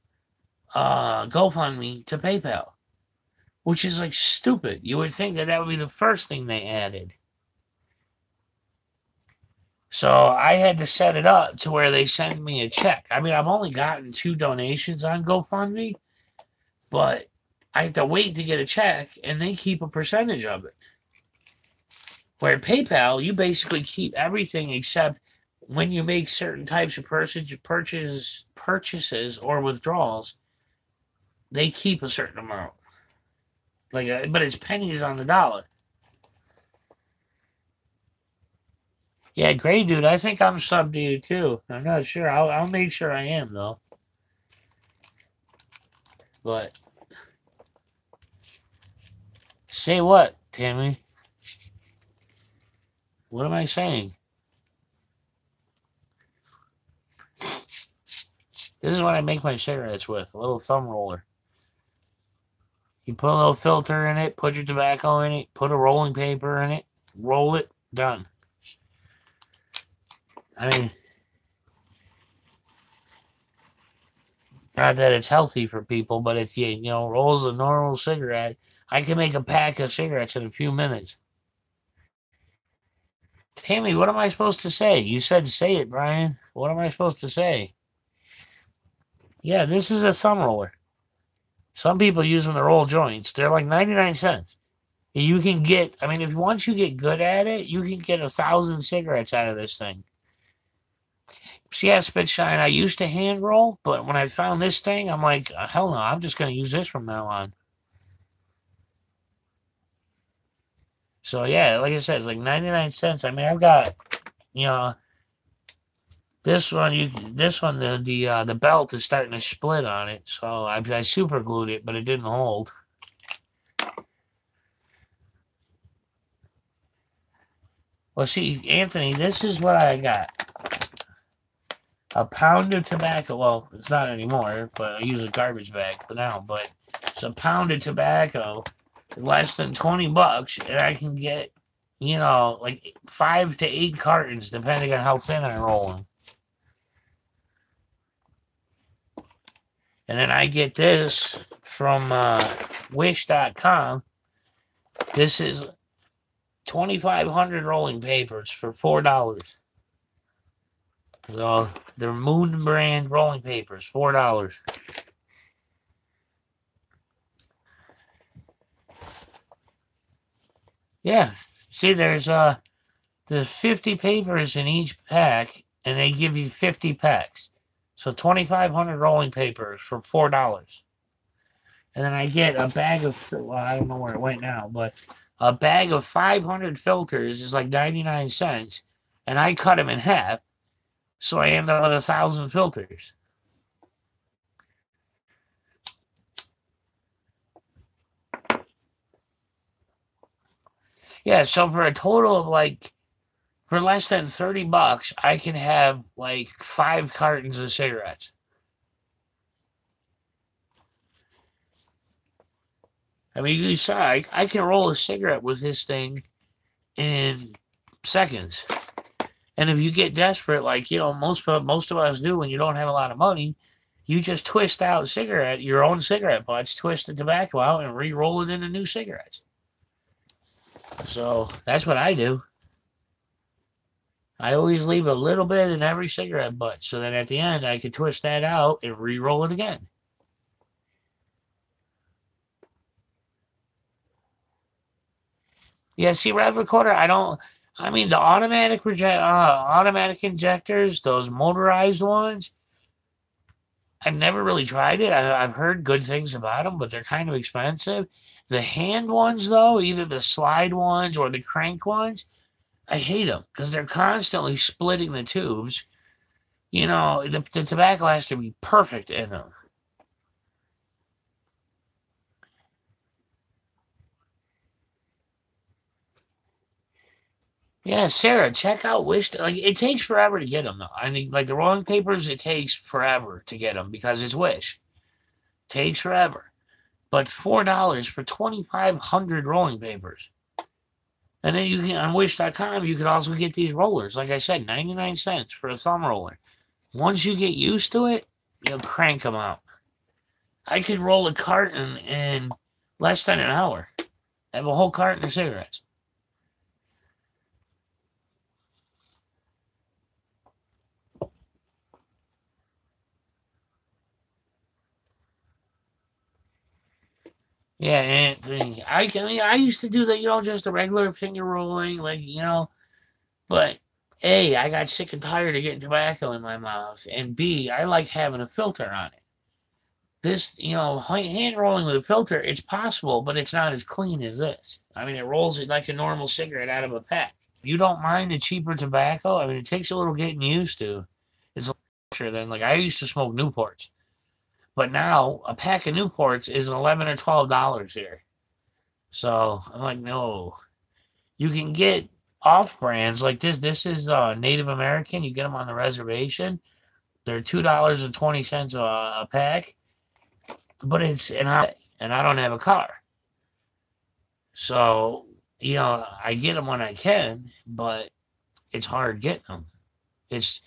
GoFundMe to PayPal, which is like stupid. You would think that would be the first thing they added. So I had to set it up to where they send me a check. I mean, I've only gotten 2 donations on GoFundMe, but I have to wait to get a check, and they keep a percentage of it. Where at PayPal, you basically keep everything except when you make certain types of purchases or withdrawals, they keep a certain amount. But it's pennies on the dollar. Yeah, Gray Dude, I think I'm sub to you too. I'm not sure. I'll make sure I am though. But say what, Tammy? What am I saying? This is what I make my cigarettes with, a little thumb roller. You put a little filter in it, put your tobacco in it, put a rolling paper in it, roll it, done. I mean, not that it's healthy for people, but if you rolls a normal cigarette, I can make a pack of cigarettes in a few minutes. Tammy, what am I supposed to say? You said say it, Brian. What am I supposed to say? Yeah, this is a thumb roller. Some people use them to roll joints. They're like 99 cents. You can get, I mean, if once you get good at it, you can get 1,000 cigarettes out of this thing. See, yeah, spit shine. I used to hand roll, but when I found this thing, I'm like, hell no, I'm just going to use this from now on. So yeah, like I said, it's like 99 cents. I mean, I've got, you know, this one, the belt is starting to split on it. So I super glued it, but it didn't hold. Well, see, Anthony, this is what I got. A pound of tobacco. Well, it's not anymore, but I use a garbage bag for now. But it's a pound of tobacco, less than $20, and I can get, like 5 to 8 cartons, depending on how thin I roll them. And then I get this from Wish.com. This is 2,500 rolling papers for $4. So they're Moon brand rolling papers, $4. Yeah. See, there's 50 papers in each pack, and they give you 50 packs. So 2,500 rolling papers for $4. And then I get a bag of, well, I don't know where it went now, but a bag of 500 filters is like 99 cents. And I cut them in half. So I end up with 1,000 filters. Yeah, so for a total of for less than $30, I can have like 5 cartons of cigarettes. I mean, you saw, I can roll a cigarette with this thing in seconds. And if you get desperate, most of us do when you don't have a lot of money, you just twist out your own cigarette butts, twist the tobacco out, and re-roll it into new cigarettes. So that's what I do. I always leave a little bit in every cigarette butt, so that at the end I can twist that out and re-roll it again. Yeah, see, rev recorder, I mean, the automatic injectors, those motorized ones, I've never really tried it. I've heard good things about them, but they're kind of expensive. The hand ones, though, either the slide ones or the crank ones, I hate them because they're constantly splitting the tubes. The tobacco has to be perfect in them. Yeah, Sarah, check out Wish. It takes forever to get them, though. I think, the rolling papers, it takes forever to get them because it's Wish. Takes forever. But $4 for 2,500 rolling papers. And then you can, on Wish.com, you can also get these rollers. Like I said, 99 cents for a thumb roller. Once you get used to it, you'll crank them out. I could roll a carton in less than an hour. I have a whole carton of cigarettes. Yeah, Anthony. I used to do that, just a regular finger rolling, but A, I got sick and tired of getting tobacco in my mouth, and B, I like having a filter on it. This, hand rolling with a filter, it's possible, but it's not as clean as this. I mean, it rolls it like a normal cigarette out of a pack. You don't mind the cheaper tobacco? I mean, it takes a little getting used to. It's sure than I used to smoke Newports. But now a pack of Newports is $11 or $12 here. So I'm like, no. You can get off brands like this. This is Native American. You get them on the reservation. They're $2.20 a pack. But I don't have a car. So, I get them when I can, but it's hard getting them. It's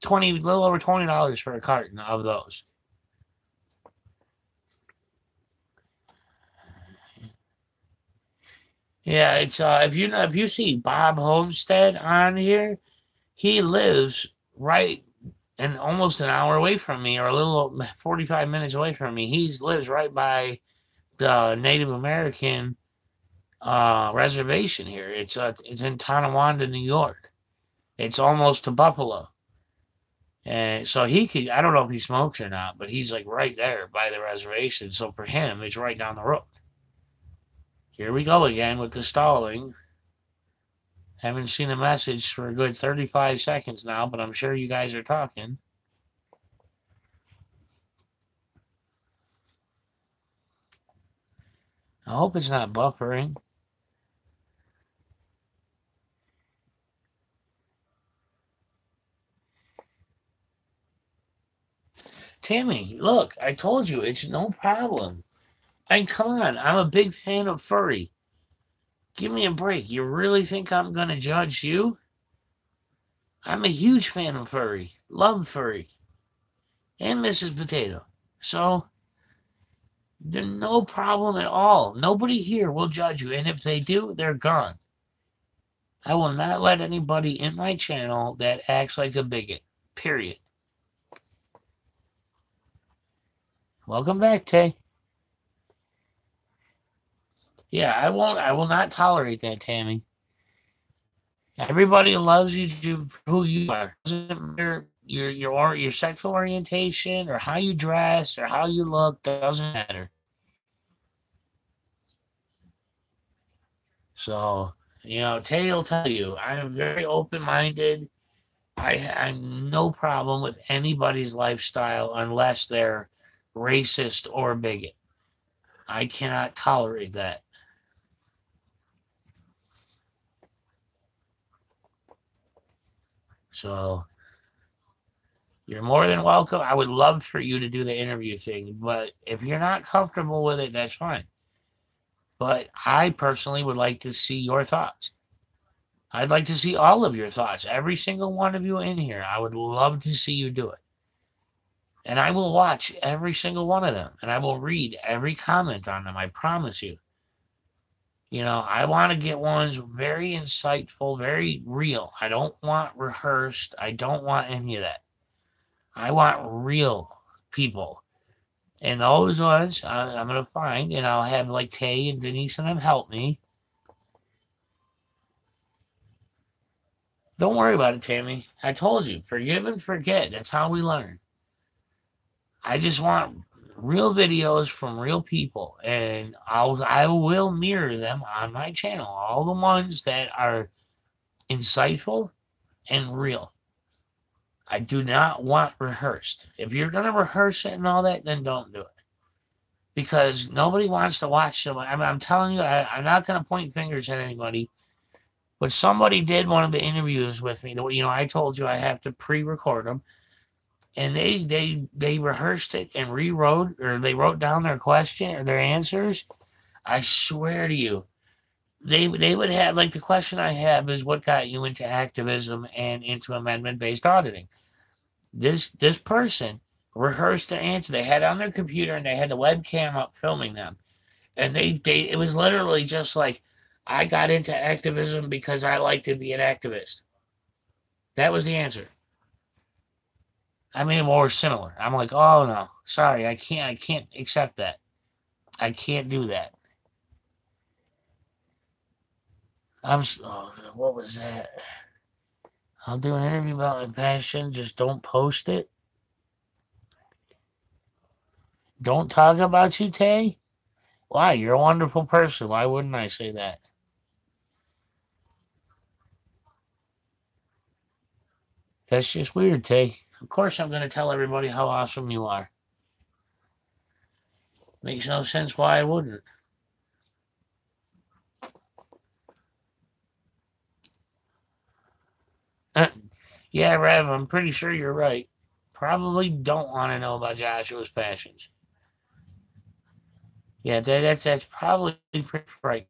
a little over $20 for a carton of those. Yeah, it's if you see Bob Homestead on here, he lives right and almost an hour away from me, or a little 45 minutes away from me. He lives right by the Native American reservation here. It's in Tonawanda, New York. It's almost to Buffalo. And so he could, I don't know if he smokes or not, but he's like right there by the reservation. So for him, it's right down the road. Here we go again with the stalling. Haven't seen a message for a good 35 seconds now, but I'm sure you guys are talking. I hope it's not buffering. Tammy, look, I told you it's no problem. And come on, I'm a big fan of furry. Give me a break. You really think I'm going to judge you? I'm a huge fan of furry. Love furry. And Mrs. Potato. So, there's no problem at all. Nobody here will judge you. And if they do, they're gone. I will not let anybody in my channel that acts like a bigot. Period. Welcome back, Tay. Yeah, I will not tolerate that, Tammy. Everybody loves you for who you are. Doesn't matter your sexual orientation or how you dress or how you look, doesn't matter. So, Tay will tell you, I am very open minded. I'm no problem with anybody's lifestyle unless they're racist or bigot. I cannot tolerate that. So you're more than welcome. I would love for you to do the interview thing, but if you're not comfortable with it, that's fine. But I personally would like to see your thoughts. I'd like to see all of your thoughts, every single one of you in here. I would love to see you do it. And I will watch every single one of them and I will read every comment on them. I promise you. I want to get ones very insightful, very real. I don't want rehearsed. I don't want any of that. I want real people. And those ones I'm going to find, and I'll have like Tay and Denise and them help me. Don't worry about it, Tammy. I told you, forgive and forget. That's how we learn. I just want real videos from real people, and I will mirror them on my channel. All the ones that are insightful and real. I do not want rehearsed. If you're going to rehearse it and all that, then don't do it. Because nobody wants to watch them. I'm telling you, I'm not going to point fingers at anybody. But somebody did one of the interviews with me. I told you I have to pre-record them. And they rehearsed it and rewrote, or they wrote down their question or their answers. I swear to you, they would have, like, the question I have is, what got you into activism and into amendment-based auditing? This person rehearsed the answer. They had it on their computer and they had the webcam up filming them. And it was literally just like, I got into activism because I like to be an activist. That was the answer. I mean, more similar. I'm like, oh no, sorry, I can't accept that. I can't do that. What was that? I'll do an interview about my passion. Just don't post it. Don't talk about you, Tay. Why? You're a wonderful person. Why wouldn't I say that? That's just weird, Tay. Of course, I'm going to tell everybody how awesome you are. Makes no sense why I wouldn't. Yeah, Rev, I'm pretty sure you're right. Probably don't want to know about Joshua's passions. Yeah, that's probably pretty frightening.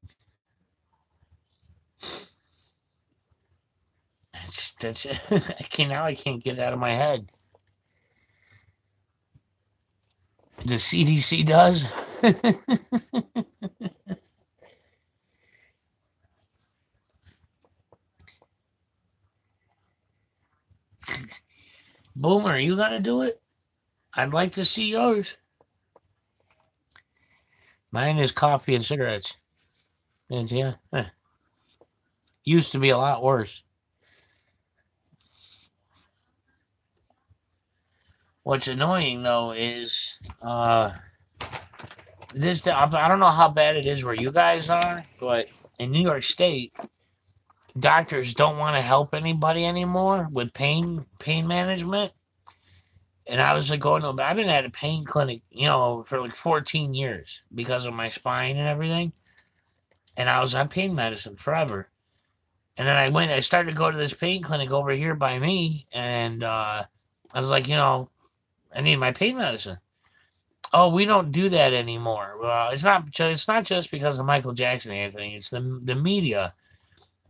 That's I can't get it out of my head. The CDC does. Boomer, are you gonna do it? I'd like to see yours. Mine is coffee and cigarettes. Yeah. Used to be a lot worse. What's annoying though is this. I don't know how bad it is where you guys are, but in New York State, doctors don't want to help anybody anymore with pain management. And I was like going to, I've been at a pain clinic, for like 14 years because of my spine and everything. And I was on pain medicine forever. And then I started to go to this pain clinic over here by me. And I was like, I need my pain medicine. Oh, we don't do that anymore. Well, it's not just because of Michael Jackson or anything. It's the media.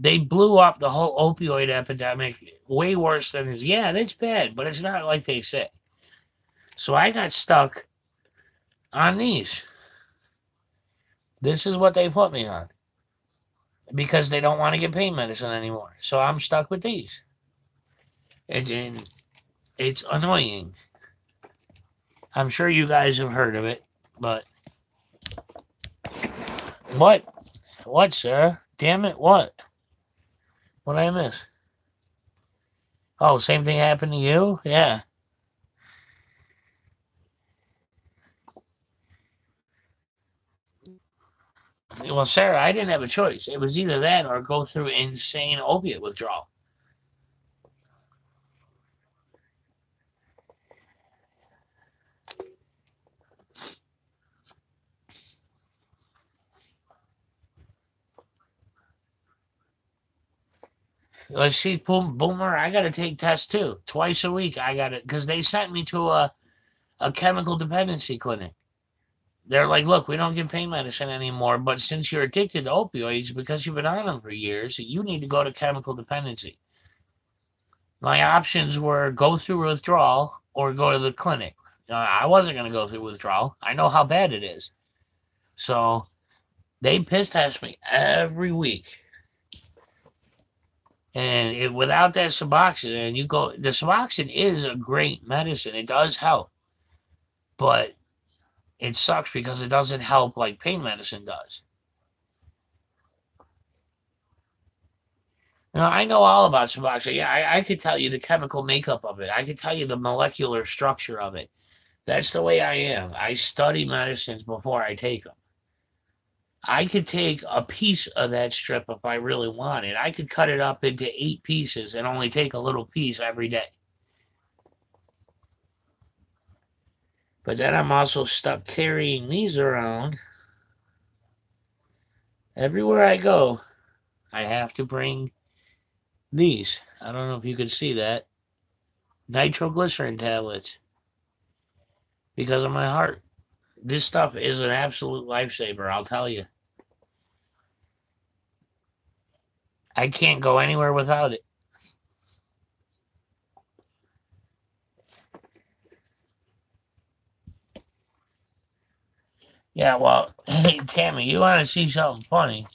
They blew up the whole opioid epidemic way worse than it is. Yeah, that's bad, but it's not like they say. So I got stuck on these. This is what they put me on because they don't want to get pain medicine anymore. So I'm stuck with these. And it's annoying. I'm sure you guys have heard of it, but what? What, sir? Damn it, what? What did I miss? Oh, same thing happened to you? Yeah. Well, Sarah, I didn't have a choice. It was either that or go through insane opiate withdrawal. Let's see, Boomer, I got to take tests too. Twice a week, I got it because they sent me to a chemical dependency clinic. They're like, look, we don't give pain medicine anymore, but since you're addicted to opioids because you've been on them for years, you need to go to chemical dependency. My options were go through withdrawal or go to the clinic. I wasn't going to go through withdrawal. I know how bad it is. So they piss test me every week. And without that Suboxone, and the Suboxone is a great medicine. It does help. But it sucks because it doesn't help like pain medicine does. I know all about Suboxone. Yeah, I could tell you the chemical makeup of it. I could tell you the molecular structure of it. That's the way I am. I study medicines before I take them. I could take a piece of that strip if I really wanted. I could cut it up into 8 pieces and only take a little piece every day. But then I'm also stuck carrying these around. Everywhere I go, I have to bring these. I don't know if you could see that. Nitroglycerin tablets because of my heart. This stuff is an absolute lifesaver, I'll tell you. I can't go anywhere without it. Yeah, well, hey, Tammy, you want to see something funny?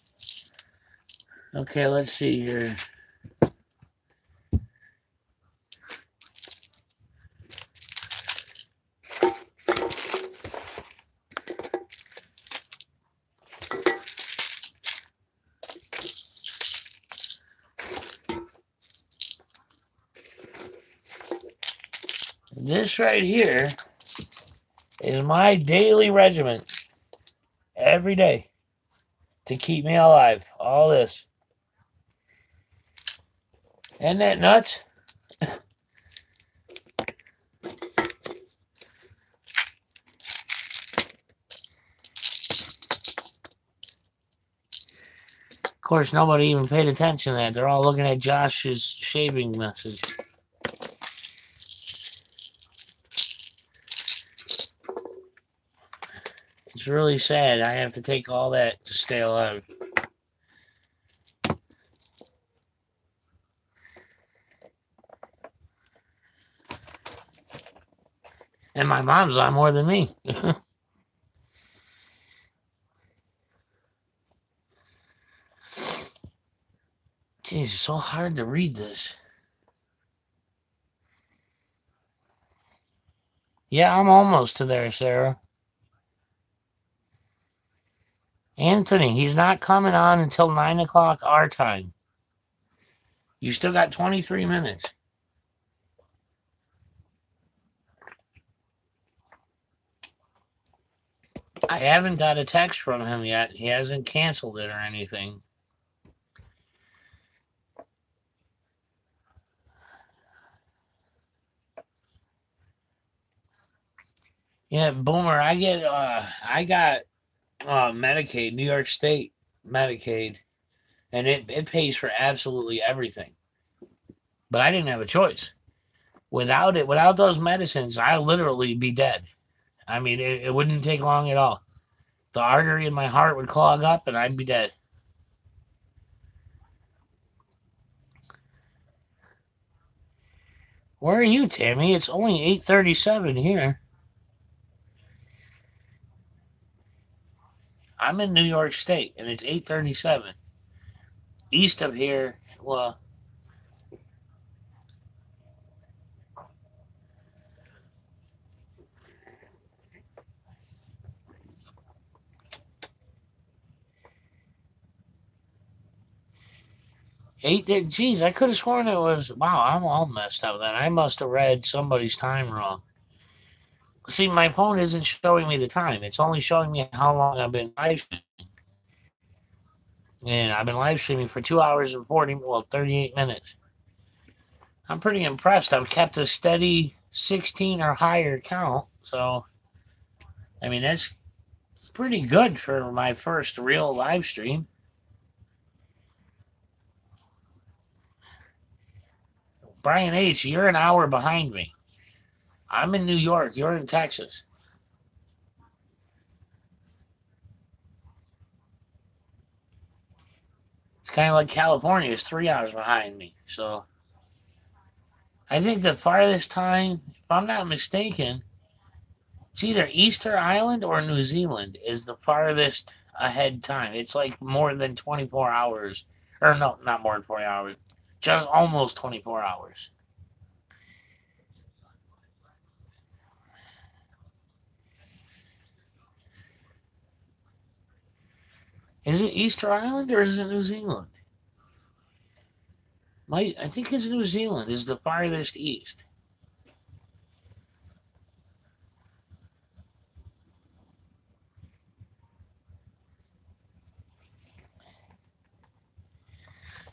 Okay, let's see here. This right here is my daily regimen every day to keep me alive. All this. Isn't that nuts? Of course, nobody even paid attention to that. They're all looking at Josh's shaving message. It's really sad. I have to take all that to stay alive. And my mom's on more than me. Jeez, it's so hard to read this. Yeah, I'm almost to there, Sarah. Anthony, he's not coming on until 9 o'clock our time. You still got 23 minutes. I haven't got a text from him yet. He hasn't canceled it or anything. Yeah, Boomer, I got Medicaid, New York State Medicaid, and it pays for absolutely everything. But I didn't have a choice. Without it, without those medicines, I'll literally be dead. I mean, it wouldn't take long at all. The artery in my heart would clog up and I'd be dead. Where are you, Tammy? It's only 8:37 here. I'm in New York State and it's 8:37. East of here, well, geez, I could have sworn it was. Wow, I'm all messed up then. I must have read somebody's time wrong. See, my phone isn't showing me the time. It's only showing me how long I've been live streaming. And I've been live streaming for 2 hours and 38 minutes. I'm pretty impressed. I've kept a steady 16 or higher count. So, I mean, that's pretty good for my first real live stream. Brian H., you're an hour behind me. I'm in New York. You're in Texas. It's kind of like California is 3 hours behind me. So I think the farthest time, if I'm not mistaken, it's either Easter Island or New Zealand is the farthest ahead time. It's like more than 24 hours. Or no, not more than 40 hours. Just almost 24 hours. Is it Easter Island or is it New Zealand? I think it's New Zealand is the farthest east.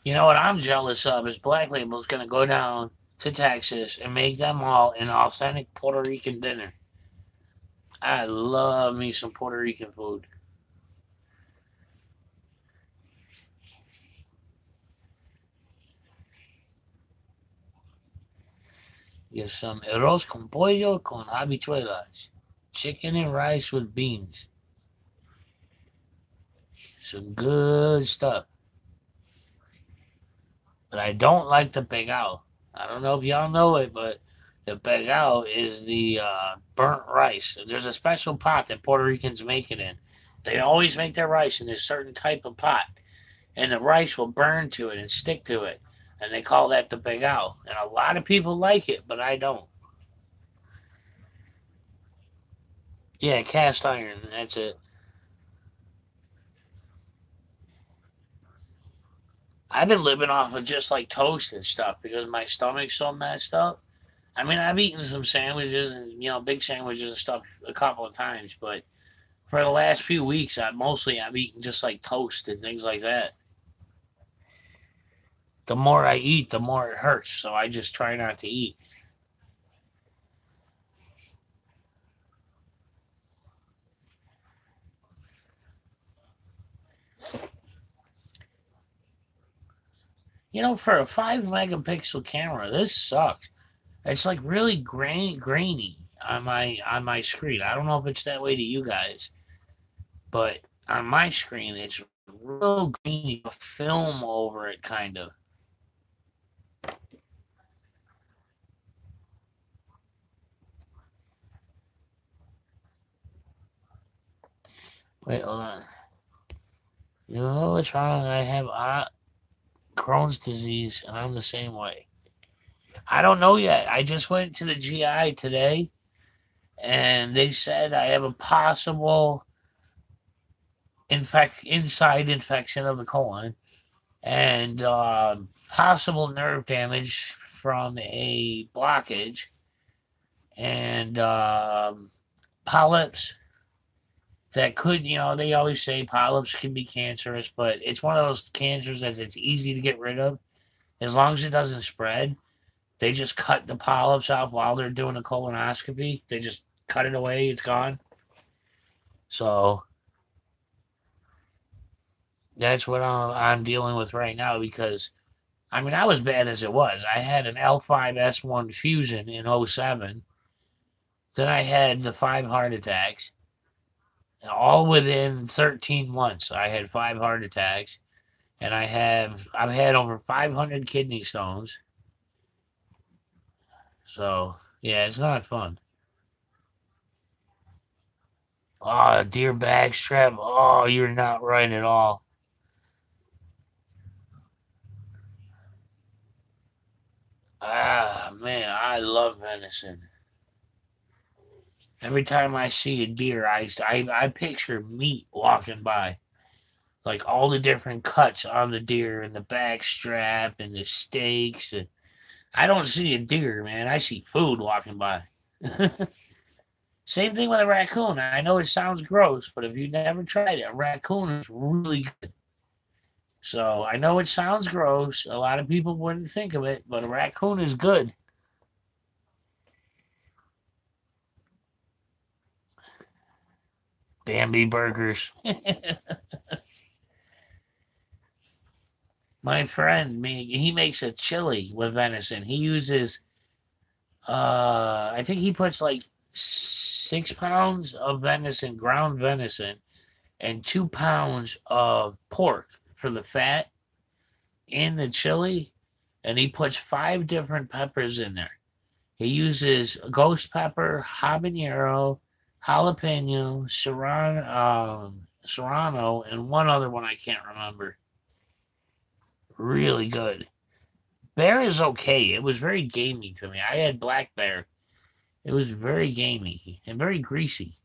You know what I'm jealous of is Black Label's going to go down to Texas and make them all an authentic Puerto Rican dinner. I love me some Puerto Rican food. Get some arroz con pollo con habichuelas, chicken and rice with beans. Some good stuff. But I don't like the pegao. I don't know if y'all know it, but the pegao is the burnt rice. There's a special pot that Puerto Ricans make it in. They always make their rice in a certain type of pot, and the rice will burn to it and stick to it, and they call that the pegao. And a lot of people like it, but I don't. Yeah, cast iron. That's it. I've been living off of just like toast and stuff because my stomach's so messed up. I mean, I've eaten some sandwiches and big sandwiches and stuff a couple of times, but for the last few weeks, I've eaten just like toast and things like that. The more I eat, the more it hurts, so I just try not to eat. For a 5 megapixel camera, this sucks. It's like really grainy on my screen. I don't know if it's that way to you guys, but on my screen, it's real grainy, a film over it, kind of. Wait, hold on. You know what's wrong? I have Crohn's disease, and I'm the same way. I don't know yet. I just went to the GI today, and they said I have a possible inside infection of the colon, and possible nerve damage from a blockage, and polyps that could, they always say polyps can be cancerous, but it's one of those cancers that it's easy to get rid of as long as it doesn't spread. They just cut the polyps out while they're doing a colonoscopy. They just cut it away, it's gone. So that's what I'm dealing with right now because, I mean, I was bad as it was. I had an L5S1 fusion in '07. Then I had the 5 heart attacks. All within 13 months, I had 5 heart attacks. And I've had over 500 kidney stones. So yeah, it's not fun. Oh, deer backstrap. Oh, you're not right at all. Ah, man, I love venison. Every time I see a deer, I picture meat walking by. Like all the different cuts on the deer and the back strap and the steaks. And I don't see a deer, man. I see food walking by. Same thing with a raccoon. I know it sounds gross, but if you never tried it, a raccoon is really good. So I know it sounds gross. A lot of people wouldn't think of it, but a raccoon is good. Bambi burgers. My friend, he makes a chili with venison. He uses, I think he puts like 6 pounds of venison, ground venison, and 2 pounds of pork for the fat in the chili, and he puts 5 different peppers in there. He uses ghost pepper, habanero, jalapeno, serrano, and one other one I can't remember. Really good. Bear is okay. It was very gamey to me. I had black bear. It was very gamey and very greasy.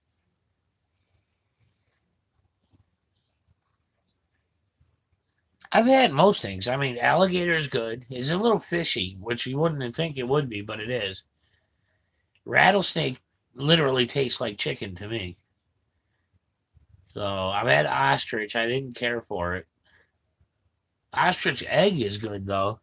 I've had most things. I mean, alligator is good. It's a little fishy, which you wouldn't think it would be, but it is. Rattlesnake literally tastes like chicken to me. So I've had ostrich. I didn't care for it. Ostrich egg is good though.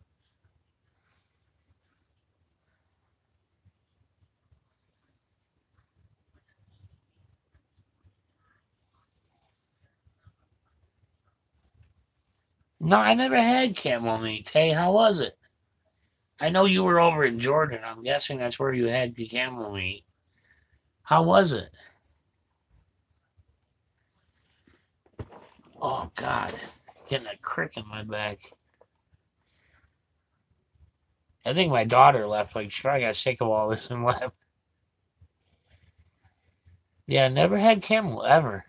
No, I never had camel meat. Hey, how was it? I know you were over in Jordan. I'm guessing that's where you had the camel meat. How was it? Oh God, getting a crick in my back. I think my daughter left. Like she probably got sick of all this and left. Yeah, never had camel ever.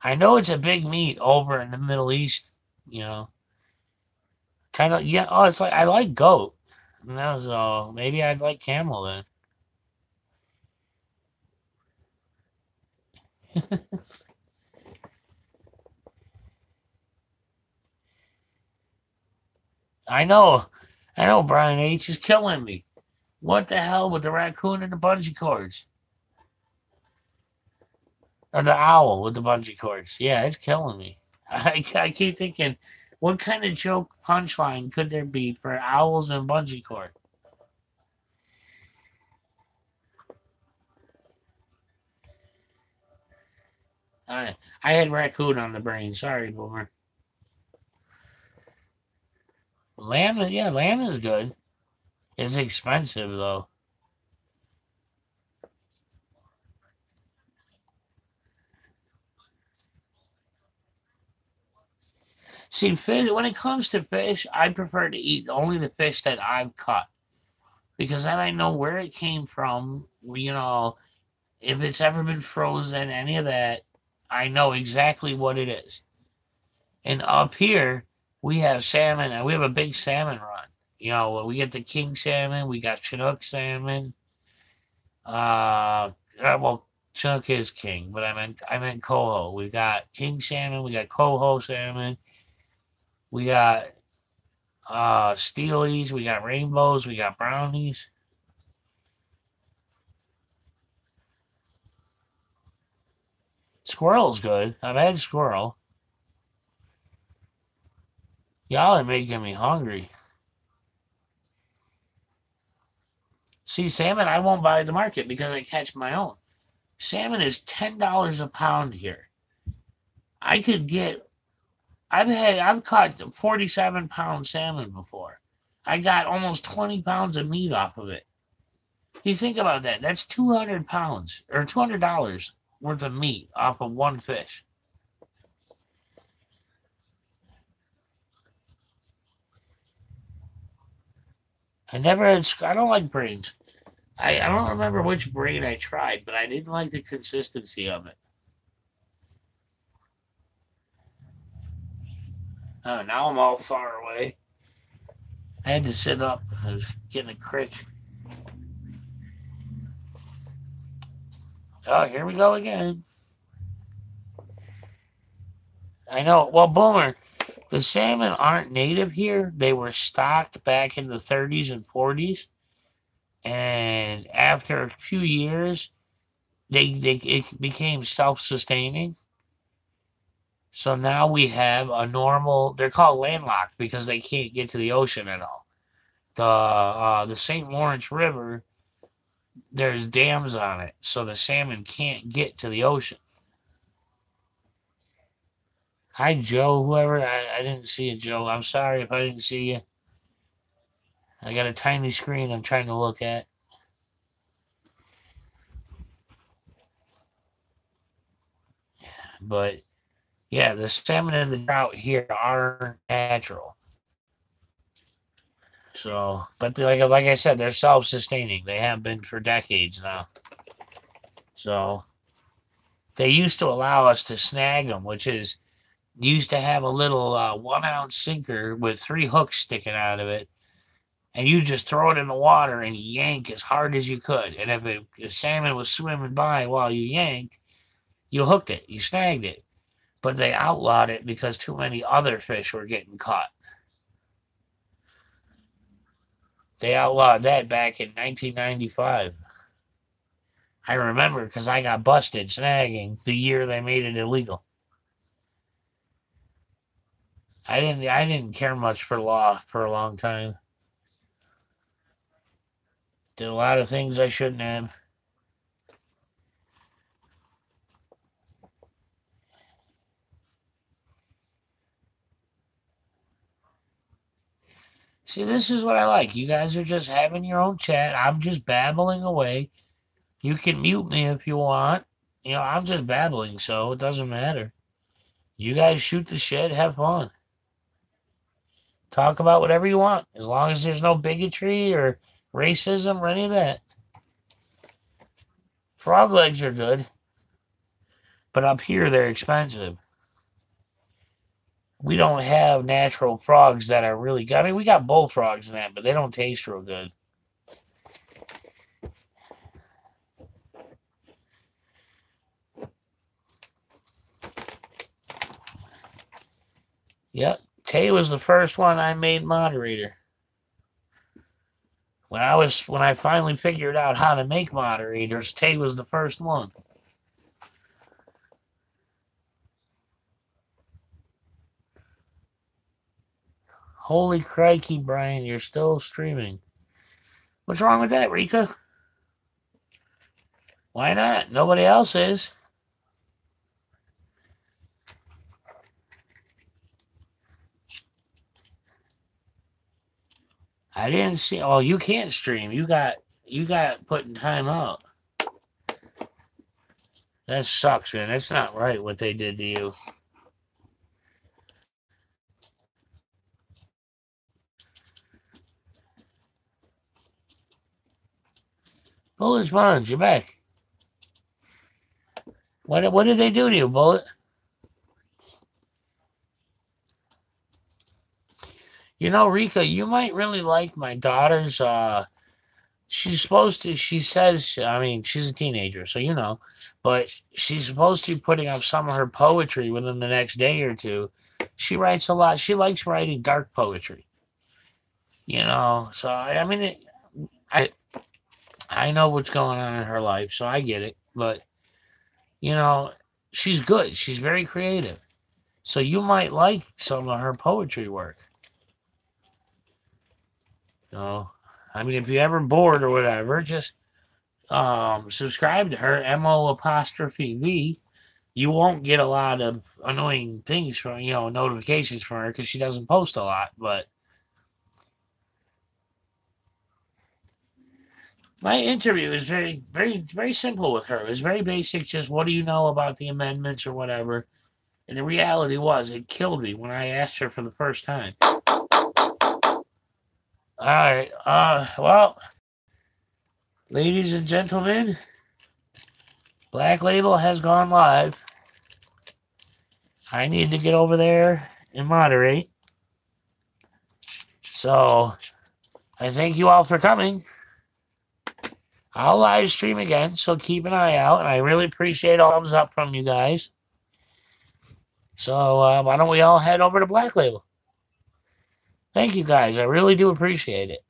I know it's a big meat over in the Middle East. You know, kind of. Yeah. Oh, it's like I like goat. So maybe I'd like camel then. I know. I know. Brian H is killing me. What the hell with the raccoon and the bungee cords? Or the owl with the bungee cords? Yeah, it's killing me. I keep thinking, what kind of joke punchline could there be for owls and bungee cord? I had raccoon on the brain. Sorry, Boomer. Lamb, yeah, lamb is good. It's expensive though. See, fish. When it comes to fish, I prefer to eat only the fish that I've caught because then I know where it came from. If it's ever been frozen, any of that, I know exactly what it is. And up here, we have salmon, and we have a big salmon run. We get the king salmon, we got Chinook salmon. Well, Chinook is king, but I meant coho. We got king salmon, we got coho salmon, we got steelies, we got rainbows, we got brownies. Squirrel's good. I've had squirrel. Y'all are making me hungry. See, salmon I won't buy at the market because I catch my own. Salmon is $10 a pound here. I could get I've caught 47-pound salmon before. I got almost 20 pounds of meat off of it. You think about that. That's 200 pounds or $200 worth of meat off of one fish. I don't like brains. I don't remember which brain I tried, but I didn't like the consistency of it. Oh, now I'm all far away. I had to sit up. I was getting a crick. Oh, here we go again. I know. Well, Boomer, the salmon aren't native here. They were stocked back in the 30s and 40s. And after a few years, it became self-sustaining. So now we have a normal. They're called landlocked because they can't get to the ocean at all. The St. Lawrence River, there's dams on it, so the salmon can't get to the ocean. Hi, Joe. Whoever I didn't see you, Joe. I'm sorry if I didn't see you. I got a tiny screen I'm trying to look at. But yeah, the salmon and the trout here are natural. So, but like I said, they're self-sustaining. They have been for decades now. So they used to allow us to snag them, which is used to have a little 1 ounce sinker with 3 hooks sticking out of it, and you just throw it in the water and yank as hard as you could. And if salmon was swimming by while you yanked, you hooked it, you snagged it. But they outlawed it because too many other fish were getting caught. They outlawed that back in 1995. I remember because I got busted snagging the year they made it illegal. I didn't care much for law for a long time. Did a lot of things I shouldn't have. See, this is what I like. You guys are just having your own chat. I'm just babbling away. You can mute me if you want. I'm just babbling, so it doesn't matter. You guys shoot the shit, have fun. Talk about whatever you want, as long as there's no bigotry or racism or any of that. Frog legs are good, but up here they're expensive. We don't have natural frogs that are really good. I mean, we got bullfrogs and that, but they don't taste real good. Yep. Tay was the first one I made moderator. When I finally figured out how to make moderators, Tay was the first one. Holy crikey, Brian, you're still streaming. What's wrong with that, Rika? Why not? Nobody else is. I didn't see. Oh, you can't stream. You got putting time out. That sucks, man. That's not right what they did to you. Bullet Sponge, you're back. What did they do to you, Bullet? Rika, you might really like my daughter's she's supposed to, she says, I mean, she's a teenager, so but she's supposed to be putting up some of her poetry within the next day or two. She writes a lot. She likes writing dark poetry, so I mean, I, I know what's going on in her life, so I get it, but you know, she's good. She's very creative. So you might like some of her poetry work. I mean, if you're ever bored or whatever, just subscribe to her, MO''V. You won't get a lot of annoying things from, notifications from her because she doesn't post a lot. But my interview is very, very, very simple with her. It was very basic. Just what do you know about the amendments or whatever. And the reality was, it killed me when I asked her for the first time. All right. Well, ladies and gentlemen, Black Label has gone live. I need to get over there and moderate. So, I thank you all for coming. I'll live stream again, so keep an eye out. And I really appreciate all thumbs up from you guys. So, why don't we all head over to Black Label? Thank you guys. I really do appreciate it.